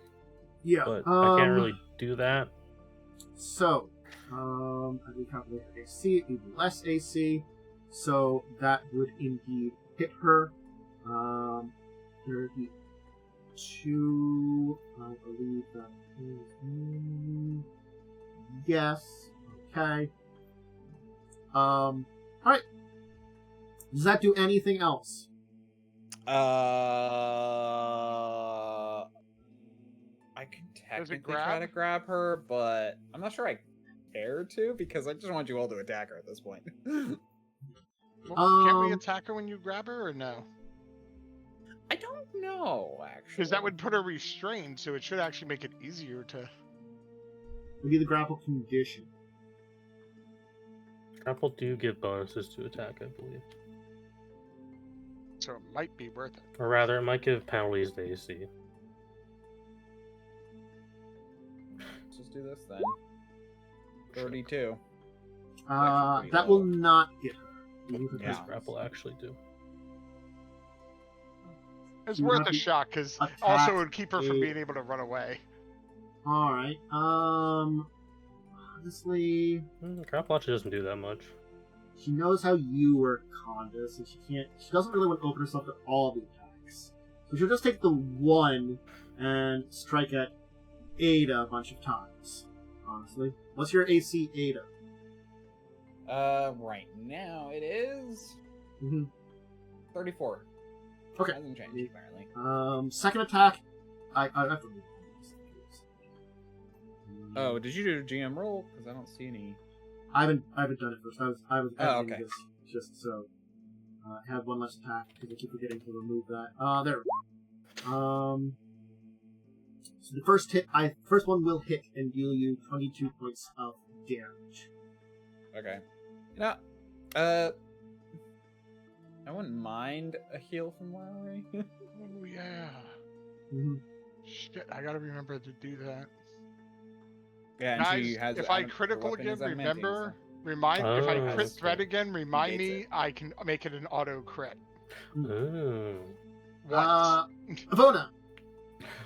Yeah. But I can't really do that. So, I will calculate her AC, it would be less AC, so that would indeed hit her. 32, I believe that is... Yes. Okay. Alright. Does that do anything else? I can technically try to grab her, but I'm not sure I care to, because I just want you all to attack her at this point. Well, can we attack her when you grab her, or no? I don't know, actually. Because that would put her restrained, so it should actually make it easier to... Maybe the grapple condition. Grapple do give bonuses to attack, I believe. So it might be worth it. Or rather, it might give penalties to AC. Let's just do this then. 32. That will not get her. What does grapple actually do? It's worth a shot, because also it would keep her from being able to run away. Alright, honestly... Grapple actually doesn't do that much. She knows how you work, Khandes, and she doesn't really want to open herself to all the attacks. So she'll just take the one and strike at Ada a bunch of times, honestly. What's your AC, Ada? Right now it is... 34. Okay. Hasn't changed, apparently. Second attack, I have to read this. Oh, did you do a GM roll? Because I don't see any... I haven't done it first. I was editing okay. this just so I have one less attack because I keep forgetting to remove that. There we go. So the first one will hit and deal you 22 points of damage. Okay. I wouldn't mind a heal from Lowry. Oh, yeah. Shit, I gotta remember to do that. Yeah, Guys, and she has, if I critical again, remember, if I crit threat again, remind me I can make it an auto crit. Ooh. What? Ivona.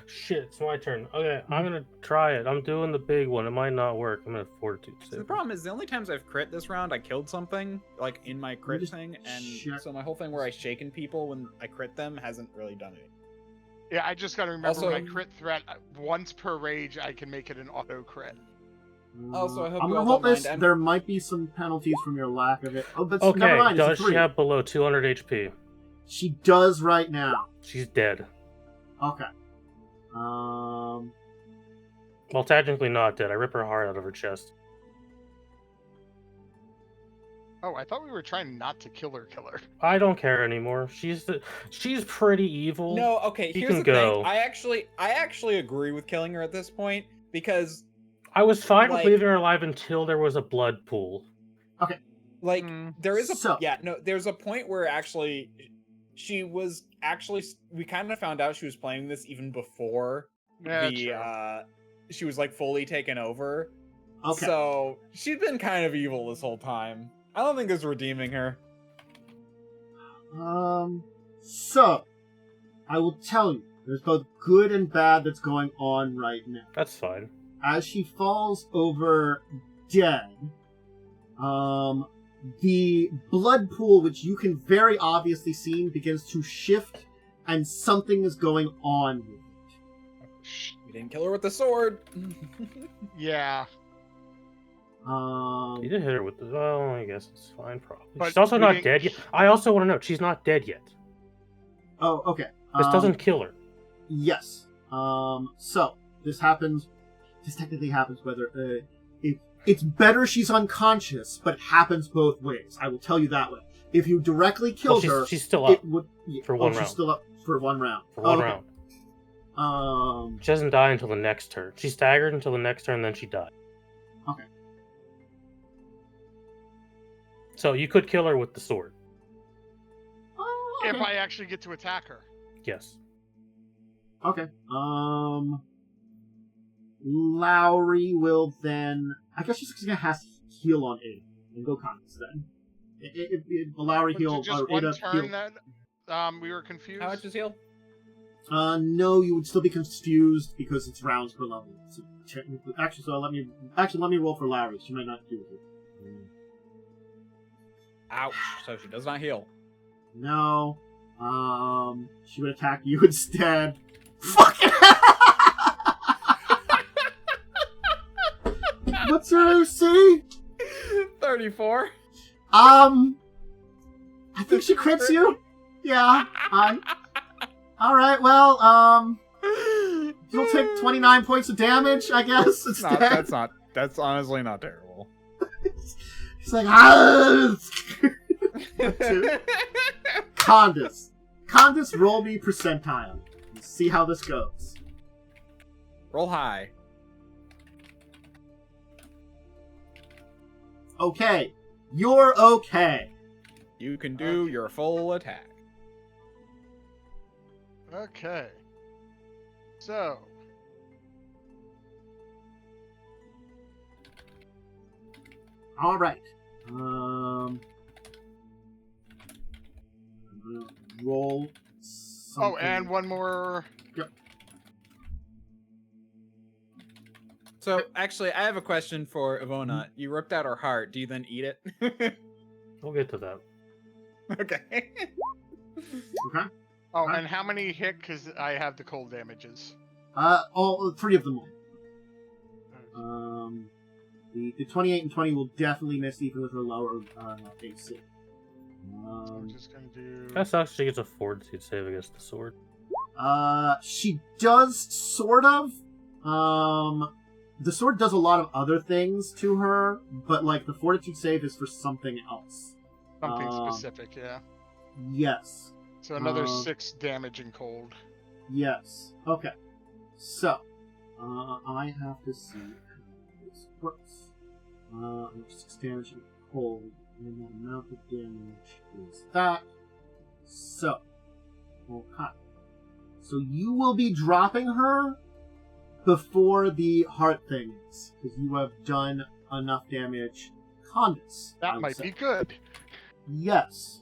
Shit, it's my turn. Okay, I'm gonna try it. I'm doing the big one. It might not work. I'm gonna fortitude So save. the problem is the only times I've crit this round, I killed something like in my crit just thing, and check. so my whole thing where I shaken people when I crit them hasn't really done it. Yeah, I just gotta remember Also- when I crit threat, once per rage, I can make it an auto crit. Also, I hope I'm you gonna all hold don't this. mind. There might be some penalties from your lack of it. Oh, but never Okay, mind. It's a does 3. she have below 200 HP? She does right now. She's dead. Okay. Well, technically not dead. I rip her heart out of her chest. Oh, I thought we were trying not to kill her. I don't care anymore. She's pretty evil. No, okay. You Here's can the go. thing. I actually agree with killing her at this point because, I was fine with like- leaving her alive until there was a blood pool. like, there is a So- there's a point where actually she was actually we kind of found out she was playing this even before Yeah, she was like fully taken over. Okay. So she'd been kind of evil this whole time. I don't think it's redeeming her. So I will tell you, there's both good and bad that's going on right now. That's fine. As she falls over dead, the blood pool, which you can very obviously see, begins to shift, and something is going on with it. We didn't kill her with the sword. Yeah. You did hit her with the... Well, I guess it's fine, probably. But She's also we not didn't- dead yet. I also want to note, she's not dead yet. Oh, okay. This doesn't kill her. Yes. So this happens. This technically happens whether it's better she's unconscious, but it happens both ways. I will tell you that way. If you directly killed her, she's still up it would for one She's round. still up for one round. For one Okay. round. She doesn't die until the next turn. She's staggered until the next turn, then she dies. Okay. So you could kill her with the sword. If I actually get to attack her. Yes. Okay. Lowry will then. I guess she's gonna have to heal on Ada and go Khandes then. Lowry Was heal. it just or one Ada turn heal. that we were confused? How much is heal? No, you would still be confused because it's rounds per level. So technically, let me roll for Lowry. She might not do it. Ouch. So she does not heal. No. She would attack you instead. Fucking. What's her AC? 34. I think she crits you. Yeah. All right. Well, you'll take 29 points of damage, I guess. Instead. That's honestly not terrible. He's like, ah! Khandes, roll me percentile. Let's see how this goes. Roll high. Okay. You're okay. You can do your full attack. Okay. So. All right. I'm gonna roll. Something. Oh, and one more. So, actually, I have a question for Ivona. You ripped out her heart. Do you then eat it? We'll get to that. Okay. Okay. Oh, Huh? and how many hit? Because I have the cold damages. All 3 of them will. The 28 and 20 will definitely miss even with her lower AC. So I'm just gonna do. That sucks. She gets a fortitude save against the sword. She does sort of. The sword does a lot of other things to her, but like the fortitude save is for something else. Something specific, yeah. Yes. So another 6 damage in cold. Yes. Okay. So, I have to see how this works. 6 damage in cold, and the amount of damage is that. So, okay. So you will be dropping her before the heart thing is, because you have done enough damage. Khandes. I That would might say. be good. Yes.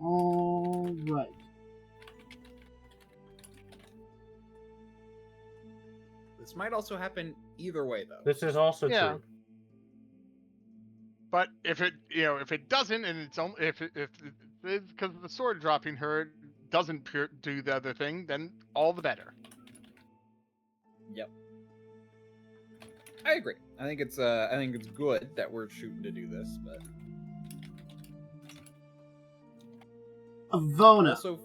All right. This might also happen either way, though. This is also true. But if it doesn't, and it's only if because the sword dropping her doesn't do the other thing, then all the better. Yep. I agree. I think it's good that we're shooting to do this, but Ivona, also,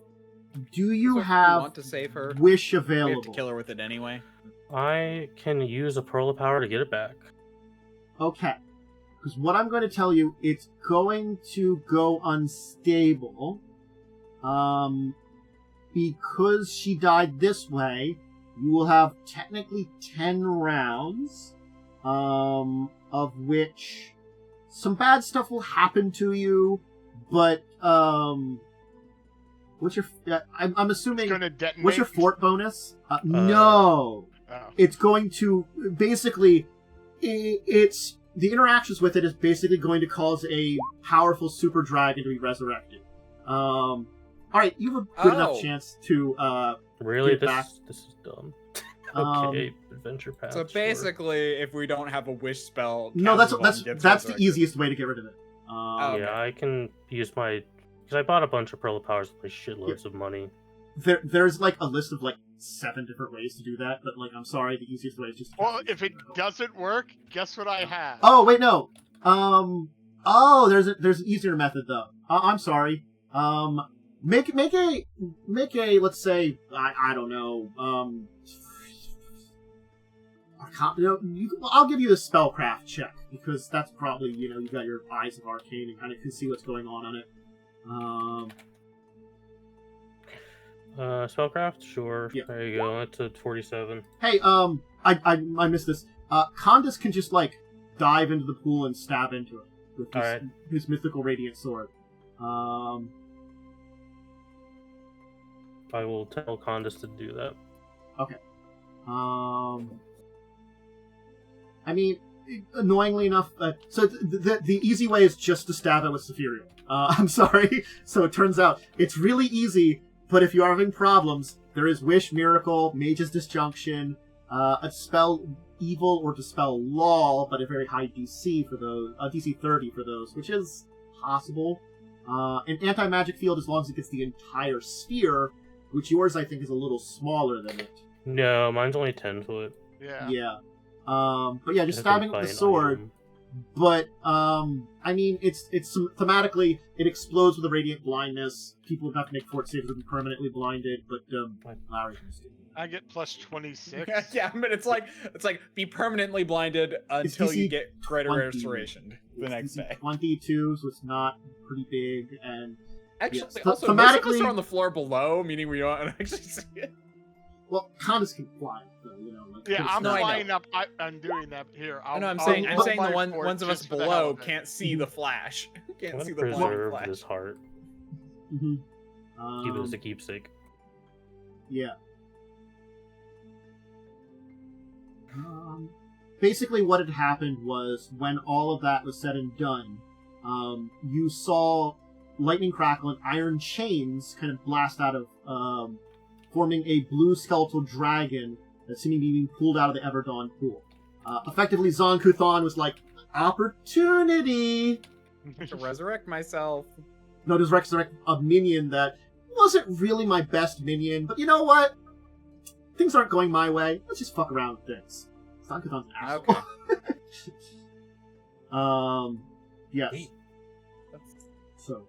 do you if we have want to save her? wish We have available? to kill her with it anyway. I can use a Pearl of Power to get it back. Okay. Because what I'm going to tell you, it's going to go unstable. Because she died this way, you will have technically 10 rounds, of which some bad stuff will happen to you, but, what's your, I'm assuming, It's gonna detonate. what's your fort bonus? No. Oh. It's going to, basically, it's, the interactions with it is basically going to cause a powerful super dragon to be resurrected. Alright, you have a good enough chance to, Really? get back. This is dumb. Okay, adventure path. So basically, if we don't have a wish spell, No, that's Kazavon gets the resurrected. easiest way to get rid of it. Okay. Yeah, I can use my... Because I bought a bunch of Pearl of Powers with shitloads of money. There's like a list of like 7 different ways to do that, but like I'm sorry, the easiest way is just. Well, if it doesn't work, guess what I have? Oh wait, no. Oh, there's an easier method though. I'm sorry. Make a let's say I don't know. I'll give you the spellcraft check because that's probably you got your eyes of arcane and kind of can see what's going on it. Spellcraft? Sure. Yeah. There you go. That's a 47. Hey, I missed this. Khandes can just like dive into the pool and stab into it with his mythical radiant sword. I will tell Khandes to do that. Okay. I mean, annoyingly enough, so the easy way is just to stab it with Saphiriel. I'm sorry. So it turns out it's really easy, but if you are having problems, there is Wish, Miracle, Mage's Disjunction, a Spell Evil or Dispel Law, but a very high DC for those, DC 30 for those, which is possible. An Anti-Magic Field as long as it gets the entire sphere, which yours I think is a little smaller than it. No, mine's only 10 foot. Yeah. Yeah. But yeah, just I have to stabbing buy with the an sword. item. But I mean, it's thematically it explodes with a radiant blindness. People would have to make fort saves to be permanently blinded. But Larry's mistaken. I get plus 26. Yeah, but it's like be permanently blinded until DC you get greater 20. restoration the next day. 22, so it's not pretty big. And Actually, yes. also most of us Thematically- are on the floor below, meaning we don't actually see it. well, Khandes can fly. So, like, Yeah, it's I'm not- I know. flying up. I'm doing that here. No, I'm I'll saying roll the my ones fort of us just for the hell below of it. can't see the flash. I'm Can't gonna see the blinding preserve flash. this heart. Mhm. Keep it as a keepsake. Yeah. Basically, what had happened was when all of that was said and done, you saw lightning crackle and iron chains kind of blast out of, forming a blue skeletal dragon that seemed to be being pulled out of the Everdawn pool. Effectively, Zon-Kuthon was like, opportunity! To resurrect myself. No, just resurrect a minion that wasn't really my best minion, but you know what? Things aren't going my way. Let's just fuck around with things. Zon-Kuthon's an asshole. Okay. Yes. Sweet. So,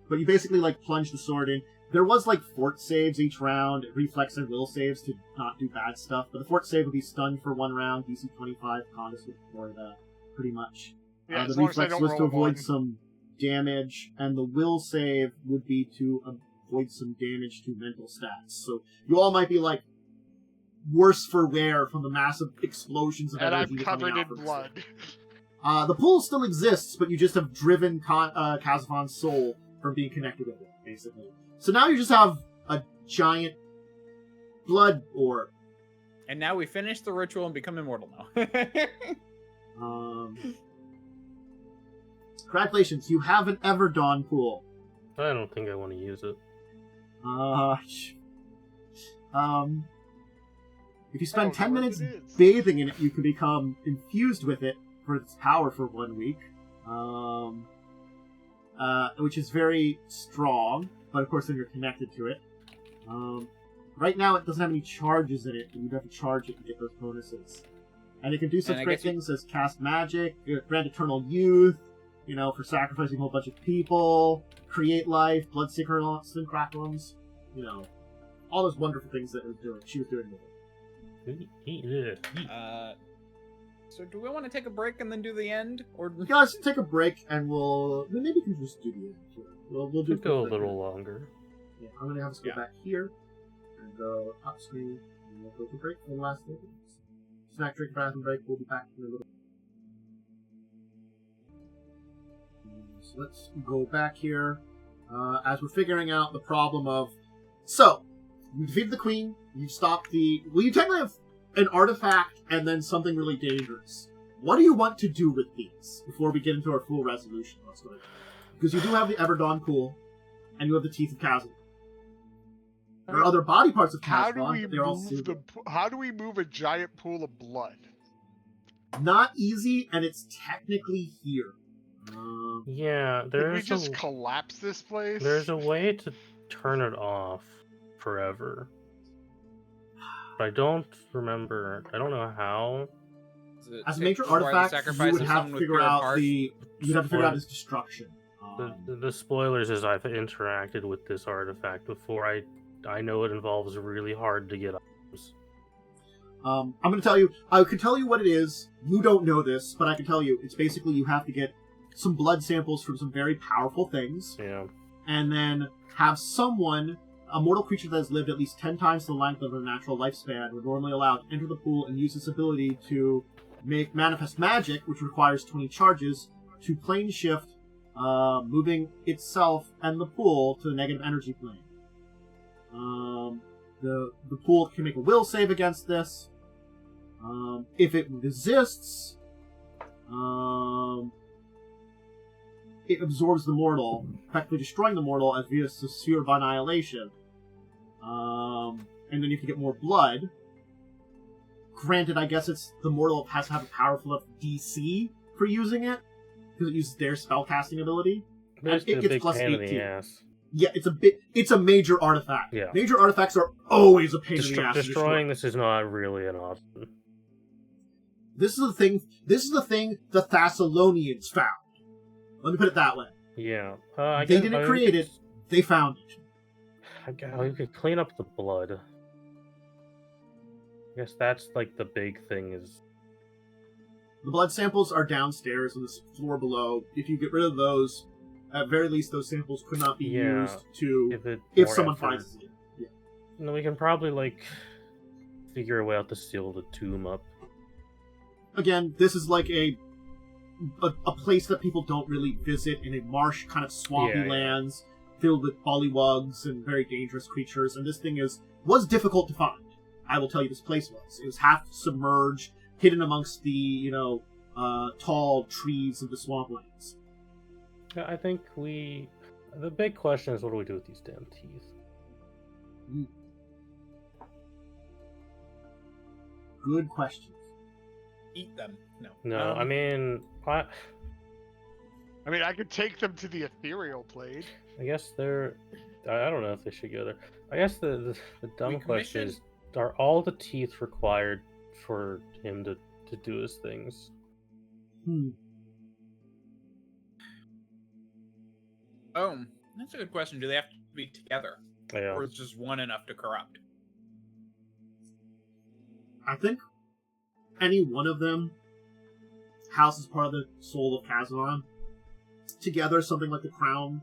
but you basically like plunge the sword in. There was like fort saves each round, reflex and will saves to not do bad stuff. But the fort save would be stunned for 1 round, DC 25. Khandes would avoid that pretty much. Yeah, The as long as I reflex don't was roll to a avoid one. some damage, and the will save would be to avoid some damage to mental stats. So you all might be like worse for wear from the massive explosions of And energy I'm coming covered out in from this blood. thing. The pool still exists, but you just have driven Kazafon's soul from being connected with it, basically. So now you just have a giant blood orb. And now we finish the ritual and become immortal now. Congratulations, you have an Everdawn pool. I don't think I want to use it. If you spend 10 know what minutes it is. bathing in it, you can become infused with it for its power for 1 week. Which is very strong, but of course then you're connected to it. Right now it doesn't have any charges in it, and you'd have to charge it to get those bonuses. And it can do such And I great guess you- things as cast magic, grant eternal youth, for sacrificing a whole bunch of people, create life, blood synchronons, all those wonderful things that she was doing with it. So do we want to take a break and then do the end, or Yeah, let's take a break, and maybe we can just do the end here. We'll do Could go a quick little here. longer. Yeah, I'm gonna have us go back here and go up screen, and we'll go to break for the last 30 minutes. Snack, drink, bathroom break. We'll be back in a little. So let's go back here as we're figuring out the problem of. So you defeated the queen. You stopped the. Well, you technically have an artifact and then something really dangerous. What do you want to do with these before we get into our full resolution? Let's go. Because you do have the Everdawn pool, and you have the Teeth of Chasm. There are other body parts of How do Chasm, we but they're all move suitable. How do we move a giant pool of blood? Not easy, and it's technically here. Yeah, Can we there's just collapse this place? there's a way to turn it off forever. But I don't remember. I don't know how. As a major artifact, you would have to figure out its destruction. The spoilers is I've interacted with this artifact before. I know it involves really hard to get items. I'm going to tell you. I could tell you what it is. You don't know this, but I can tell you. It's basically you have to get some blood samples from some very powerful things. Yeah. And then have someone, a mortal creature that has lived at least 10 times the length of their natural lifespan, would normally allowed to enter the pool and use its ability to manifest magic, which requires 20 charges, to plane shift, moving itself and the pool to the negative energy plane. The pool can make a will save against this. If it resists, it absorbs the mortal, effectively destroying the mortal as via the sphere of annihilation. And then you can get more blood. Granted, I guess it's the mortal has to have a powerful enough DC for using it, because it uses their spellcasting ability. It's And it a gets big plus pain in 18. the ass. Yeah, it's a major artifact. Yeah. Major artifacts are always a pain in the ass. to Destroying destroy. this is not really an option. This is the thing the Thessalonians found. Let me put it that way. Yeah. They didn't create it, they found it. We could clean up the blood. I guess that's like the big thing is. The blood samples are downstairs on the floor below. If you get rid of those, at very least those samples could not be used to if someone finds it. Yeah. No, we can probably figure a way out to seal the tomb up. Again, this is like a place that people don't really visit in a marsh kind of swampy lands filled with bullywugs and very dangerous creatures, and this thing was difficult to find. I will tell you, this place was. It was half submerged, hidden amongst the tall trees of the swamplands. I think the big question is, what do we do with these damn teeth? Good questions. Eat them. No, I mean, I could take them to the ethereal plane. I guess they're. I don't know if they should go there. I guess the dumb question is, are all the teeth required for him to do his things? Oh, that's a good question. Do they have to be together? Yeah. Or is just one enough to corrupt? I think any one of them houses part of the soul of Kazan. Together, something like the crown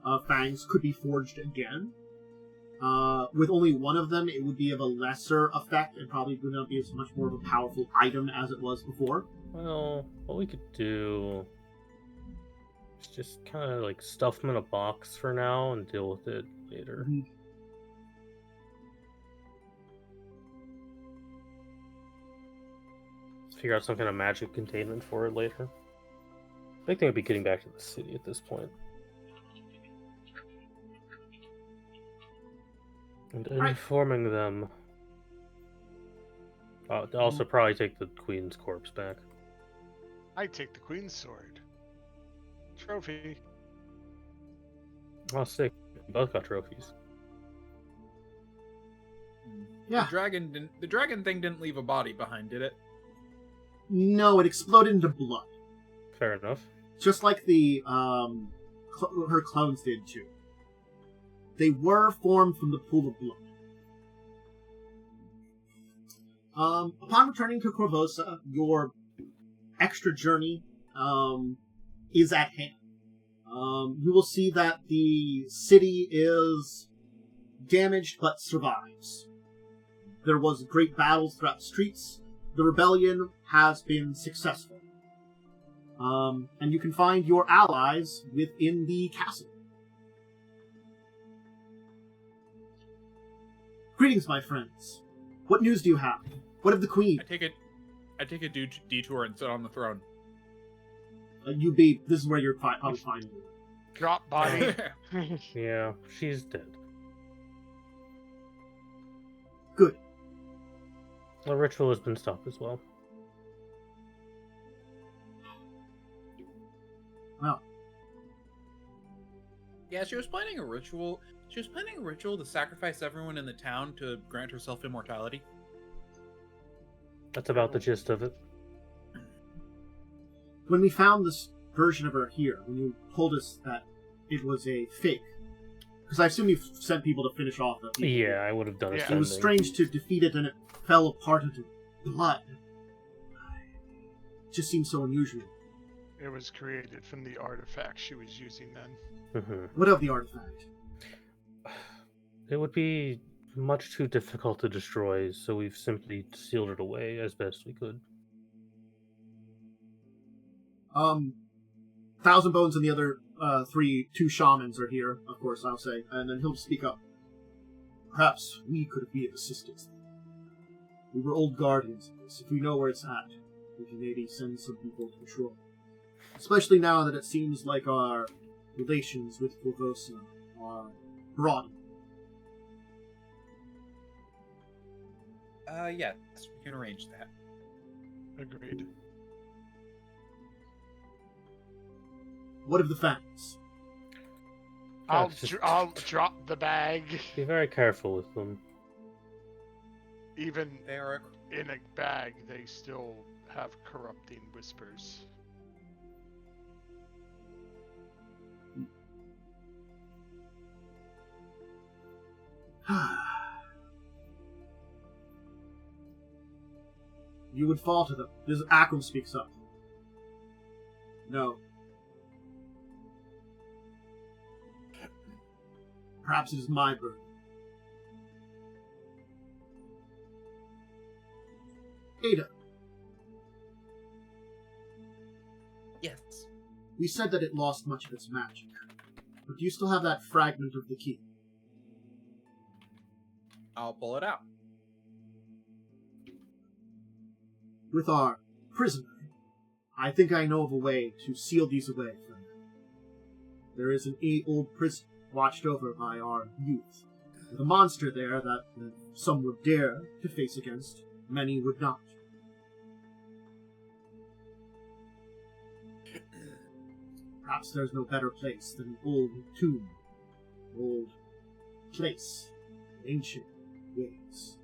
of fangs could be forged again. With only one of them, it would be of a lesser effect and probably would not be as much more of a powerful item as it was before. Well, what we could do is just kind of stuff them in a box for now and deal with it later. Figure out some kind of magic containment for it later. Big thing would be getting back to the city at this point. And Right. informing them. I'll also probably take the queen's corpse back. I take the queen's sword. Trophy. I'll stick. Both got trophies. Yeah. The dragon thing didn't leave a body behind, did it? No, it exploded into blood. Fair enough. Just like the her clones did too. They were formed from the pool of blood. Upon returning to Korvosa, your extra journey is at hand. You will see that the city is damaged but survives. There was great battles throughout the streets. The rebellion has been successful. And you can find your allies within the castle. Greetings, my friends. What news do you have? What of the queen? I take a detour and sit on the throne. This is where you're probably finding her. Drop body. Yeah, she's dead. Good. The ritual has been stopped as well. Well. Yeah, she was planning a ritual. She was planning a ritual to sacrifice everyone in the town to grant herself immortality. That's about the gist of it. When we found this version of her here, when you told us that it was a fake, because I assume you've sent people to finish off the people. Yeah, I would have done Yeah. it. It was strange to defeat it and it fell apart into blood. It just seems so unusual. It was created from the artifact she was using then. What of the artifact? It would be much too difficult to destroy, so we've simply sealed it away as best we could. Thousand Bones and the other two shamans are here, of course, I'll say, and then he'll speak up. Perhaps we could be of assistance. We were old guardians of this. If we know where it's at, we can maybe send some people to patrol. Especially now that it seems like our relations with Korvosa are broadening. Yes, we can arrange that. Agreed. What of the fangs? I'll drop the bag. Be very careful with them. Even They are in a bag, they still have corrupting whispers. You would fall to them. This Akram speaks up. No. Perhaps it is my burden. Ada, yes. we said that it lost much of its magic. But do you still have that fragment of the key? I'll pull it out. With our prisoner, I think I know of a way to seal these away from them. There is an old prison watched over by our youth, with a monster there that some would dare to face against, many would not. Perhaps there's no better place than an old tomb, old place, ancient ways,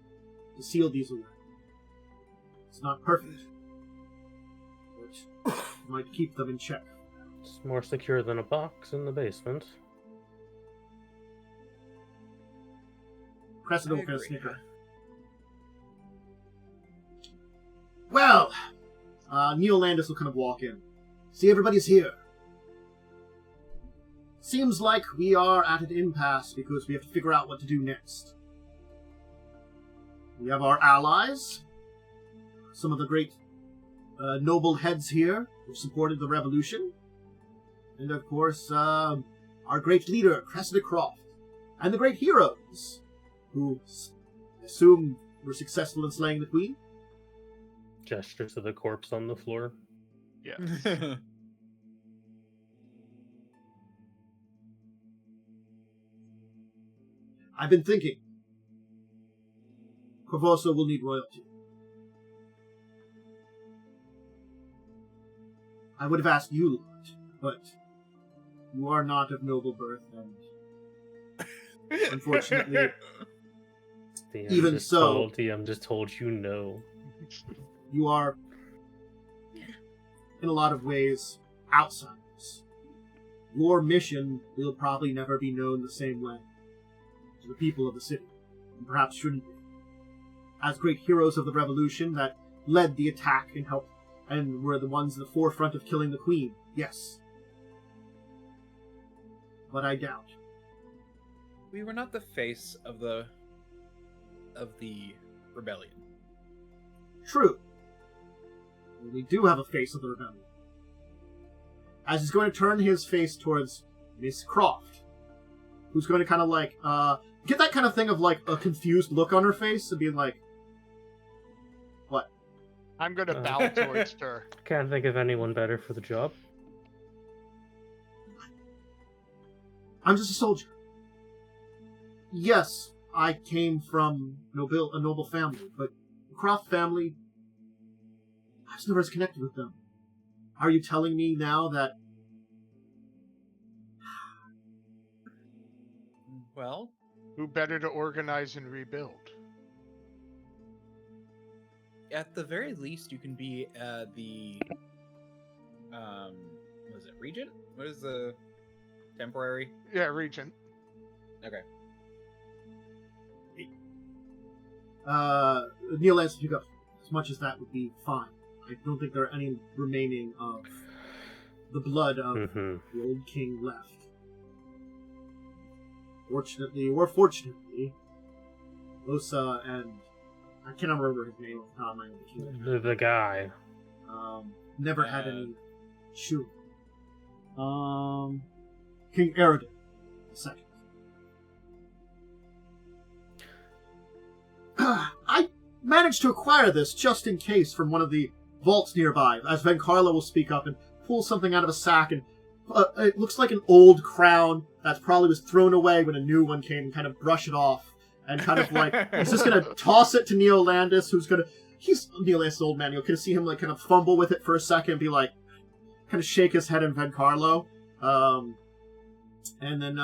to seal these away. It's not perfect, but might keep them in check. It's more secure than a box in the basement. Cressida I will kind of agree. snicker. Well, Neil Landis will kind of walk in. See, everybody's here. Seems like we are at an impasse because we have to figure out what to do next. We have our allies, some of the great noble heads here who supported the revolution, and of course, our great leader, Cressida Croft, and the great heroes who I assume were successful in slaying the queen. Gesture to the corpse on the floor. Yeah. I've been thinking, Korvosa will need royalty. I would have asked you, Lord, but you are not of noble birth, and unfortunately, even so, DM just told you no. You are, in a lot of ways, outsiders. Your mission will probably never be known the same way to the people of the city, and perhaps shouldn't be. As great heroes of the revolution that led the attack and helped, and were the ones in the forefront of killing the queen, yes. But I doubt. We were not the face of the rebellion. True. We do have a face of the rebellion. As he's going to turn his face towards Miss Croft, who's going to kind of like, get that kind of thing of like a confused look on her face and being like, what? I'm going to bow towards her. Can't think of anyone better for the job. I'm just a soldier. Yes, I came from a noble family, but the Croft family, I was never as connected with them. Are you telling me now that... Well? Who better to organize and rebuild? At the very least, you can be the... what is it, regent? What is the temporary? Yeah, regent. Okay. Neil Lance, you go. As much as that would be fine. I don't think there are any remaining of the blood of the old king left. Fortunately, or fortunately, Osa and... I cannot remember his name off the top of my head. The guy. Never had any children. King Eodred II. I managed to acquire this just in case from one of the vaults nearby, as Vencarlo will speak up and pull something out of a sack, and it looks like an old crown that probably was thrown away when a new one came, and kind of brush it off, and kind of like, he's just going to toss it to Neolandis, who's going to, he's Neolandis' old man, you'll kind of see him like kind of fumble with it for a second and be like, kind of shake his head in Vencarlo, and then,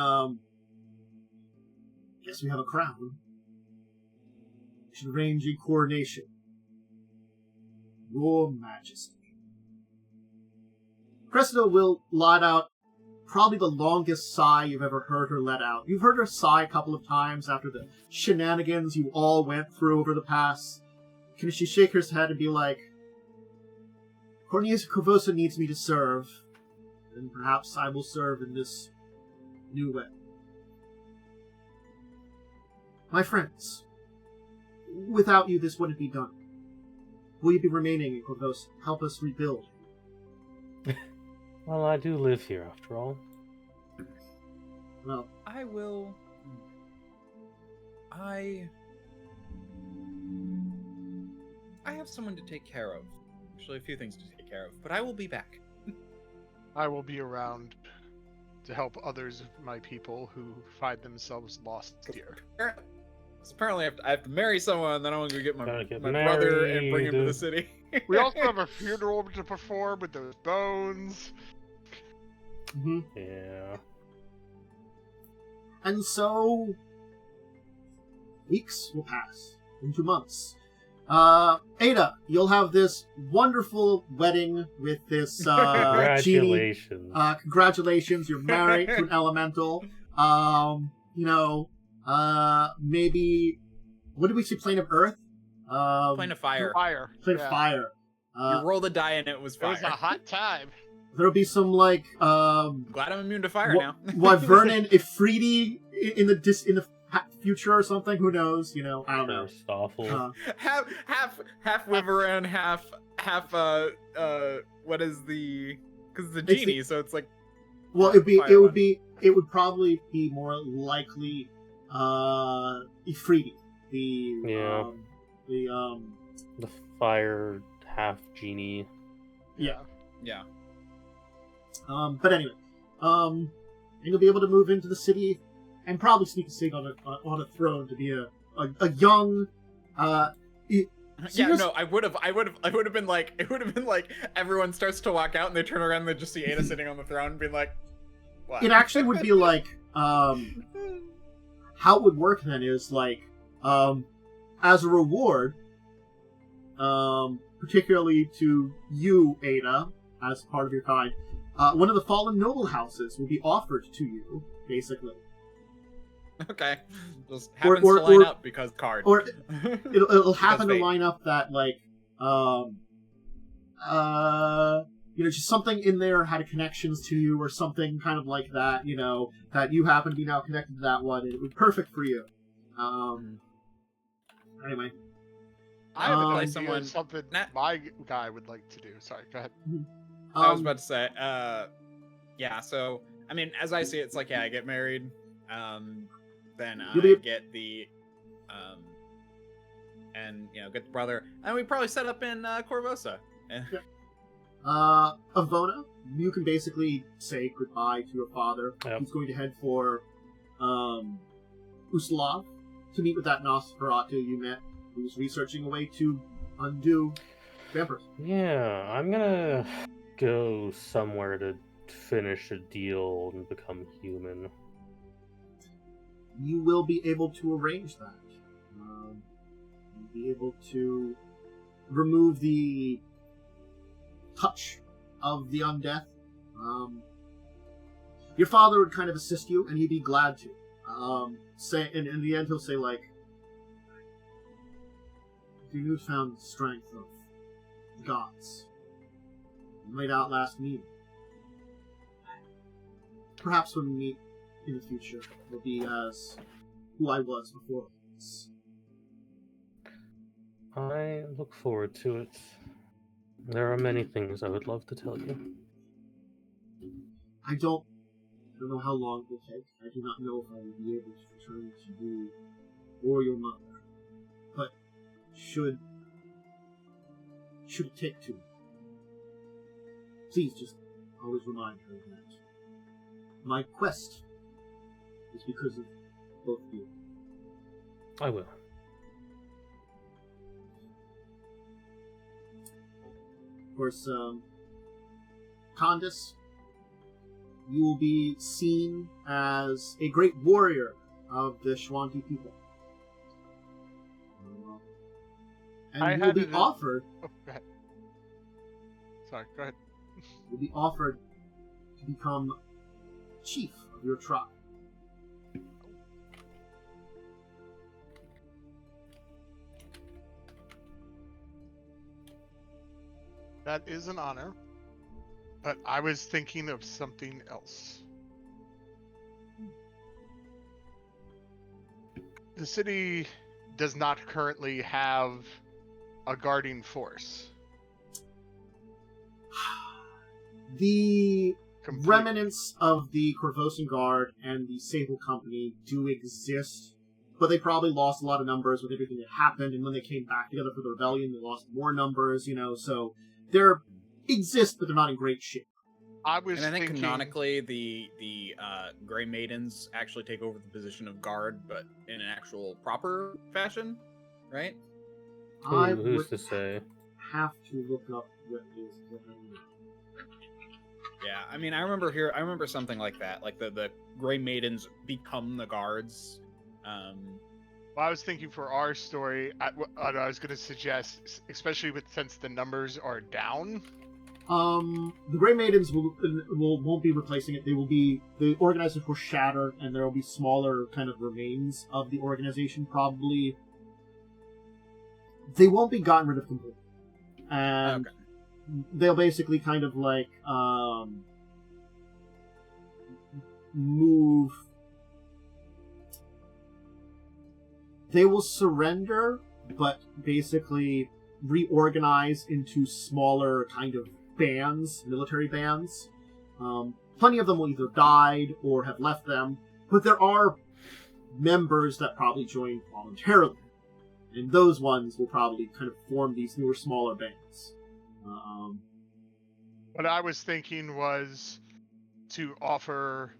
guess we have a crown. We should arrange a coronation. Your Majesty. Cressida will let out probably the longest sigh you've ever heard her let out. You've heard her sigh a couple of times after the shenanigans you all went through over the past. Can she shake her head and be like, Cornelius Korvosa needs me to serve, and perhaps I will serve in this new way. My friends, without you this wouldn't be done. Will you be remaining in Korvosa? Help us rebuild. Well, I do live here, after all. Well, I will... I have someone to take care of. Actually, a few things to take care of, but I will be back. I will be around to help others of my people who find themselves lost here. Apparently, I have to marry someone, then I want to go get my Gotta brother and bring him to the city. We also have a funeral to perform with those bones. mm-hmm. Yeah. And so, weeks will pass into months. Ada, you'll have this wonderful wedding with this Congratulations. Genie. Congratulations, you're married to an elemental. Maybe, what did we say, Plane of Earth? Plane of Fire. Plane of Fire. You roll the die and it was fire. It was a hot time. There'll be some, like, glad I'm immune to fire now. Vernon Ifriti in the future or something, who knows, I don't know. Awful. Half Wyvern, half what is the, because it's a genie, so it's like, well, it would probably be more likely Ifriti, the fire half genie. Yeah. Yeah. But anyway, and you'll be able to move into the city and probably sneak a seat on a throne to be a young It, Yeah, seems- no, I would have been like, everyone starts to walk out and they turn around and they just see Ada sitting on the throne and being like, what? It actually would be like, how it would work then is like, as a reward, particularly to you, Ada, as part of your kind, one of the fallen noble houses will be offered to you, basically. Okay. Just happens to line up because card. Or it'll happen to fate. line up that, like, just something in there had connections to you or something kind of like that, that you happen to be now connected to that one, and it would be perfect for you. Anyway. I have an Um, idea someone- of something my guy would like to do. Sorry, go ahead. I was about to say, yeah, so, I mean, as I see it, it's like, yeah, I get married, then I You'll be- get the, and, get the brother, and we probably set up in, Korvosa. Ivona, you can basically say goodbye to your father. Yep. He's going to head for Uslav to meet with that Nosferatu you met, who's researching a way to undo vampires. Yeah, I'm gonna go somewhere to finish a deal and become human. You will be able to arrange that. You'll be able to remove the touch of the undeath. Your father would kind of assist you, and he'd be glad to. Say, and in the end, he'll say, like, the newfound strength of the gods, you might outlast me. Perhaps when we meet in the future, will be as who I was before this. I look forward to it. There are many things I would love to tell you. I don't know how long it will take. I do not know if I will be able to return to you or your mother. But should it take two, please just always remind her that my quest is because of both of you. I will. Of course, Khandes, you will be seen as a great warrior of the Shwanti people. And I you will had be it- offered Oh, go ahead. Sorry, go ahead. will be offered to become chief of your tribe. That is an honor, but I was thinking of something else. The city does not currently have a guarding force. The Complete- remnants of the Korvosan Guard and the Sable Company do exist, but they probably lost a lot of numbers with everything that happened, and when they came back together for the rebellion, they lost more numbers, so they're exist, but they're not in great shape. I was And I think thinking, canonically, the Grey Maidens actually take over the position of guard, but in an actual proper fashion, right? I Who's would to say? have to look up what is going on. Yeah, I mean, I remember something like that. Like the Grey Maidens become the guards. well, I was thinking for our story, what I was going to suggest, especially since the numbers are down. The Grey Maidens won't be replacing it. The organizers will shatter, and there will be smaller kind of remains of the organization. Probably, they won't be gotten rid of completely, and Okay. they'll basically kind of like move. They will surrender, but basically reorganize into smaller kind of bands, military bands. Plenty of them will either died or have left them, but there are members that probably join voluntarily, and those ones will probably kind of form these newer, smaller bands. What I was thinking was to offer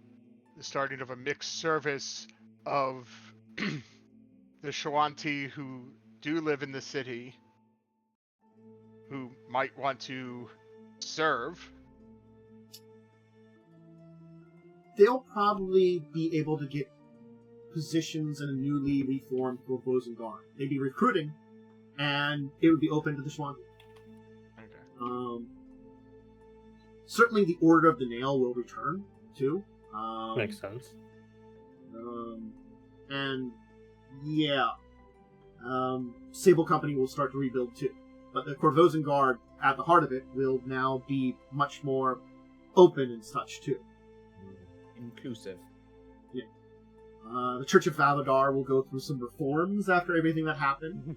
the starting of a mixed service of the Shawanti who do live in the city who might want to serve. They'll probably be able to get positions in a newly reformed Korvosa Guard. They'd be recruiting, and it would be open to the Schwan. Okay. Certainly the Order of the Nail will return, too. Makes sense. And, yeah. Sable Company will start to rebuild, too. But the Korvosa Guard, at the heart of it, will now be much more open and such, too. Inclusive. Yeah. The Church of Avadar will go through some reforms after everything that happened.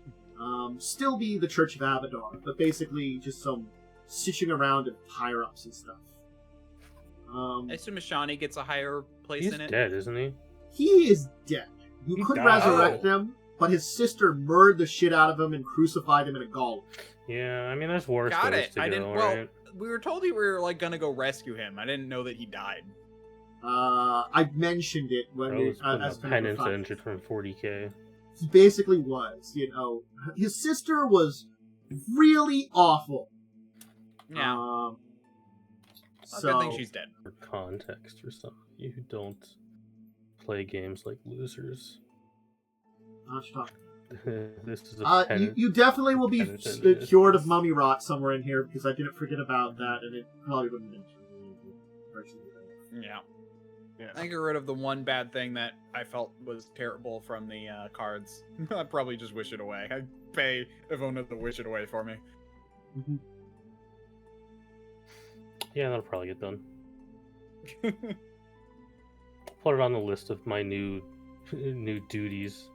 Still be the Church of Avadar, but basically just some stitching around and higher-ups and stuff. I assume Ashani gets a higher place He's in it. dead, isn't he? He is dead. You He could died. resurrect him, but his sister murdered the shit out of him and crucified him in a gall. Yeah, I mean, there's worse Got ways it. to I go, didn't. Well, right? we were told we were like gonna go rescue him. I didn't know that he died. I mentioned it when I was putting as a kind of a penance fun- engine from 40k. He basically was, his sister was really awful. Yeah. So Good thing she's dead. For context or something, you don't play games like losers. This is a penance. you definitely will be penance engine. cured of mummy rot somewhere in here because I didn't forget about that, and it probably wouldn't have been. Yeah. Yeah. I get rid of the one bad thing that I felt was terrible from the cards. I'd probably just wish it away. I'd pay Ivona to wish it away for me. Mm-hmm. Yeah, that'll probably get done. Put it on the list of my new duties.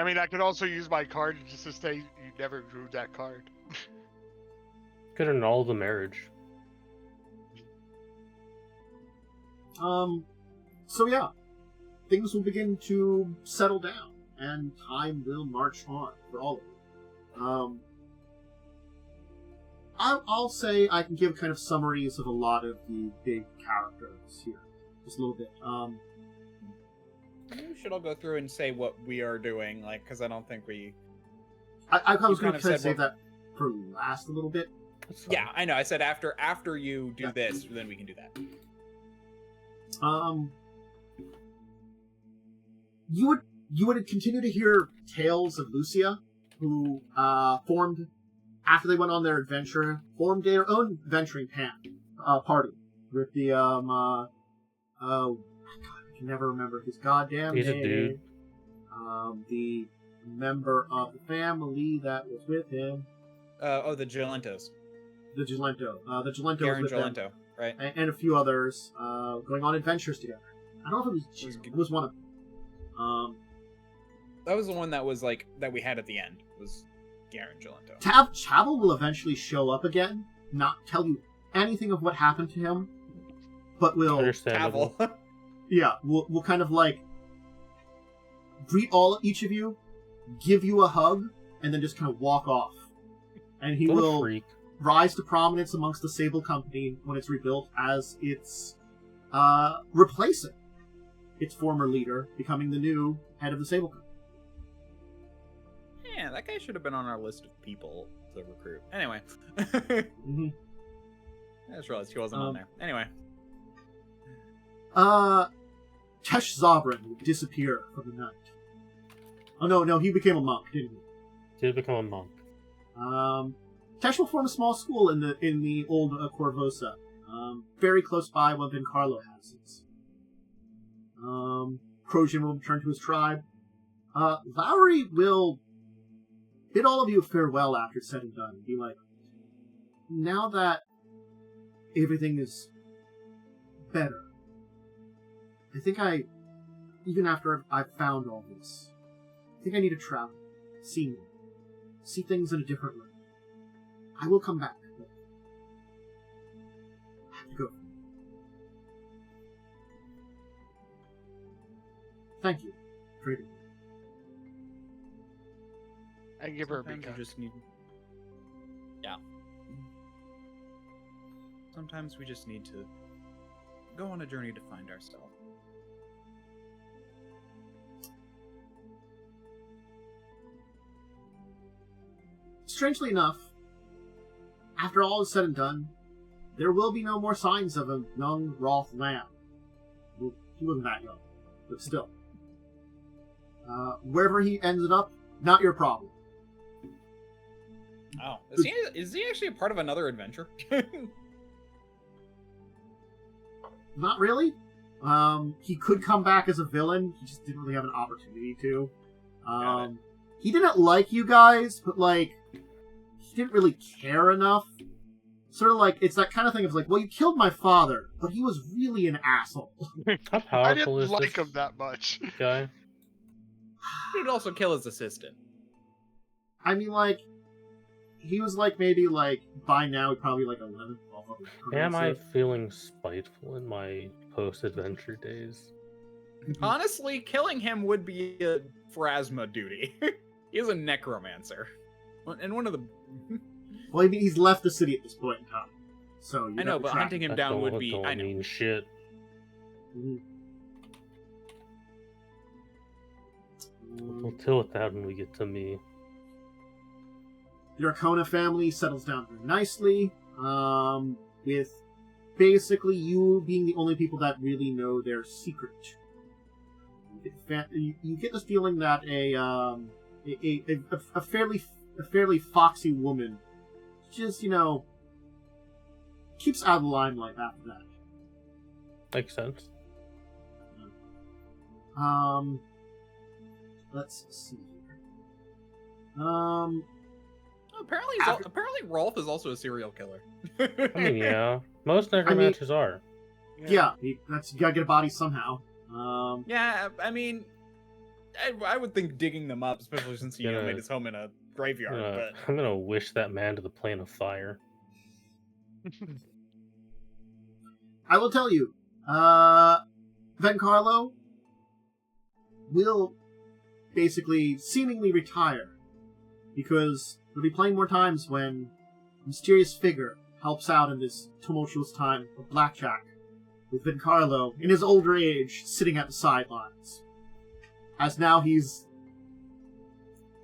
I mean, I could also use my card just to say you never drew that card. Could annul the marriage. So yeah, things will begin to settle down, and time will march on for all of you. I'll say I can give kind of summaries of a lot of the big characters here, just a little bit. Maybe we should all go through and say what we are doing, like, because I don't think we... I was You going to kind kind of of save said that for last a little bit. That's fine. Yeah, I know. I said after you do Yeah. this, then we can do that. You would continue to hear tales of Lucia, who formed after they went on their adventure, formed their own venturing party with the God, I can never remember his goddamn He's a name. dude. The member of the family that was with him, The Gelentos. the Gelento. The Gelento Garen was with them, Gelento, right? and a few others going on adventures together. I don't know if it was one of them. That was the one that was like that we had at the end. Was Garen Gelento. Tavel will eventually show up again, not tell you anything of what happened to him, but will Understandable. Tavel. yeah, we'll kind of like greet each of you, give you a hug, and then just kind of walk off. And he What a will freak. rise to prominence amongst the Sable Company when it's rebuilt as its replacing its former leader, becoming the new head of the Sable Company. Yeah, that guy should have been on our list of people to recruit. Anyway. Mm-hmm. I just realized he wasn't on there. Anyway. Tesh Zabrin will disappear from the night. Oh no, he became a monk, didn't he? Did become a monk. Tesh will form a small school in the old Korvosa, very close by what Vincarlo has it. Crozian will return to his tribe. Lowry will bid all of you farewell after it's said and done and be like, now that everything is better, I think even after I've found all this, I think I need to travel, see things in a different way. I will come back. But I have to go. Thank you for everything. I give her a big Sometimes hug. you just need... Yeah. Sometimes we just need to go on a journey to find ourselves. strangely enough, after all is said and done, there will be no more signs of a young Rolf lamb. Well, he wasn't that young, but still. Wherever he ended up, not your problem. Oh, is he actually a part of another adventure? Not really. He could come back as a villain. He just didn't really have an opportunity to. He didn't like you guys, but, like, he didn't really care enough. Sort of like, it's that kind of thing of like, well, you killed my father, but he was really an asshole. How I powerful didn't is like this him that much. guy? He'd also kill his assistant. I mean, like, he was like, maybe, like, by now, probably like 11, 12. Am I feeling spiteful in my post-adventure days? Honestly, killing him would be a Phrasma duty. He is a necromancer. And one of the... Well, I mean, he's left the city at this point in time. So I know, but hunting him down would be... Don't I know. mean shit. Mm-hmm. We'll deal with that when we get to me. The Arcona family settles down very nicely, with basically you being the only people that really know their secret. You get this feeling that a fairly foxy woman just, keeps out of the limelight after that. Makes sense. Let's see here. Apparently Rolf is also a serial killer. I mean, yeah. Most necromancers are. Yeah, you gotta get a body somehow. Yeah, I mean, I would think digging them up, especially since he made his home in a graveyard. But I'm gonna wish that man to the plane of fire. I will tell you, Vencarlo will basically seemingly retire because there'll be plenty more times when a mysterious figure helps out in this tumultuous time of blackjack, with Vencarlo, in his older age, sitting at the sidelines. As now he's...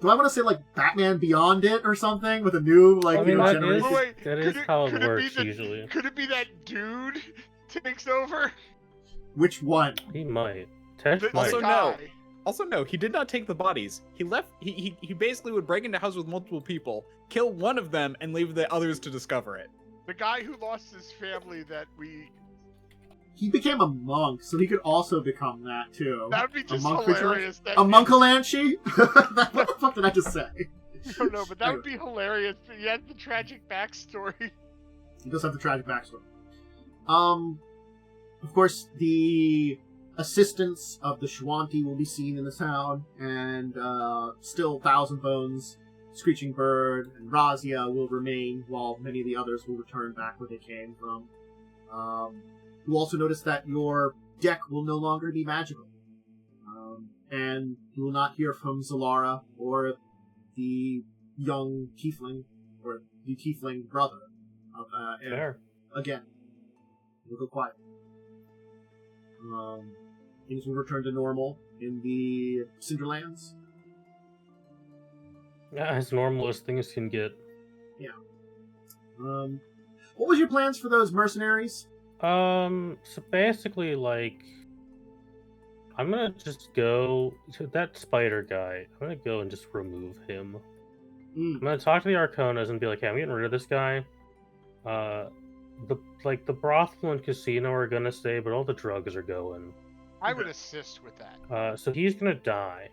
Do I want to say, like, Batman Beyond it or something? With a new, like, generation? That is how it works, usually. Could it be that dude takes over? Which one? He might. Tesh might. Also, no, he did not take the bodies. He left. He basically would break into houses with multiple people, kill one of them, and leave the others to discover it. The guy who lost his family that we... He became a monk, so he could also become that, too. That would be just hilarious. A monkalanchi? What the fuck did I just say? I don't know, but that would be hilarious. He has the tragic backstory. He does have the tragic backstory. Of course, the assistants of the Shwanti will be seen in the town, and still Thousand Bones, Screeching Bird, and Razia will remain, while many of the others will return back where they came from. You'll also notice that your deck will no longer be magical. And you will not hear from Zalara or the young tiefling, or the tiefling brother of Air. Again. It'll go quiet. Things will return to normal in the Cinderlands. Yeah, as normal as things can get. Yeah. What was your plans for those mercenaries? So basically, like, I'm gonna just go to that spider guy. I'm gonna go and just remove him. I'm gonna talk to the Arconas and be like, hey, I'm getting rid of this guy. The brothel and casino are gonna stay, but all the drugs are going. I would assist with that. So he's gonna die.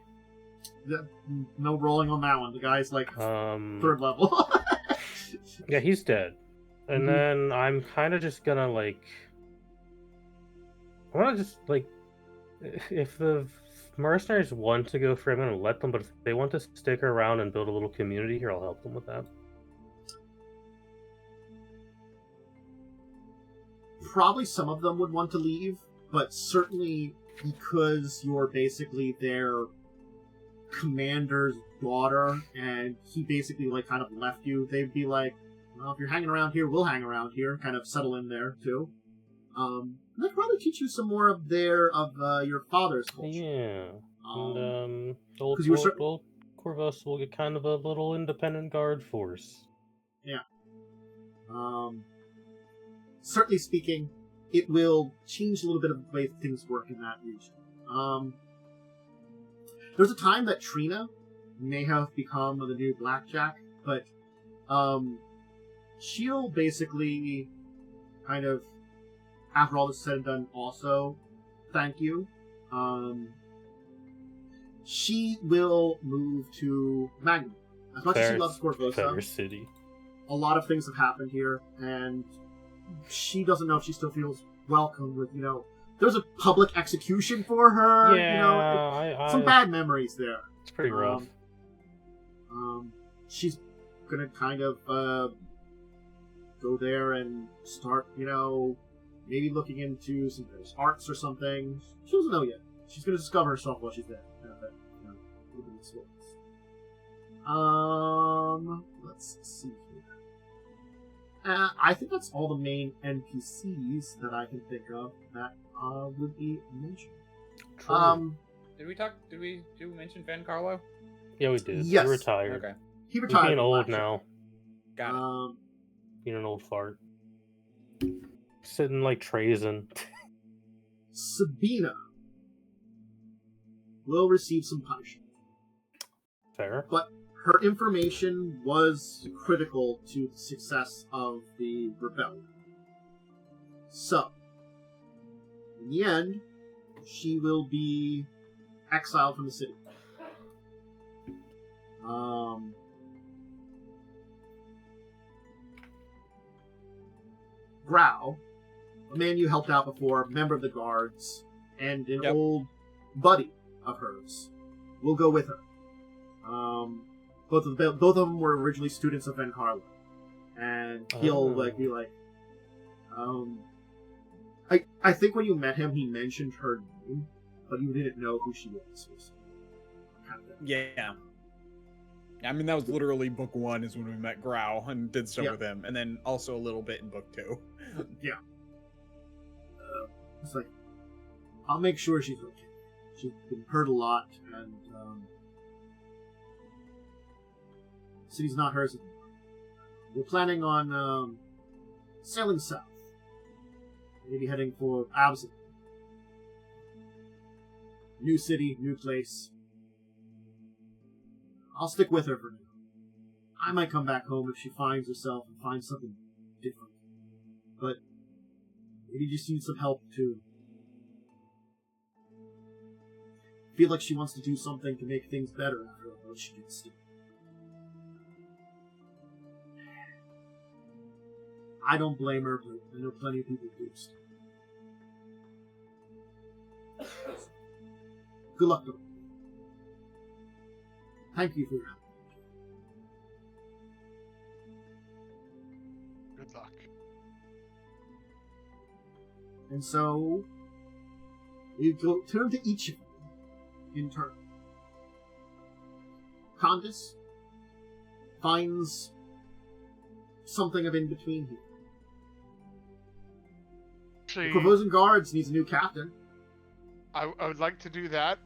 No rolling on that one. The guy's like 3rd level. Yeah, he's dead. And then I'm kind of just gonna, like... I want to just, like... If the mercenaries want to go for him, I'm gonna let them, but if they want to stick around and build a little community here, I'll help them with that. Probably some of them would want to leave, but certainly because you're basically their commander's daughter, and he basically, like, kind of left you, they'd be like, well, if you're hanging around here, we'll hang around here, kind of settle in there, too. They'd probably teach you some more of your father's culture. Yeah. Cool Korvosa will get kind of a little independent guard force. Yeah. Certainly speaking, it will change a little bit of the way things work in that region. There's a time that Trina may have become the new Blackjack, but she'll basically kind of, after all this is said and done, also thank you. She will move to Magnum. As much as she loves Korvosa, City. A lot of things have happened here, and she doesn't know if she still feels welcome with, there's a public execution for her. Yeah, some bad memories there. It's pretty rough. She's gonna kind of go there and start, maybe looking into some various arts or something. She doesn't know yet. She's gonna discover herself while she's there. Let's see here. I think that's all the main NPCs that I can think of that would be mentioned. True. Did we mention Van Carlo? Yeah, we did. Yes. He retired. Okay. He retired. He's being old now. Got it. Being an old fart. Sitting like Trazen. Sabina will receive some punishment. Fair. But her information was critical to the success of the rebellion. So, in the end, she will be exiled from the city. Grau, a man you helped out before, member of the guards, and an old buddy of hers, will go with her. Both of them were originally students of Van Carlo, and he'll be like, I think when you met him, he mentioned her name, but you didn't know who she was. Yeah. I mean, that was literally book 1 is when we met Grau and did stuff with him, and then also a little bit in book 2. Yeah. It's like, I'll make sure she's okay. She's been hurt a lot, and the city's not hers anymore. We're planning on sailing south. Maybe heading for Abyssal. New city, new place. I'll stick with her for now. I might come back home if she finds herself and finds something different. But maybe just need some help too. Feel like she wants to do something to make things better after what she gets to. I don't blame her, but I know plenty of people do. Good luck, though. Thank you for your help. Good luck. And so, you go turn to each of them in turn. Khandes finds something of in between here. Actually, The Korvosan Guards needs a new captain. I would like to do that.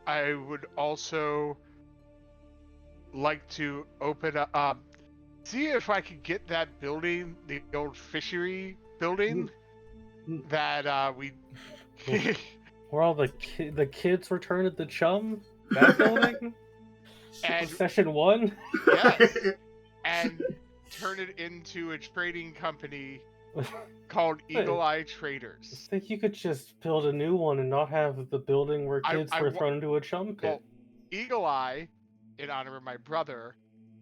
I would also like to open up, see if I could get that building, the old fishery building, that we. Where all the kids returned at the Chum? That building? And Session 1? yes, and turn it into a trading company called Eagle Eye Traders. I think you could just build a new one and not have the building where kids were thrown into a chum pit. Well, Eagle Eye, in honor of my brother,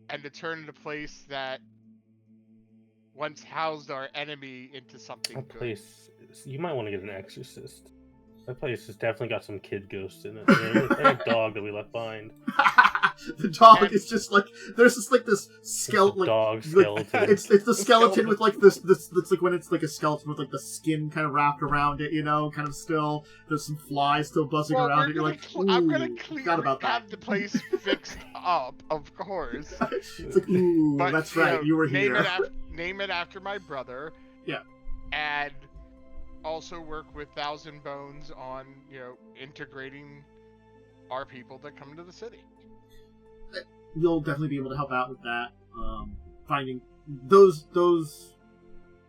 and to turn the place that once housed our enemy into something That good. place, you might want to get an exorcist. That place has definitely got some kid ghosts in it. And a dog that we left behind. The dog is just like, there's just like this skeleton. Dog skeleton. It's the skeleton with like this it's like when it's like a skeleton with like the skin kind of wrapped around it, kind of still. There's some flies still buzzing around it. You're like, I'm gonna have the place fixed up, of course. It's like, ooh, But, that's right, you were name here. Name it after my brother. Yeah. And also work with Thousand Bones on, integrating our people that come to the city. you'll definitely be able to help out with that. Finding those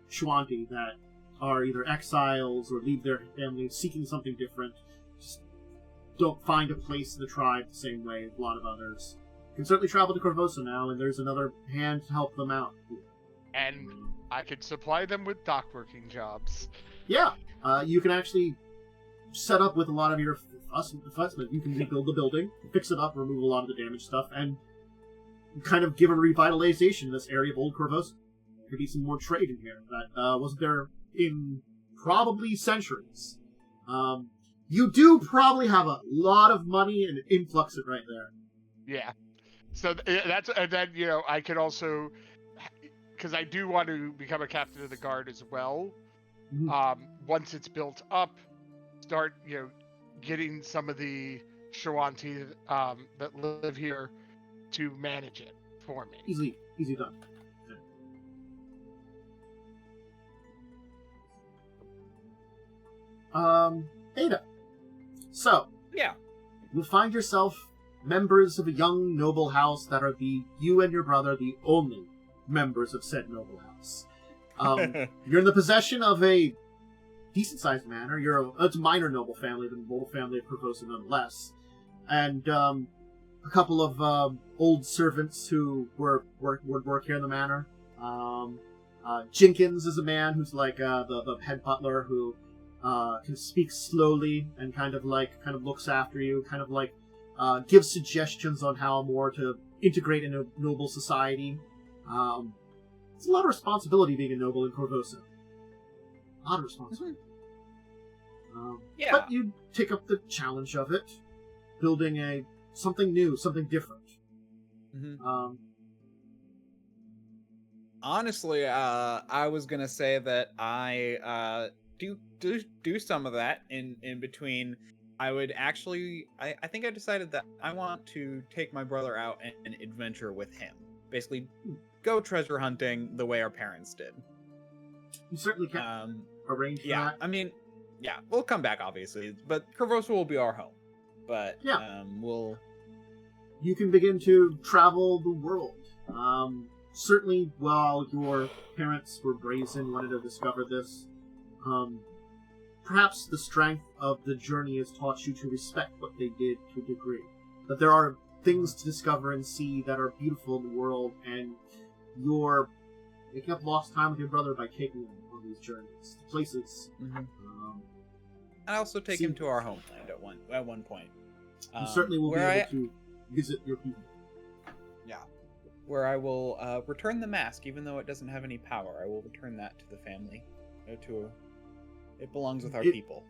Shuanti that are either exiles or leave their families seeking something different, just don't find a place in the tribe the same way as a lot of others. Can certainly travel to Korvosa now, and there's another hand to help them out. And I could supply them with dock working jobs. Yeah, you can actually set up with a lot of your fussmen. You can rebuild the building, fix it up, remove a lot of the damaged stuff, and kind of give a revitalization in this area of Old Korvosa. There could be some more trade in here that wasn't there in probably centuries. You do probably have a lot of money and influx it right there. Yeah. So that's, and then, I could also, because I do want to become a captain of the guard as well. Mm-hmm. Once it's built up, start, getting some of the Shuanti that live here to manage it for me. Easy done. Ada. So, yeah, you'll find yourself members of a young noble house that are you and your brother, the only members of said noble house. You're in the possession of a decent-sized manor. It's a minor noble family, the noble family of Korvosa nonetheless. And a couple of old servants who would work here in the manor. Jenkins is a man who's like the head butler who can speak slowly and kind of looks after you, gives suggestions on how more to integrate in a noble society. It's a lot of responsibility being a noble in Korvosa. A lot of responsibility. Yeah. But you take up the challenge of it, building something new, something different. Mm-hmm. Honestly, I was gonna say that I do some of that in between. I would actually, I think I decided that I want to take my brother out and adventure with him. Basically, go treasure hunting the way our parents did. You certainly can arrange for that. I mean, yeah, we'll come back obviously, but Korvosa will be our home. But yeah, we'll. You can begin to travel the world. Certainly, while your parents were brazen, wanted to discover this. Perhaps the strength of the journey has taught you to respect what they did to a degree. That there are things to discover and see that are beautiful in the world, and you're making up lost time with your brother by taking him on these journeys to places. Mm-hmm. I also take him to our homeland at one point. You certainly will be able to visit your people. Yeah. Where I will return the mask, even though it doesn't have any power. I will return that to the family. It belongs with our people.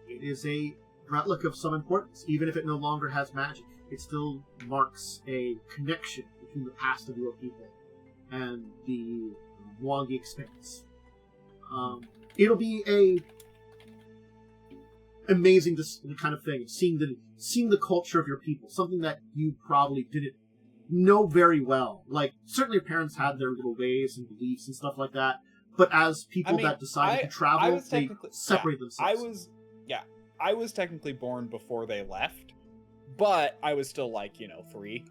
It is a relic of some importance, even if it no longer has magic. It still marks a connection between the past of your people and the Mwangi expanse. It'll be a amazing kind of thing, seeing the culture of your people, something that you probably didn't know very well. Like, certainly your parents had their little ways and beliefs and stuff like that, but as people that decided to travel, they separate themselves. I was technically born before they left, but I was still 3.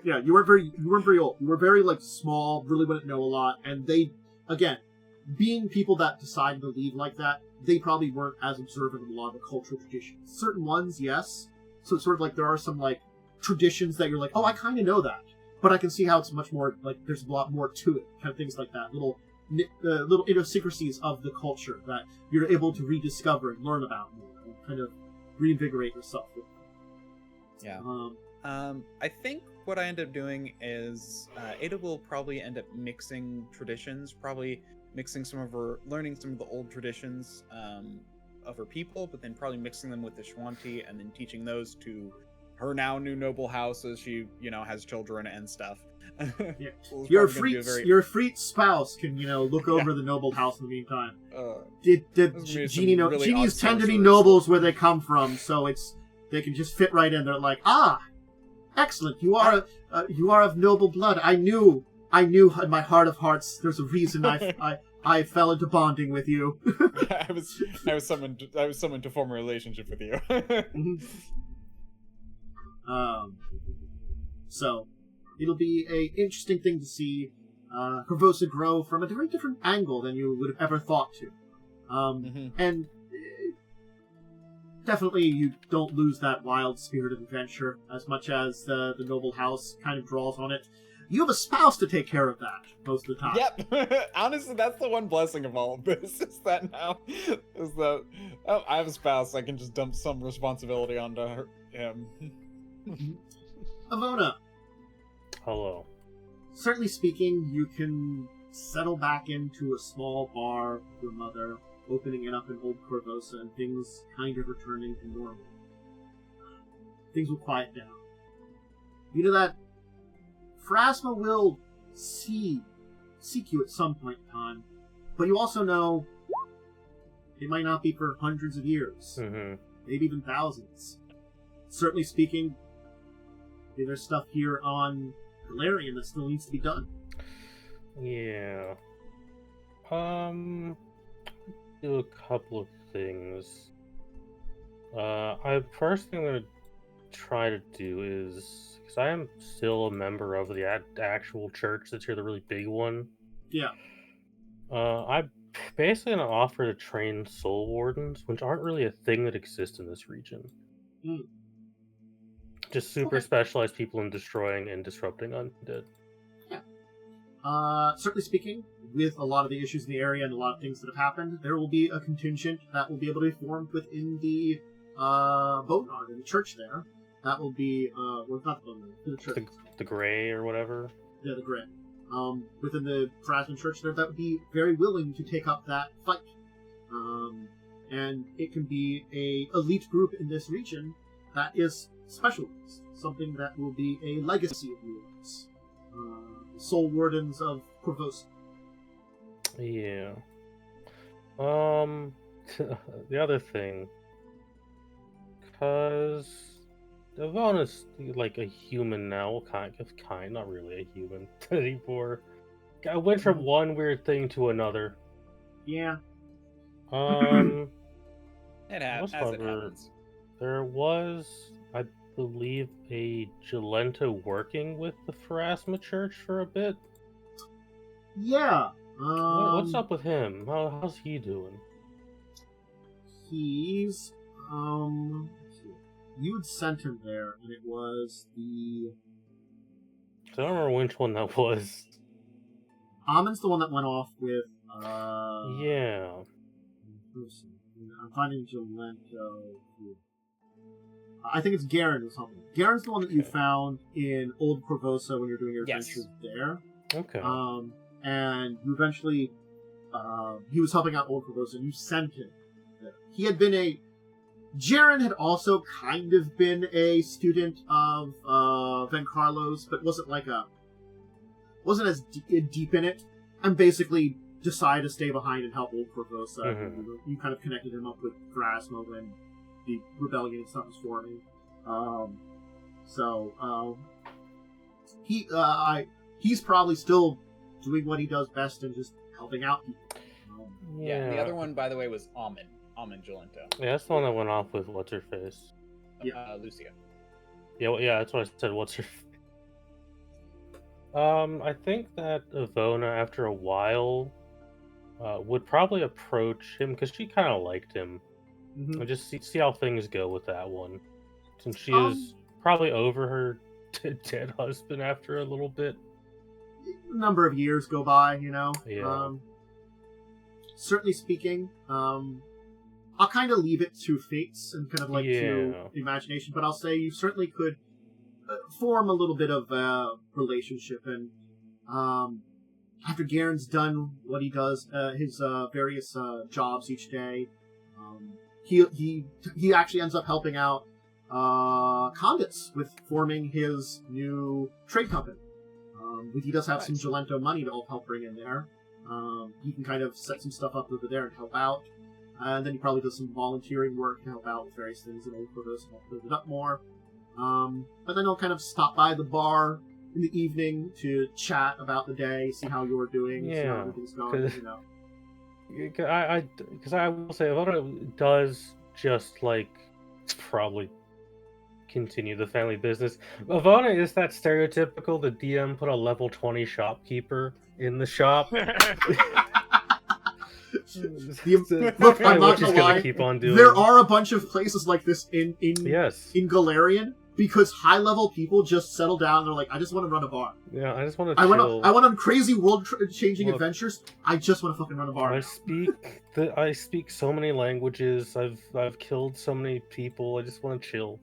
Yeah, you weren't very old. You were very small, really wouldn't know a lot, and they, again, being people that decided to leave like that, they probably weren't as observant of a lot of the cultural traditions. Certain ones, yes. So it's sort of there are some traditions that you're oh, I kind of know that, but I can see how it's much more there's a lot more to it, kind of things like that, little idiosyncrasies of the culture that you're able to rediscover and learn about more, and kind of reinvigorate yourself with. Yeah. I think what I end up doing is Ada will probably end up mixing traditions, probably learning some of the old traditions of her people, but then probably mixing them with the Shuanti and then teaching those to her now new noble house as she, has children and stuff. Yeah. Your freed spouse can, look over the noble house in the meantime. Genies tend to be nobles where they come from, so they can just fit right in. They're excellent. You are of noble blood. I knew in my heart of hearts there's a reason I fell into bonding with you. I was summoned to form a relationship with you. So it'll be a interesting thing to see Korvosa grow from a very different angle than you would have ever thought to. And definitely you don't lose that wild spirit of adventure as much as the noble house kind of draws on it. You have a spouse to take care of that most of the time. Yep. Honestly, that's the one blessing of all of this, is that I have a spouse. I can just dump some responsibility onto him. Ivona. Hello. Certainly speaking, you can settle back into a small bar with your mother, opening it up in Old Korvosa, and things kind of returning to normal. Things will quiet down. You know that Pharasma will seek you at some point in time, but you also know it might not be for hundreds of years, maybe even thousands. Certainly speaking, there's stuff here on Galarian that still needs to be done. Yeah. Do a couple of things. First thing I'm gonna try to do is, because I am still a member of the actual church that's here, the really big one. Yeah. I'm basically gonna offer to train soul wardens, which aren't really a thing that exists in this region. Just super specialized people in destroying and disrupting undead. Yeah. Certainly speaking, with a lot of the issues in the area and a lot of things that have happened, there will be a contingent that will be able to be formed within the boatyard in the church there. That will be, well, not the boatyard, the church. The Grey or whatever? Yeah, the Grey. Within the Pharasman church there, that would be very willing to take up that fight. And it can be a elite group in this region that is specialized. Something that will be a legacy of yours. Soul Wardens of Korvosa. Yeah. The other thing, because Ivona's like a human now, kind, not really a human anymore. I went from one weird thing to another. Yeah. It happens. There was, I believe, a Gelento working with the Pharasma Church for a bit. Yeah. What's up with him? How's he doing? He's you had sent him there, and it was the. I don't remember which one that was. Amin's the one that went off with. Yeah. I'm finding Gelento. I think it's Garen or something. Garen's the one that you found in Old Korvosa when you're doing your adventures there. Okay. And you eventually, he was helping out Old Korvosa, and you sent him there. He had been Jaren had also kind of been a student of Van Carlos, but wasn't as deep in it, and basically decided to stay behind and help Old Korvosa. You kind of connected him up with Pharasma when the rebellion and stuff was forming. He's probably still doing what he does best and just helping out people. The other one, by the way, was Amin Gelento. Yeah, that's the one that went off with what's her face. Lucia. Yeah, that's what I said. What's her face? I think that Ivona, after a while, would probably approach him because she kind of liked him. And just see how things go with that one, since she is probably over her dead husband after a little bit. A number of years go by, you know. Yeah. Certainly speaking, I'll kind of leave it to fates and kind of to imagination, but I'll say you certainly could form a little bit of a relationship, and after Garen's done what he does, his various jobs each day, he actually ends up helping out Khandes with forming his new trade company. He does have some Gelento money to help bring in there. He can kind of set some stuff up over there and help out. And then he probably does some volunteering work to help out with various things in Old Korvosa and help build it up more. But then he'll kind of stop by the bar in the evening to chat about the day, see how you're doing, see how everything's going, you know. Because I will say, Ivona does just like probably continue the family business. Ivona, is that stereotypical? The DM put a level 20 shopkeeper in the shop. Look, I'm not gonna lie. Keep on doing. There are a bunch of places like this in yes. in Galarian because high level people just settle down. And they're like, I just want to run a bar. Yeah, I just want to. I want on crazy world changing adventures. I just want to fucking run a bar. I speak so many languages. I've killed so many people. I just want to chill.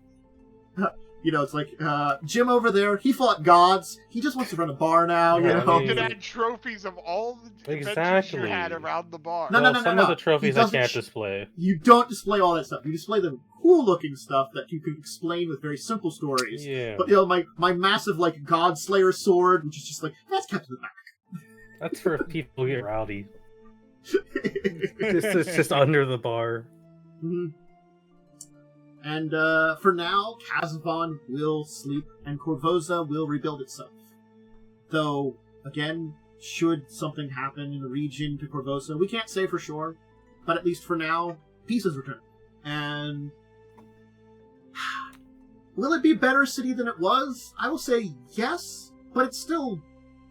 You know, it's like Jim over there. He fought gods. He just wants to run a bar now. Yeah, you know, you can add trophies of all the adventures you had around the bar. No. Some of the trophies I can't display. You don't display all that stuff. You display the cool-looking stuff that you can explain with very simple stories. Yeah. But you know, my massive like God Slayer sword, which is just like that's kept in the back. That's for if people get rowdy. It's just under the bar. Mm-hmm. And for now, Kazavon will sleep, and Korvosa will rebuild itself. Though, again, should something happen in the region to Korvosa, we can't say for sure, but at least for now, peace has returned. And will it be a better city than it was? I will say yes, but it's still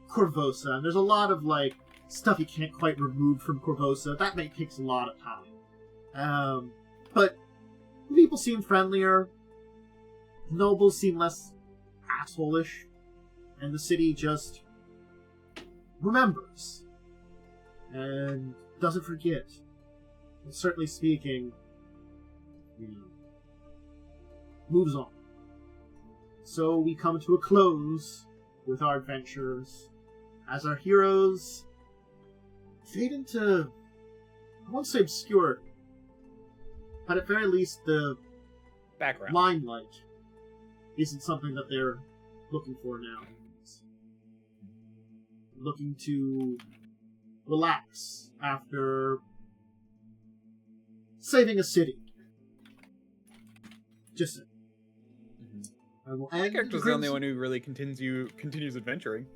Korvosa, and there's a lot of like stuff you can't quite remove from Korvosa. That takes a lot of time. But people seem friendlier, nobles seem less asshole-ish, and the city just remembers and doesn't forget. And certainly speaking, you know, moves on. So we come to a close with our adventures as our heroes fade into, I won't say obscurity, but at very least, the background limelight isn't something that they're looking for now. Looking to relax after saving a city. Just I will end. My character's the only one who really continues adventuring.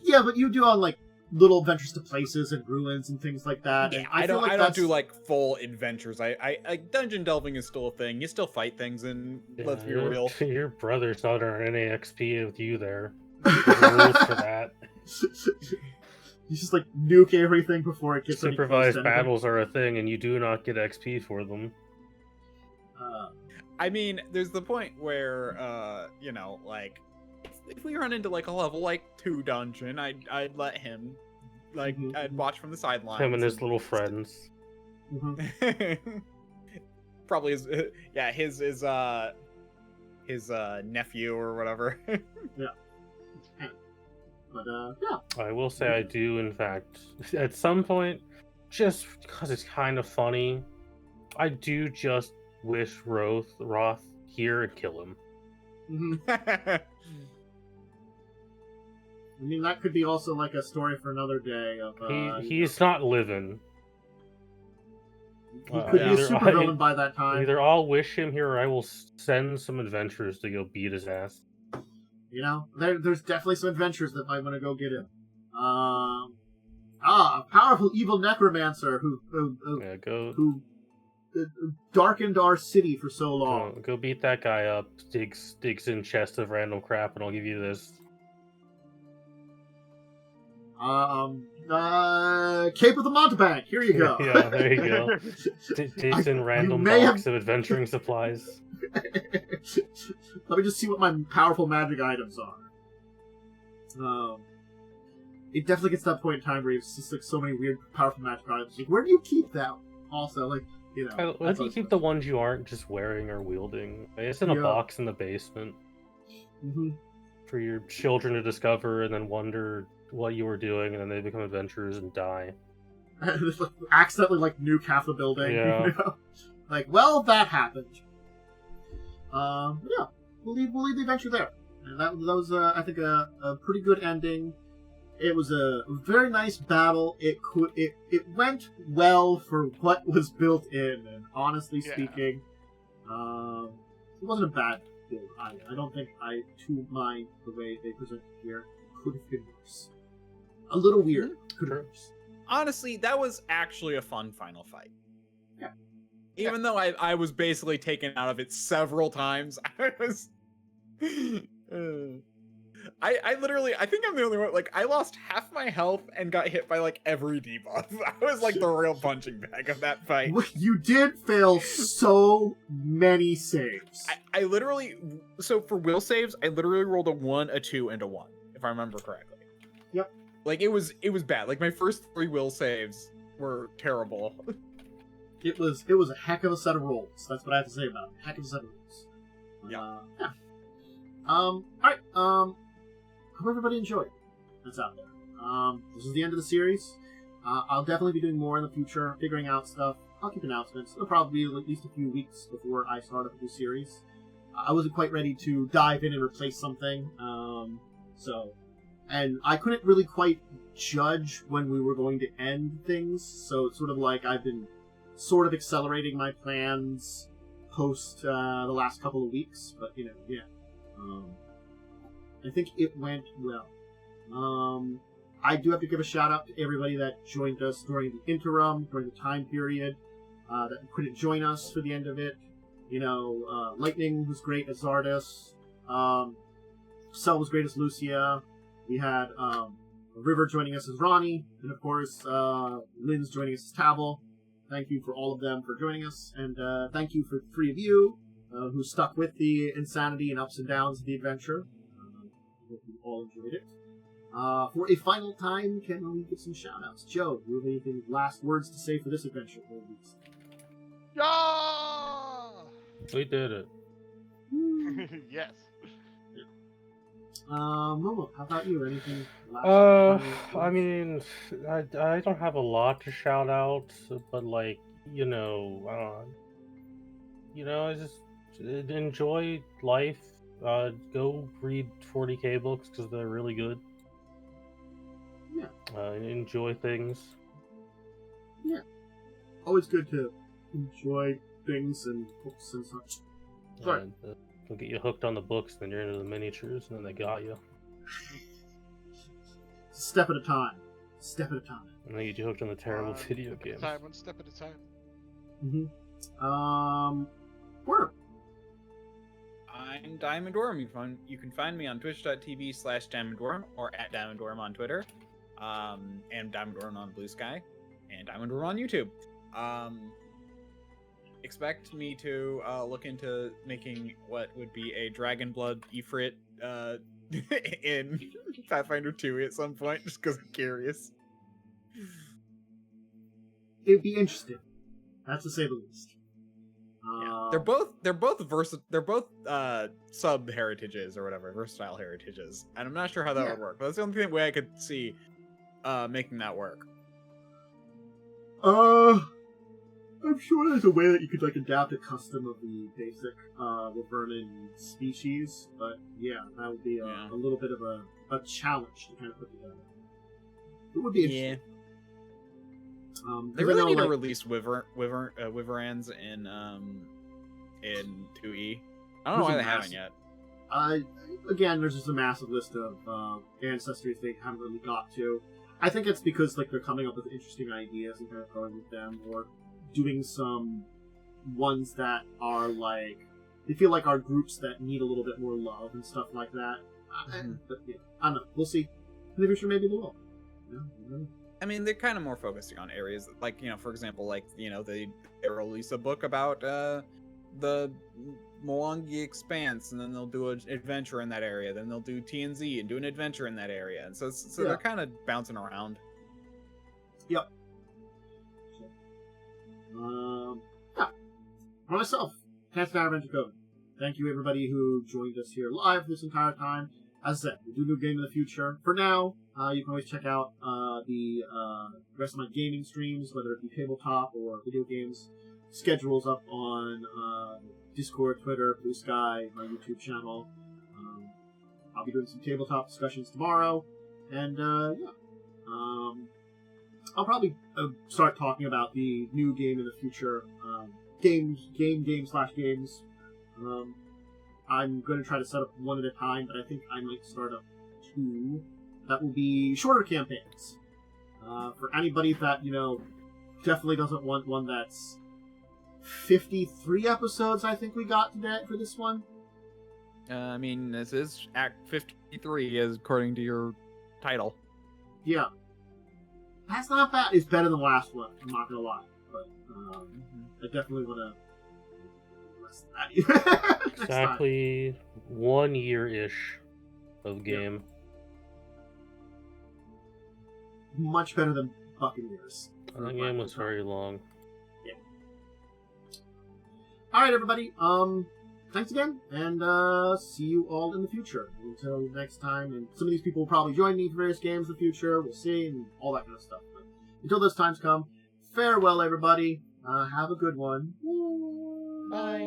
Yeah, but you do on like little adventures to places and ruins and things like that. Yeah, and I don't do like full adventures. I dungeon delving is still a thing. You still fight things, and let's be real. Your brother's not on NAXP with you there. Rules for that. You just like nuke everything before it gets supervised battles are a thing, and you do not get XP for them. I mean, there's the point where you know, like if we run into like a level like 2 dungeon, I'd let him like I'd watch from the sidelines. Him and his little friends. Mm-hmm. Probably his nephew or whatever. Yeah. But yeah. I will say I do, in fact, at some point, just because it's kind of funny, I do just wish Roth here and kill him. Mm-hmm. I mean, that could be also like a story for another day. Of he's not living. He could be a supervillain by that time. Either I'll wish him here, or I will send some adventurers to go beat his ass. You know, there's definitely some adventures that might want to go get him. A powerful evil necromancer who darkened our city for so long. Go beat that guy up. Digs in chest of random crap, and I'll give you this. Cape of the Mountebank. Here you go. Yeah, there you go. Digs in random box of adventuring supplies. Let me just see what my powerful magic items are. It definitely gets to that point in time where it's just like so many weird powerful magic items. Like, where do you keep them? Also, like, you know. Where do you keep the ones you aren't just wearing or wielding? It's in a box in the basement. Mm-hmm. For your children to discover and then wonder what you were doing, and then they become adventurers and die. Accidentally, like, nuke half the building. Yeah. You know? Like, well, that happened. Yeah, we'll leave the adventure there. And that was, I think, a pretty good ending. It was a very nice battle. It went well for what was built in, and honestly speaking, it wasn't a bad build. I don't think I too mind the way they presented here. Could have been worse. A little weird. Could have been worse. Honestly, that was actually a fun final fight. Yeah. Even though I was basically taken out of it several times, I was... I literally, I think I'm the only one, like, I lost half my health and got hit by, like, every debuff. I was, like, the real punching bag of that fight. You did fail so many saves. I literally, so for will saves, I literally rolled a 1, a 2, and a 1, if I remember correctly. Yep. Like, it was bad. Like, my first 3 will saves were terrible. It was a heck of a set of rolls. That's what I have to say about it. Heck of a set of rolls. Yeah. Alright, hope everybody enjoyed. That's out there. This is the end of the series. I'll definitely be doing more in the future, figuring out stuff. I'll keep announcements. It'll probably be at least a few weeks before I start up a new series. I wasn't quite ready to dive in and replace something, and I couldn't really quite judge when we were going to end things, so it's sort of like I've been sort of accelerating my plans post the last couple of weeks, but, yeah. I think it went well. I do have to give a shout out to everybody that joined us during the interim, during the time period, that couldn't join us for the end of it. Lightning was great as Zardris. Cell was great as Lucia. We had River joining us as Ronnie, and of course, Lynn's joining us as Tavel. Thank you for all of them for joining us, and thank you for the 3 of you who stuck with the insanity and ups and downs of the adventure. I hope you all enjoyed it. For a final time, can we get some shout-outs? Joe, do you have anything last words to say for this adventure? Yeah! We did it. Yes. Momo, how about you? Anything last I mean, I don't have a lot to shout out, but I just enjoy life. Go read 40k books because they're really good. Yeah. Enjoy things. Yeah. Always good to enjoy things and books and such. Sorry. They'll get you hooked on the books, then you're into the miniatures, and then they got you. Step at a time. Step at a time. And they get you hooked on the terrible video games. One step at a time. Where? I'm Diamondworm. You can find me on twitch.tv/Diamondworm or at Diamondworm on Twitter, and Diamondworm on Blue Sky, and Diamondworm on YouTube. Expect me to look into making what would be a Dragonblood Ifrit in Pathfinder 2 at some point, just because I'm curious. It'd be interesting. That's to say the least. Yeah. They're both sub heritages or whatever, versatile heritages, and I'm not sure how that would work. But that's the only way I could see making that work. I'm sure there's a way that you could adapt a custom of the basic Wyvernan species, but yeah, that would be a little bit of a challenge to kind of put together. It would be interesting. They really need to release Wyverans in 2E. I don't know why they haven't yet. Again, there's just a massive list of ancestries they haven't really got to. I think it's because they're coming up with interesting ideas and kind of going with them, or doing some ones that are they feel like are groups that need a little bit more love and stuff like that. But yeah, I don't know. We'll see. In the future, maybe they will. I mean, they're kind of more focusing on areas for example, they release a book about the Moangi Expanse, and then they'll do an adventure in that area. Then they'll do TNZ and do an adventure in that area, and so they're kind of bouncing around. Yep. For myself, Tantuk and Dracovin. Thank you, everybody who joined us here live this entire time. As I said, we'll do a new game in the future. For now, you can always check out the rest of my gaming streams, whether it be tabletop or video games. Schedules up on Discord, Twitter, Blue Sky, my YouTube channel. I'll be doing some tabletop discussions tomorrow, and I'll probably start talking about the new game in the future. Games. I'm going to try to set up one at a time, but I think I might start up 2. That will be shorter campaigns. For anybody that, definitely doesn't want one that's 53 episodes, I think we got today for this one. I mean, this is Act 53, as according to your title. Yeah. That's not bad. It's better than the last one, I'm not going to lie. But I definitely want to less than that. Exactly 1 year-ish of game. Yeah. Much better than Buccaneers. That game was very long. Yeah. Alright, everybody. Thanks again, and see you all in the future. Until next time, and some of these people will probably join me for various games in the future. We'll see, and all that kind of stuff. But until those times come, farewell, everybody. Have a good one. Bye.